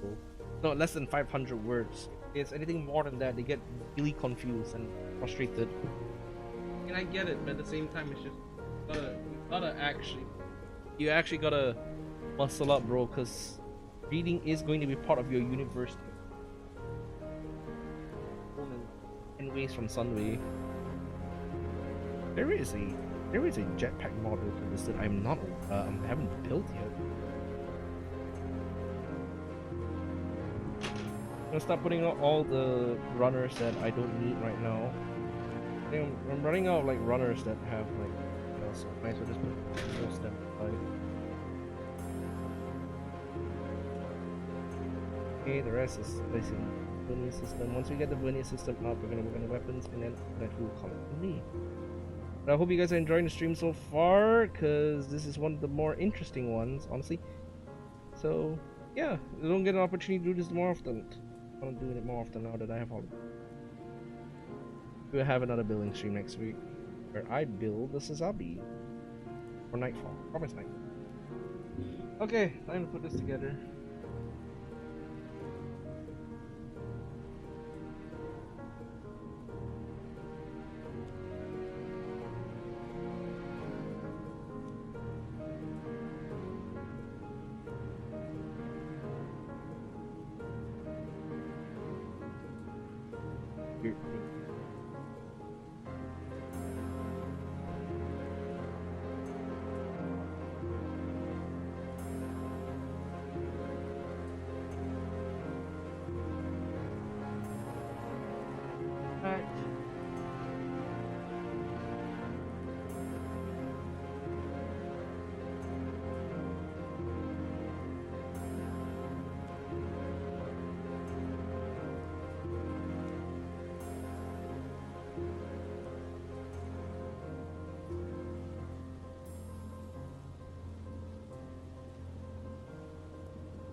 [SPEAKER 1] No, less than 500 words. If it's anything more than that, they get really confused and frustrated. And I get it, but at the same time, it's just you actually gotta muscle up, bro, because reading is going to be part of your university. 10 ways from Sunway. There is a jetpack model to this that I haven't built yet. I'm gonna stop putting out all the runners that I don't need right now. I think I'm running out of like runners that have like, you know, so might as well just put most of them aside. Okay, the rest is basically vernier system. Once we get the vernier system up, we're gonna work on the weapons, and then that will come to me. But I hope you guys are enjoying the stream so far, because this is one of the more interesting ones, honestly. So yeah, I don't get an opportunity to do this more often. I'm doing it more often now that I have holiday. We'll have another building stream next week where I build the Sazabi for Nightfall. Promise night. Okay, time to put this together.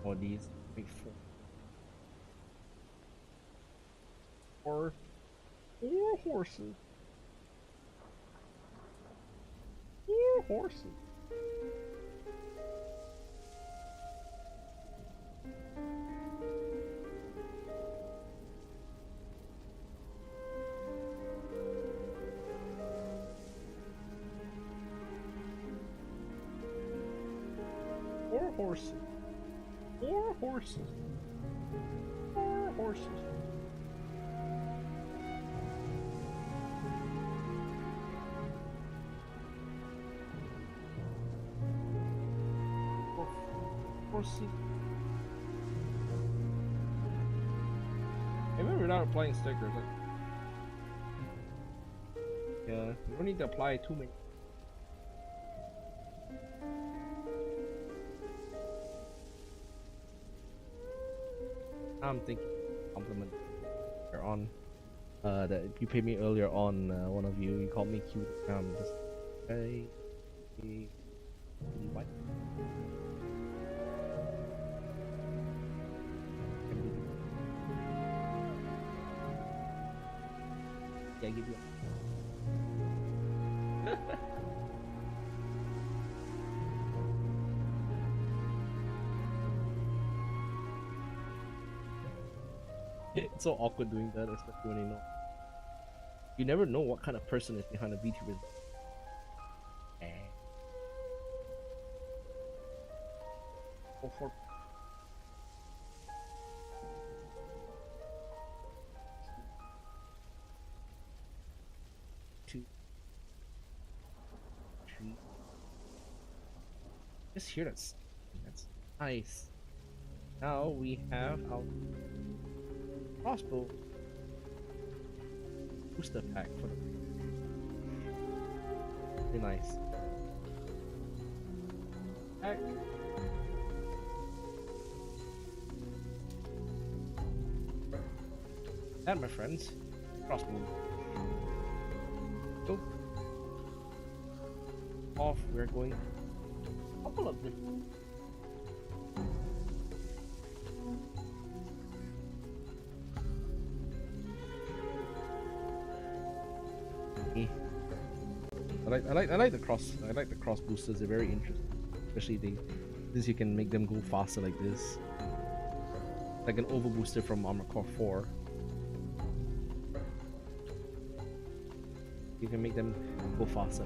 [SPEAKER 1] Or these big four horses. Four horses. Four horses. Four horses. Four horses. Horses. Hey, maybe we're not applying stickers. Like, yeah, you don't need to apply too many. I'm thinking compliment on that you paid me earlier on. One of you called me cute. Just hey, what? Yeah, give you. It's so awkward doing that, especially when you never know what kind of person is behind a VTuber. Oh, for two, three. Just hear that's nice. Now we have our crossbow booster pack for the really nice pack. And my friends, crossbow. So off we're going a couple of different I like the cross boosters. They're very interesting, especially this you can make them go faster like this, like an over booster from Armor Core 4. You can make them go faster.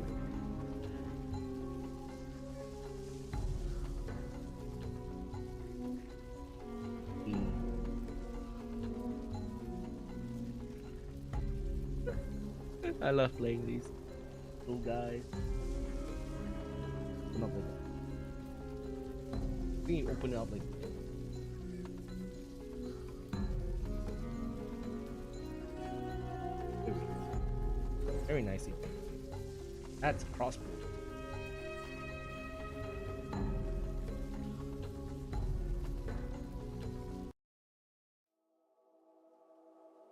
[SPEAKER 1] I love playing these little guys. Not like that. I think you open it up like Very nicely. That's Crossbone.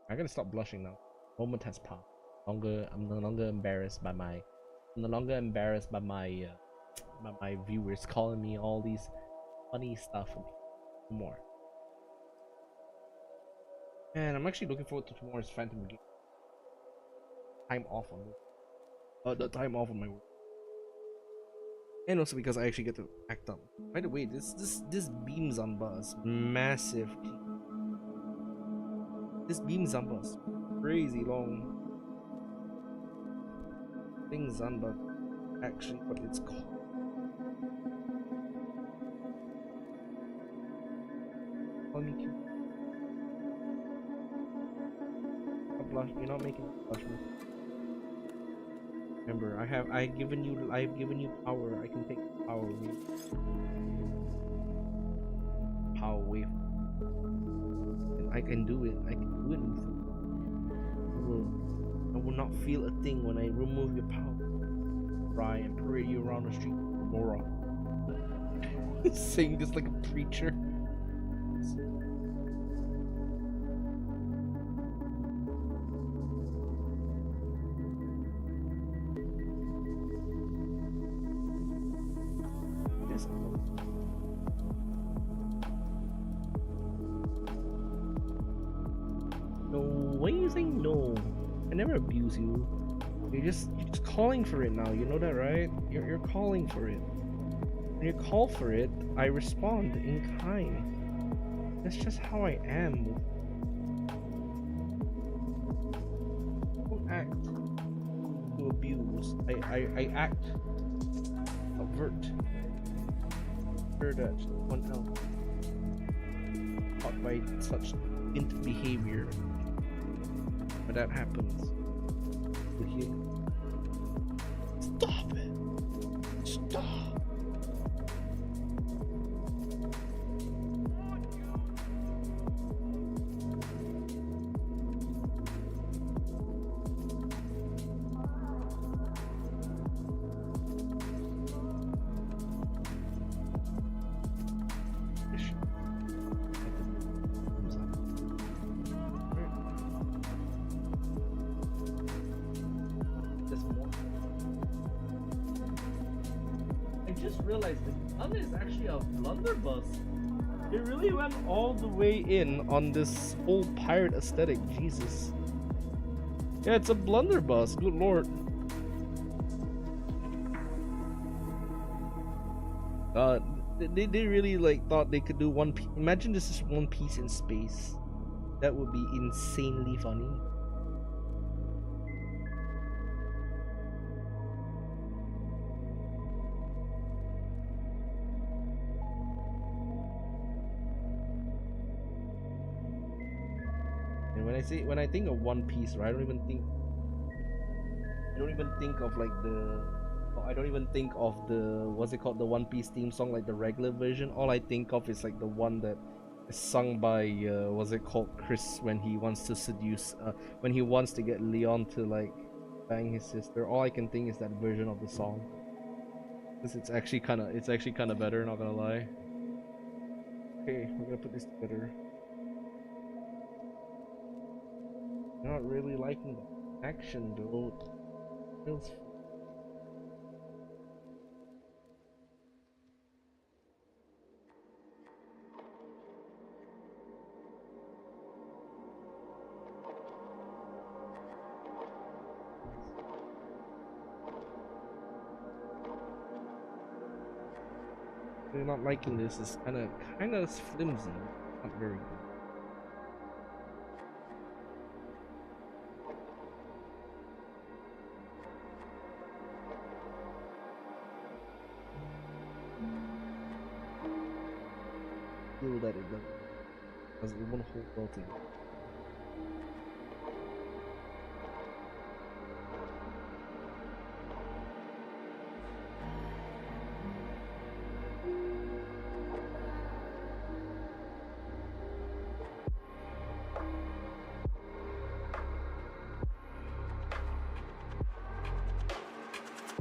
[SPEAKER 1] I gotta stop blushing now. Moment has passed. I'm no longer embarrassed by my. I'm no longer embarrassed by my viewers calling me all these funny stuff. No more. And I'm actually looking forward to tomorrow's Phantom game. Time off on work. The time off on my work. And also because I actually get to act up. By the way, this beam Zamba is massive. This beam Zamba is crazy long. Thing Zamba actually what it's called. Call me cute. Blush. You're not making me blush. Remember, I've given you power. I can take power away. Power away from you. And I can do it. I can do it with you. I will not feel a thing when I remove your power. Right, and parade you around the street, moron. Saying this like a preacher. No, why are you saying no? I never abuse you. You're just calling for it now. You know that, right? You're calling for it. When you call for it, I respond in kind. That's just how I am. Don't act to abuse. I act avert. Sure that someone else caught by such int behavior. But that happens. Stop it! Stop! Realized the other is actually a blunderbuss. It really went all the way in on this whole pirate aesthetic. Jesus. Yeah, it's a blunderbuss. Good lord. They really like thought they could do one piece. Imagine this is One Piece in space. That would be insanely funny. When I think of One Piece, right, I don't even think of like I don't even think of the what's it called, the One Piece theme song, like the regular version. All I think of is like the one that is sung by what's it called, Chris, when he wants to seduce when he wants to get Leon to like bang his sister. All I can think is that version of the song, because it's actually kind of better, not gonna lie. Okay, we're gonna put this together. Not really liking the action though. Feels really not liking this. It's kind of flimsy, not very good. That it does, because it won't hold well together.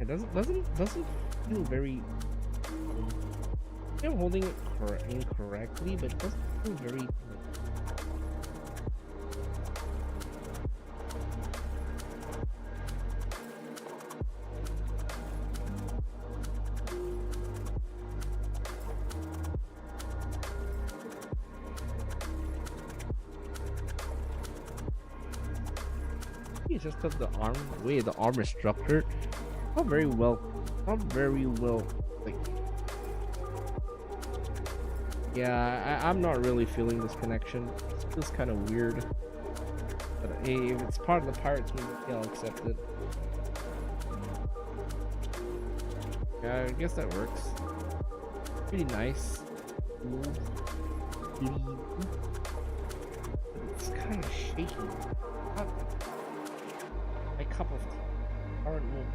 [SPEAKER 1] It doesn't feel very. I'm holding it incorrectly, but it doesn't feel very. It's just that the way the arm is structured, not very well, like. Yeah, I'm not really feeling this connection. It feels kind of weird. But hey, if it's part of the pirate team, yeah, I'll accept it. Yeah, I guess that works. Pretty nice. Smooth. Clean. But it's kind of shaky. Not my cup of tea. Aren't moving.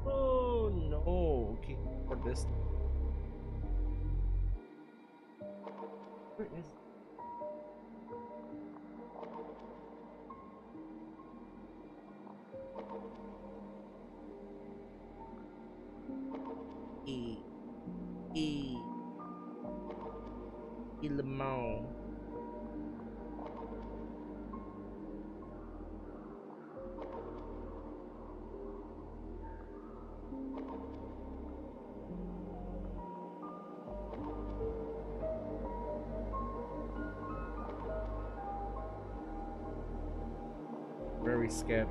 [SPEAKER 1] Oh no! Okay, for this. Where is? Ilmao. Very scared of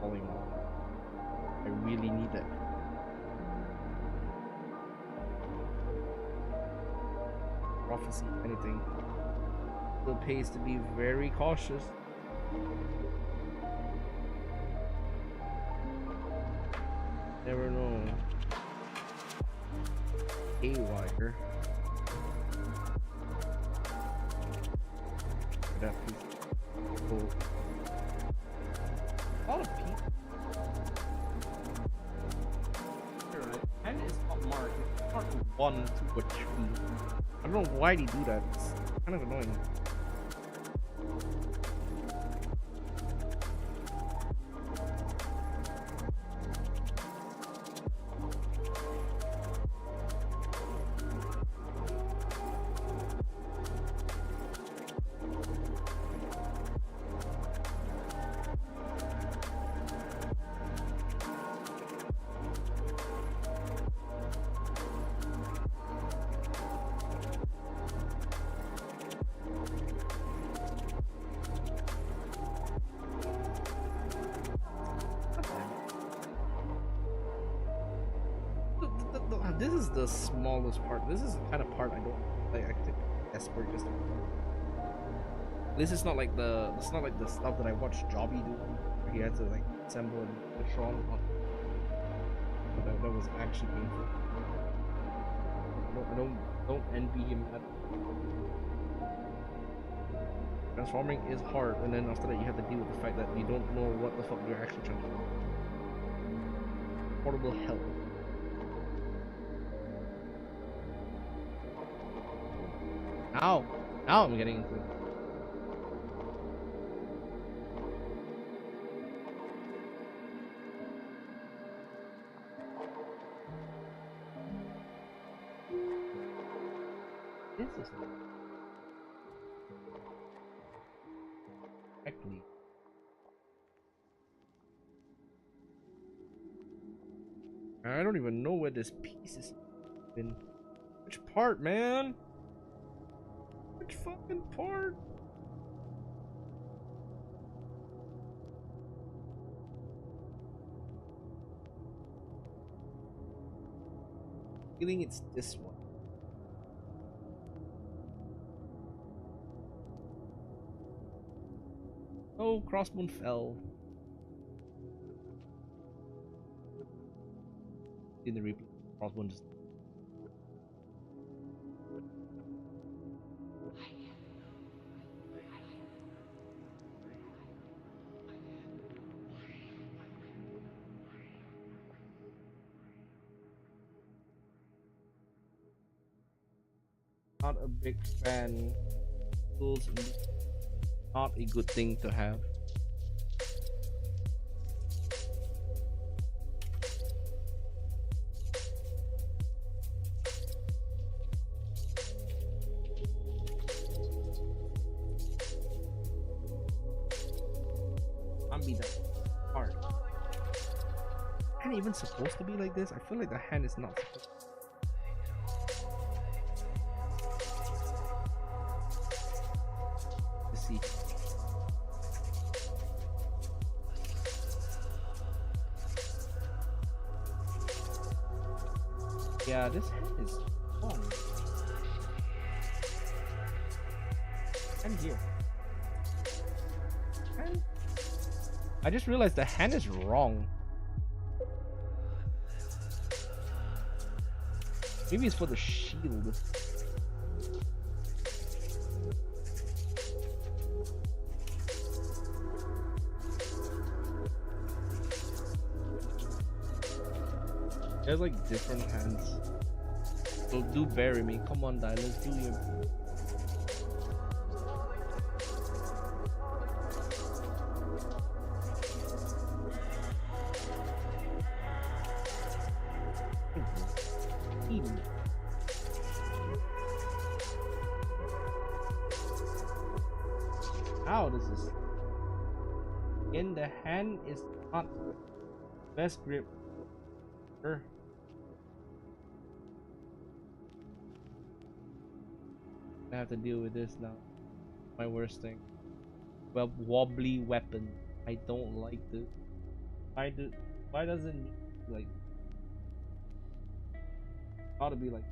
[SPEAKER 1] falling off. I really need that. Prophecy, anything. Still pays to be very cautious. Never know. Haywire. That piece. Cool. A lot of people. And it's not marked. It's marked 1, 2, or 3. I don't know why they do that. It's kind of annoying. This is the smallest part. This is the kind of part I don't like. I think desperate just. This is not like the. It's not like the stuff that I watched Jobby do, where he had to like assemble a Tron on. That was actually painful. I don't envy him at. Transforming is hard, and then after that you have to deal with the fact that you don't know what the fuck you're actually trying to do. Portable hell. Ow! Now I'm getting into it. This is correctly. I don't even know where this piece is in. Which part, man? Which fucking part? Feeling it's this one. Oh, Crossbone fell. In the replay, Crossbone just. Not a big fan. Tools not a good thing to have. Can't be that hard. Hand even supposed to be like this? I feel like the hand is not supposed to see. Yeah, this hand is wrong. And here. Hand. I just realized the hand is wrong. Maybe it's for the shield. There's like different hands. So do bury me. Come on, Dylus, do your. How does this? In the hand is not best grip. Sure. I have to deal with this now. My worst thing. Well, wobbly weapon. I don't like this. Why does it need like? Gotta be like.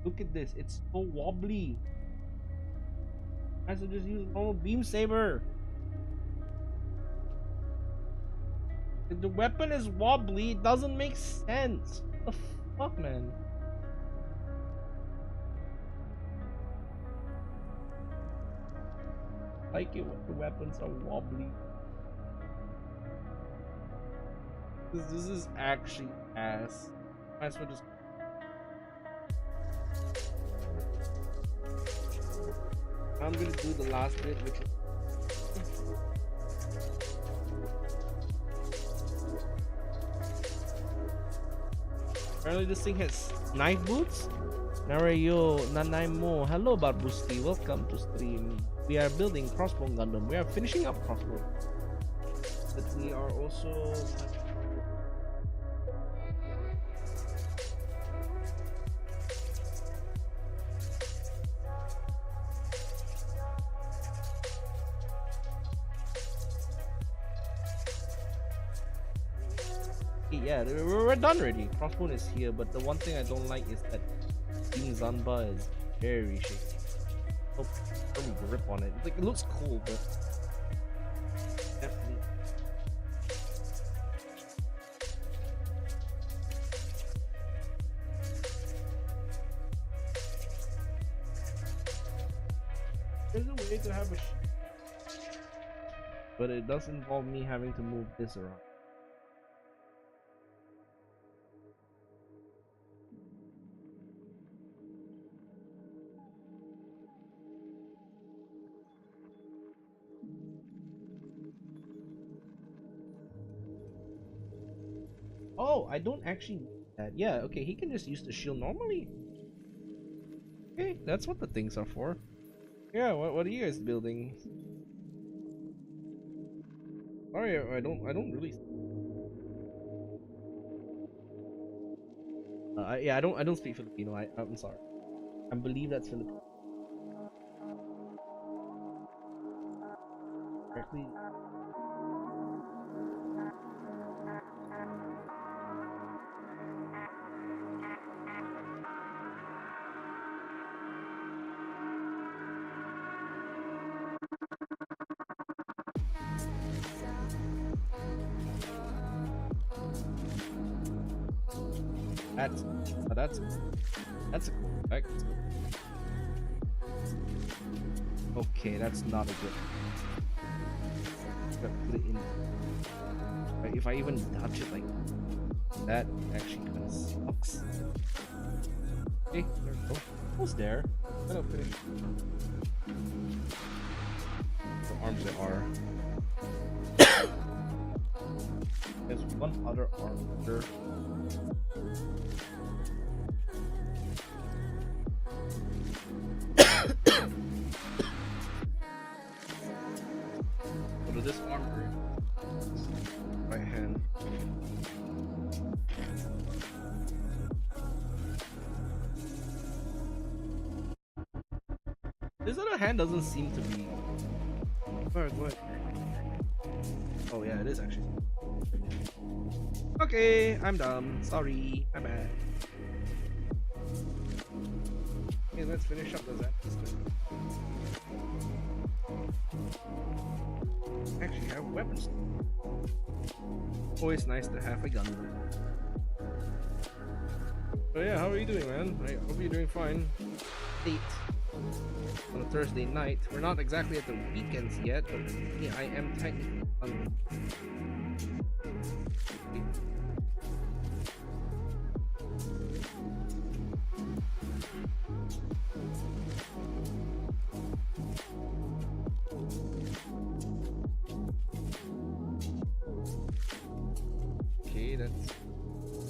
[SPEAKER 1] Look at this. It's so wobbly. I should just use a normal beam saber. If the weapon is wobbly, it doesn't make sense. What the fuck, man? I like it when the weapons are wobbly. This is actually ass. Might as well just. I'm gonna do the last bit, which is. Apparently this thing has knife boots. Narayo Nanaimo. Hello Barbusti, welcome to stream. We are building Crossbone Gundam. We are finishing up Crossbone. But we are also yeah, we're done already. Crossbone is here, but the one thing I don't like is that Team Zanba is very shaky. No firm grip on it. Like, it looks cool, but definitely. There's a way to have a but it does involve me having to move this around. Oh, I don't actually need that. Yeah, okay, he can just use the shield normally. Okay, that's what the things are for. Yeah, what are you guys building? Sorry, I don't really. Yeah, I don't speak Filipino. I'm sorry. I believe that's Filipino. Correctly. That's a cool effect. Okay, that's not a good. Gotta put it in. Right, if I even touch it, like That actually kind of sucks. Okay, there we go. Almost there. Gonna finish. The arms they are. There's one other arm here. What is this arm for? Right hand. This other hand doesn't seem to be. Alright, go ahead. Oh yeah, it is actually. Okay, I'm dumb. Sorry, my bad. Okay, let's finish up the Zap. Actually, have weapons. Always nice to have a gun. So yeah, how are you doing, man? I hope you're doing fine. Date on a Thursday night. We're not exactly at the weekends yet, but yeah, I am technically on. Okay,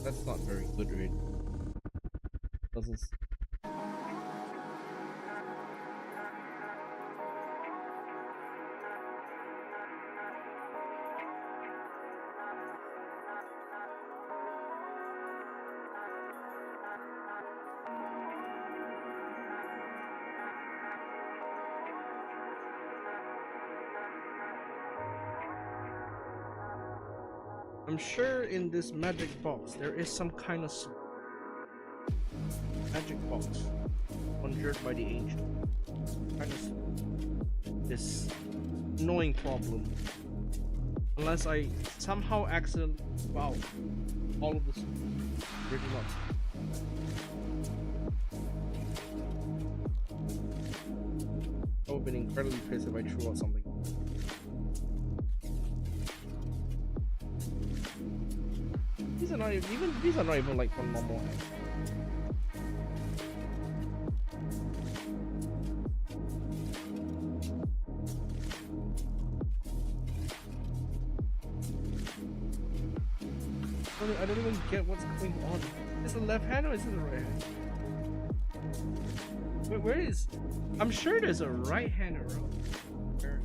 [SPEAKER 1] that's not very good, right? Doesn't. I'm sure in this magic box there is some kind of magic box conjured by the angel. Kind of this annoying problem. Unless I somehow accidentally wow all of this pretty much. I would have been incredibly pissed if I threw out something. These are not even like from normal hand. I don't even get what's going on. Is it the left hand or is it the right hand? Wait, where is? I'm sure there's a right hand around. Where?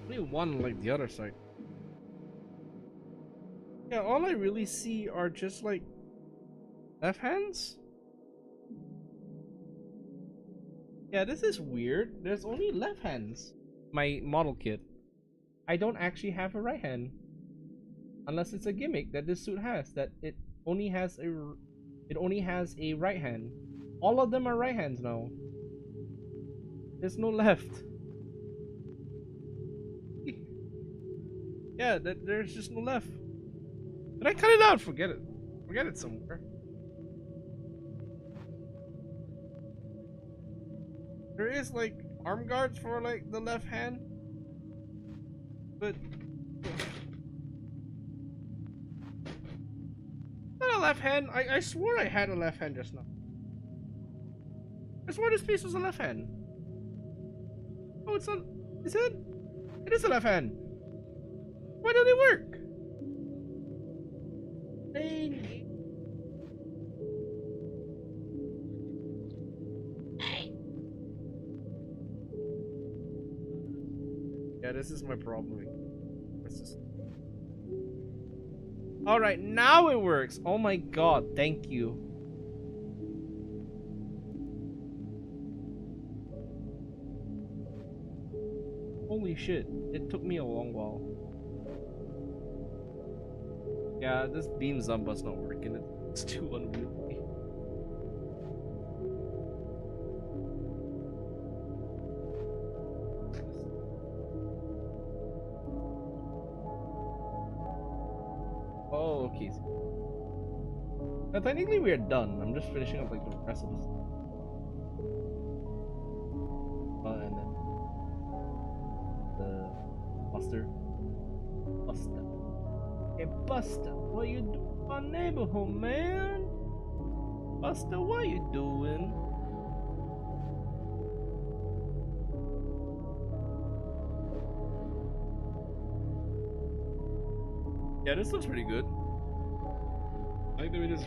[SPEAKER 1] Only one like the other side. Yeah, all I really see are just like left hands. Yeah, this is weird. There's only left hands. My model kit. I don't actually have a right hand. Unless it's a gimmick that this suit has, that it only has a right hand. All of them are right hands now. There's no left. Yeah, there's just no left. Did I cut it out? Forget it. Forget it somewhere. There is like arm guards for like the left hand, but not a left hand. I swore I had a left hand just now. I swore this piece was a left hand. Oh, it's not. Is it? It is a left hand. Why don't it work? Yeah, this is my problem. Alright, now it works. Oh my god, thank you. Holy shit, it took me a long while. Yeah, this beam Zamba's not working. It's too unwieldy. Oh, okay. Now, technically we are done. I'm just finishing up like the rest of this. And then Buster. Buster. Hey Buster, what you doing in my neighborhood, man? Buster, what you doing? Yeah, this looks pretty good. I think it is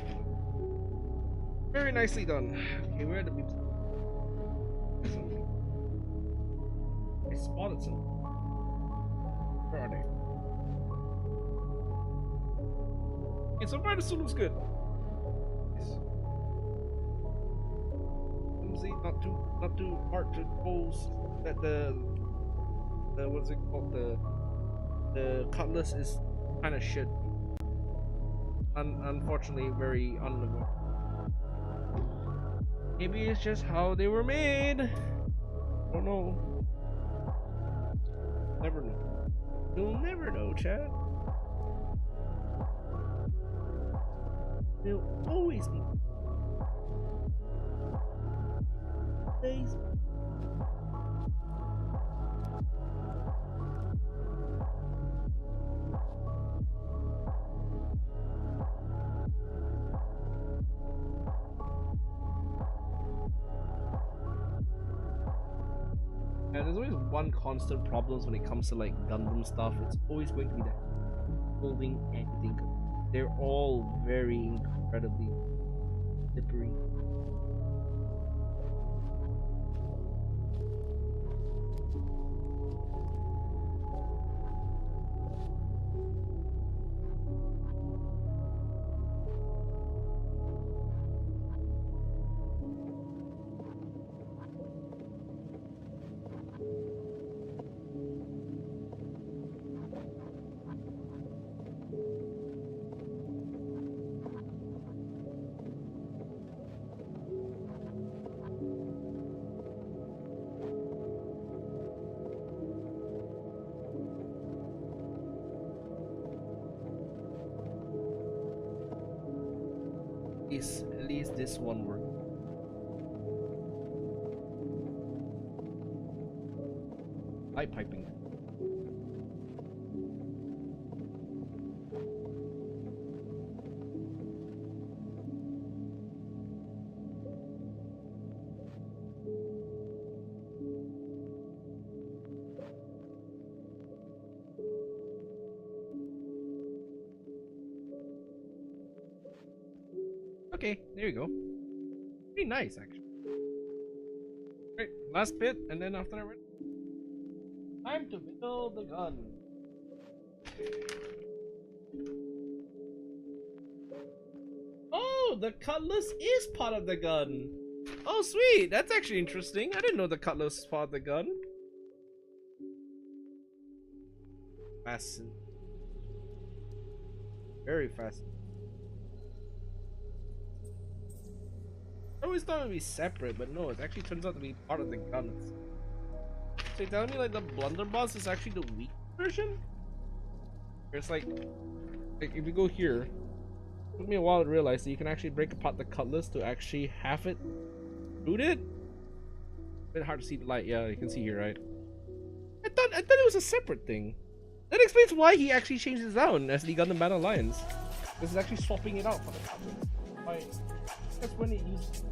[SPEAKER 1] very nicely done. Okay, where are the beeps? I spotted some. Where are they? Okay, so far this one looks good. Nice. Flimsy, not too hard to pose. That the what's it called? The cutlass is kind of shit. Unfortunately, very unlivable. Maybe it's just how they were made. I don't know. Never know. You'll never know, Chad. They'll always be. Always. And there's always one constant problem when it comes to like Gundam stuff. It's always going to be that holding anything. They're all very incredibly slippery. At least this one worked. Pipe piping. Okay, there you go. Pretty nice, actually. Right, last bit, and then after that, time to build the gun. Oh, the cutlass is part of the gun. Oh, sweet. That's actually interesting. I didn't know the cutlass was part of the gun. Fascinating. Very fascinating. I always thought it would be separate, but no, it actually turns out to be part of the gun. So you're telling me like the blunderbuss is actually the weak version? It's like if you go here, it took me a while to realize that you can actually break apart the cutlass to actually have it booted. A bit hard to see the light. Yeah, you can see here, right? I thought it was a separate thing. That explains why he actually changed his down as the Gundam Battle Alliance. This is actually swapping it out for the cutlass. Why? That's when it used.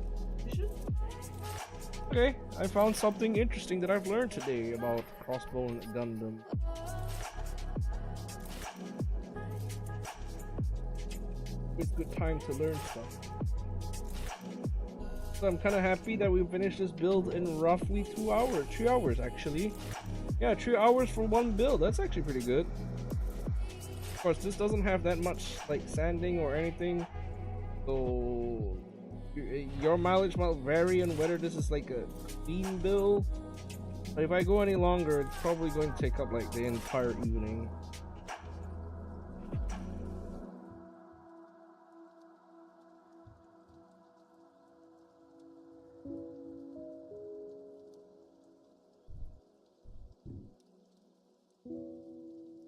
[SPEAKER 1] Okay, I found something interesting that I've learned today about Crossbone Gundam. It's a good time to learn stuff. So I'm kind of happy that we finished this build in roughly 2 hours. 3 hours actually. Yeah, 3 hours for one build. That's actually pretty good. Of course, this doesn't have that much like sanding or anything. So your mileage might vary on whether this is like a clean build. But if I go any longer, it's probably going to take up like the entire evening.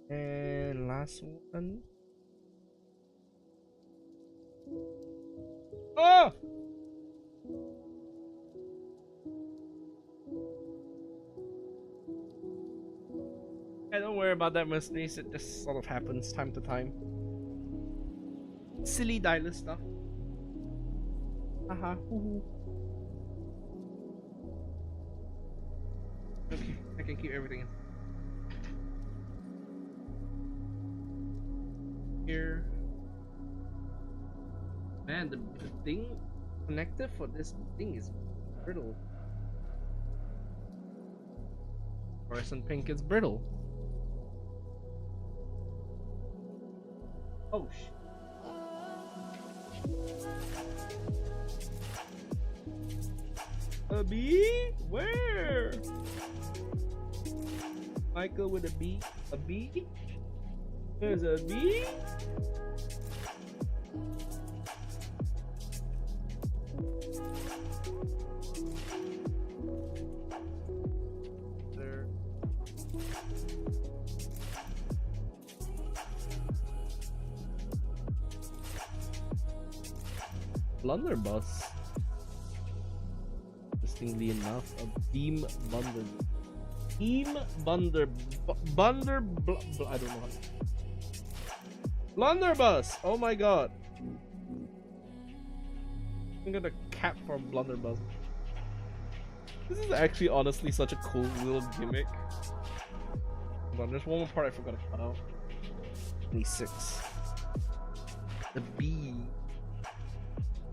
[SPEAKER 1] And last one. Oh! Hey, don't worry about that, mercenaries. It just sort of happens time to time. Silly Dylus stuff. Haha. Okay, I can keep everything in. Here. Man, the thing connector for this thing is brittle. Fluorescent pink is brittle. Oh shit. A bee? Where? Michael with a bee? A bee? There's a bee? There. Blunderbuss. Interestingly enough, a beam bunder. Beam bunder. I don't know how to. Blunderbuss! Oh my god. I'm gonna cap for Blunderbuss. This is actually honestly such a cool little gimmick. Hold on, there's one more part I forgot to cut out. 26. The bee.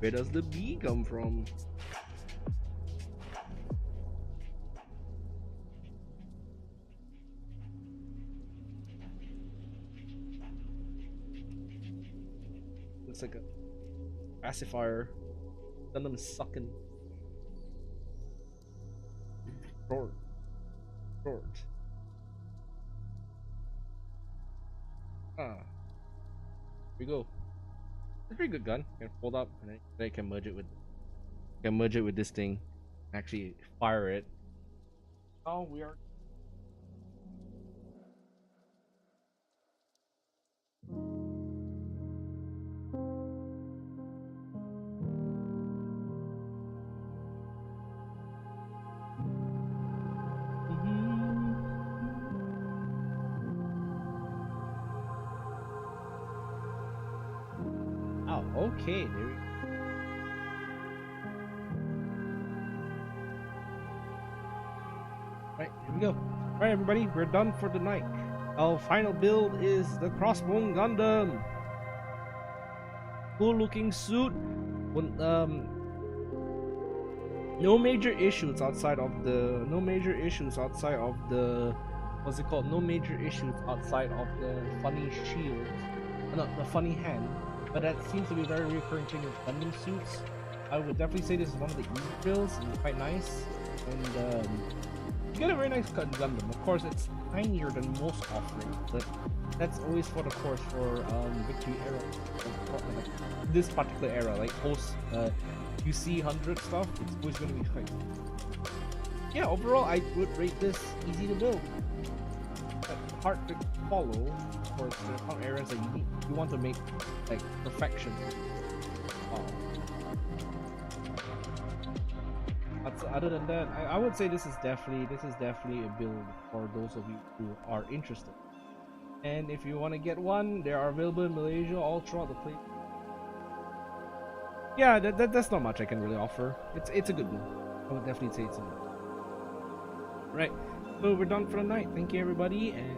[SPEAKER 1] Where does the bee come from? It's like a pacifier. Gundam is sucking. Short. Here we go. It's a pretty good gun. You can fold up and then I can merge it with this thing. Actually fire it. Oh, we are. Oh, okay, there we go. Right, here we go. Alright everybody, we're done for the night. Our final build is the Crossbone Gundam. Cool looking suit. No major issues outside of the what's it called? No major issues outside of the funny shield. Not the funny hand. But that seems to be a very recurring thing with Gundam suits. I would definitely say this is one of the easy builds. It's quite nice. And you get a very nice cut Gundam. Of course, it's tinier than most offerings, but that's always for the course for Victory era. Like this particular era, like post UC 100 stuff, it's always going to be quite. Yeah, overall, I would rate this easy to build. Hard to follow. Of course, there are some areas that you want to make like perfection. Other than that, I would say this is definitely a build for those of you who are interested. And if you want to get one, they are available in Malaysia all throughout the place. Yeah, that's not much I can really offer. It's a good build. I would definitely say it's a good. Right, so we're done for the night. Thank you everybody, and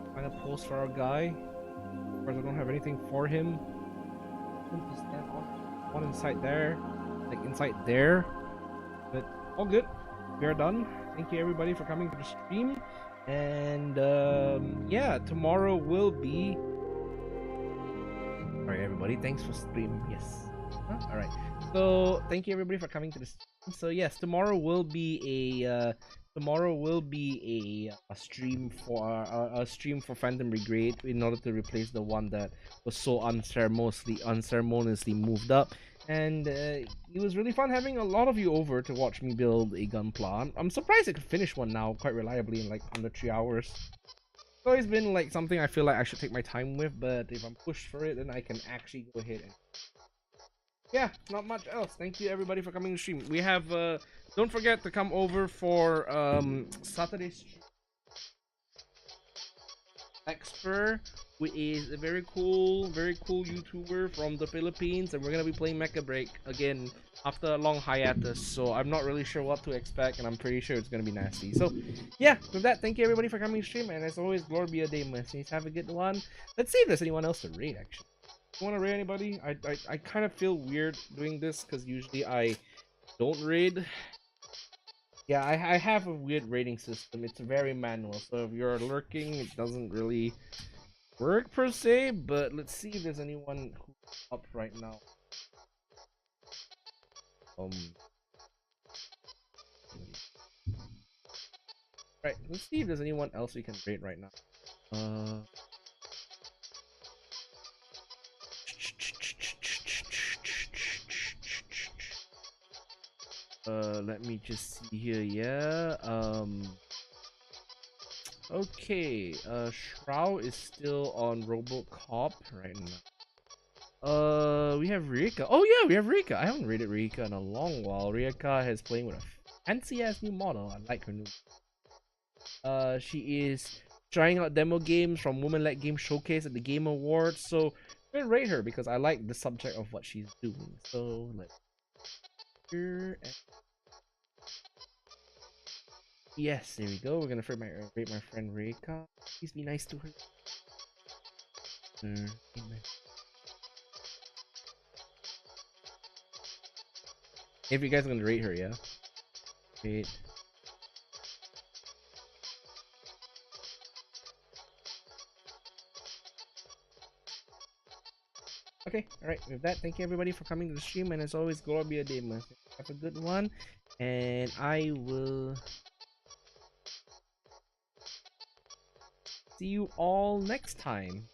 [SPEAKER 1] I'm gonna post for our guy. Of course, I don't have anything for him. One inside there, like inside there. But all good. We are done. Thank you everybody for coming to the stream. And yeah, tomorrow will be. Alright, everybody. Thanks for streaming. Yes. Alright. So thank you everybody for coming to the stream. So yes, tomorrow will be a stream for Phantom Brigade in order to replace the one that was so unceremoniously moved up. And it was really fun having a lot of you over to watch me build a gunpla. I'm surprised I could finish one now quite reliably in like under 3 hours. It's always been like something I feel like I should take my time with, but if I'm pushed for it, then I can actually go ahead and. Yeah, not much else. Thank you everybody for coming to stream. We have don't forget to come over for Saturday's Expert, who is a very cool YouTuber from the Philippines, and we're gonna be playing Mecha Break again after a long hiatus. So I'm not really sure what to expect, and I'm pretty sure it's gonna be nasty. So yeah, with that, thank you everybody for coming to stream, and as always, glory be a day, mercenaries. Have a good one. Let's see if there's anyone else to raid. Actually, you want to raid anybody? I kind of feel weird doing this because usually I don't raid. Yeah, I have a weird rating system. It's very manual, so if you're lurking, it doesn't really work per se. But let's see if there's anyone who's up right now. Right, let's see if there's anyone else we can rate right now. Let me just see here. Yeah. Okay. Shroud is still on Robocop right now. We have Rika. Oh yeah, we have Rika. I haven't rated Rika in a long while. Rika has playing with a fancy ass new model. I like her new. She is trying out demo games from Women Like Game Showcase at the Game Awards. So I'm gonna rate her because I like the subject of what she's doing. So let's here. Yes, there we go. We're gonna rate my friend Rika. Please be nice to her. If you guys are gonna rate her, yeah. Rate. Okay, alright, with that, thank you everybody for coming to the stream, and as always, glory be a day, man. Have a good one, and I will see you all next time.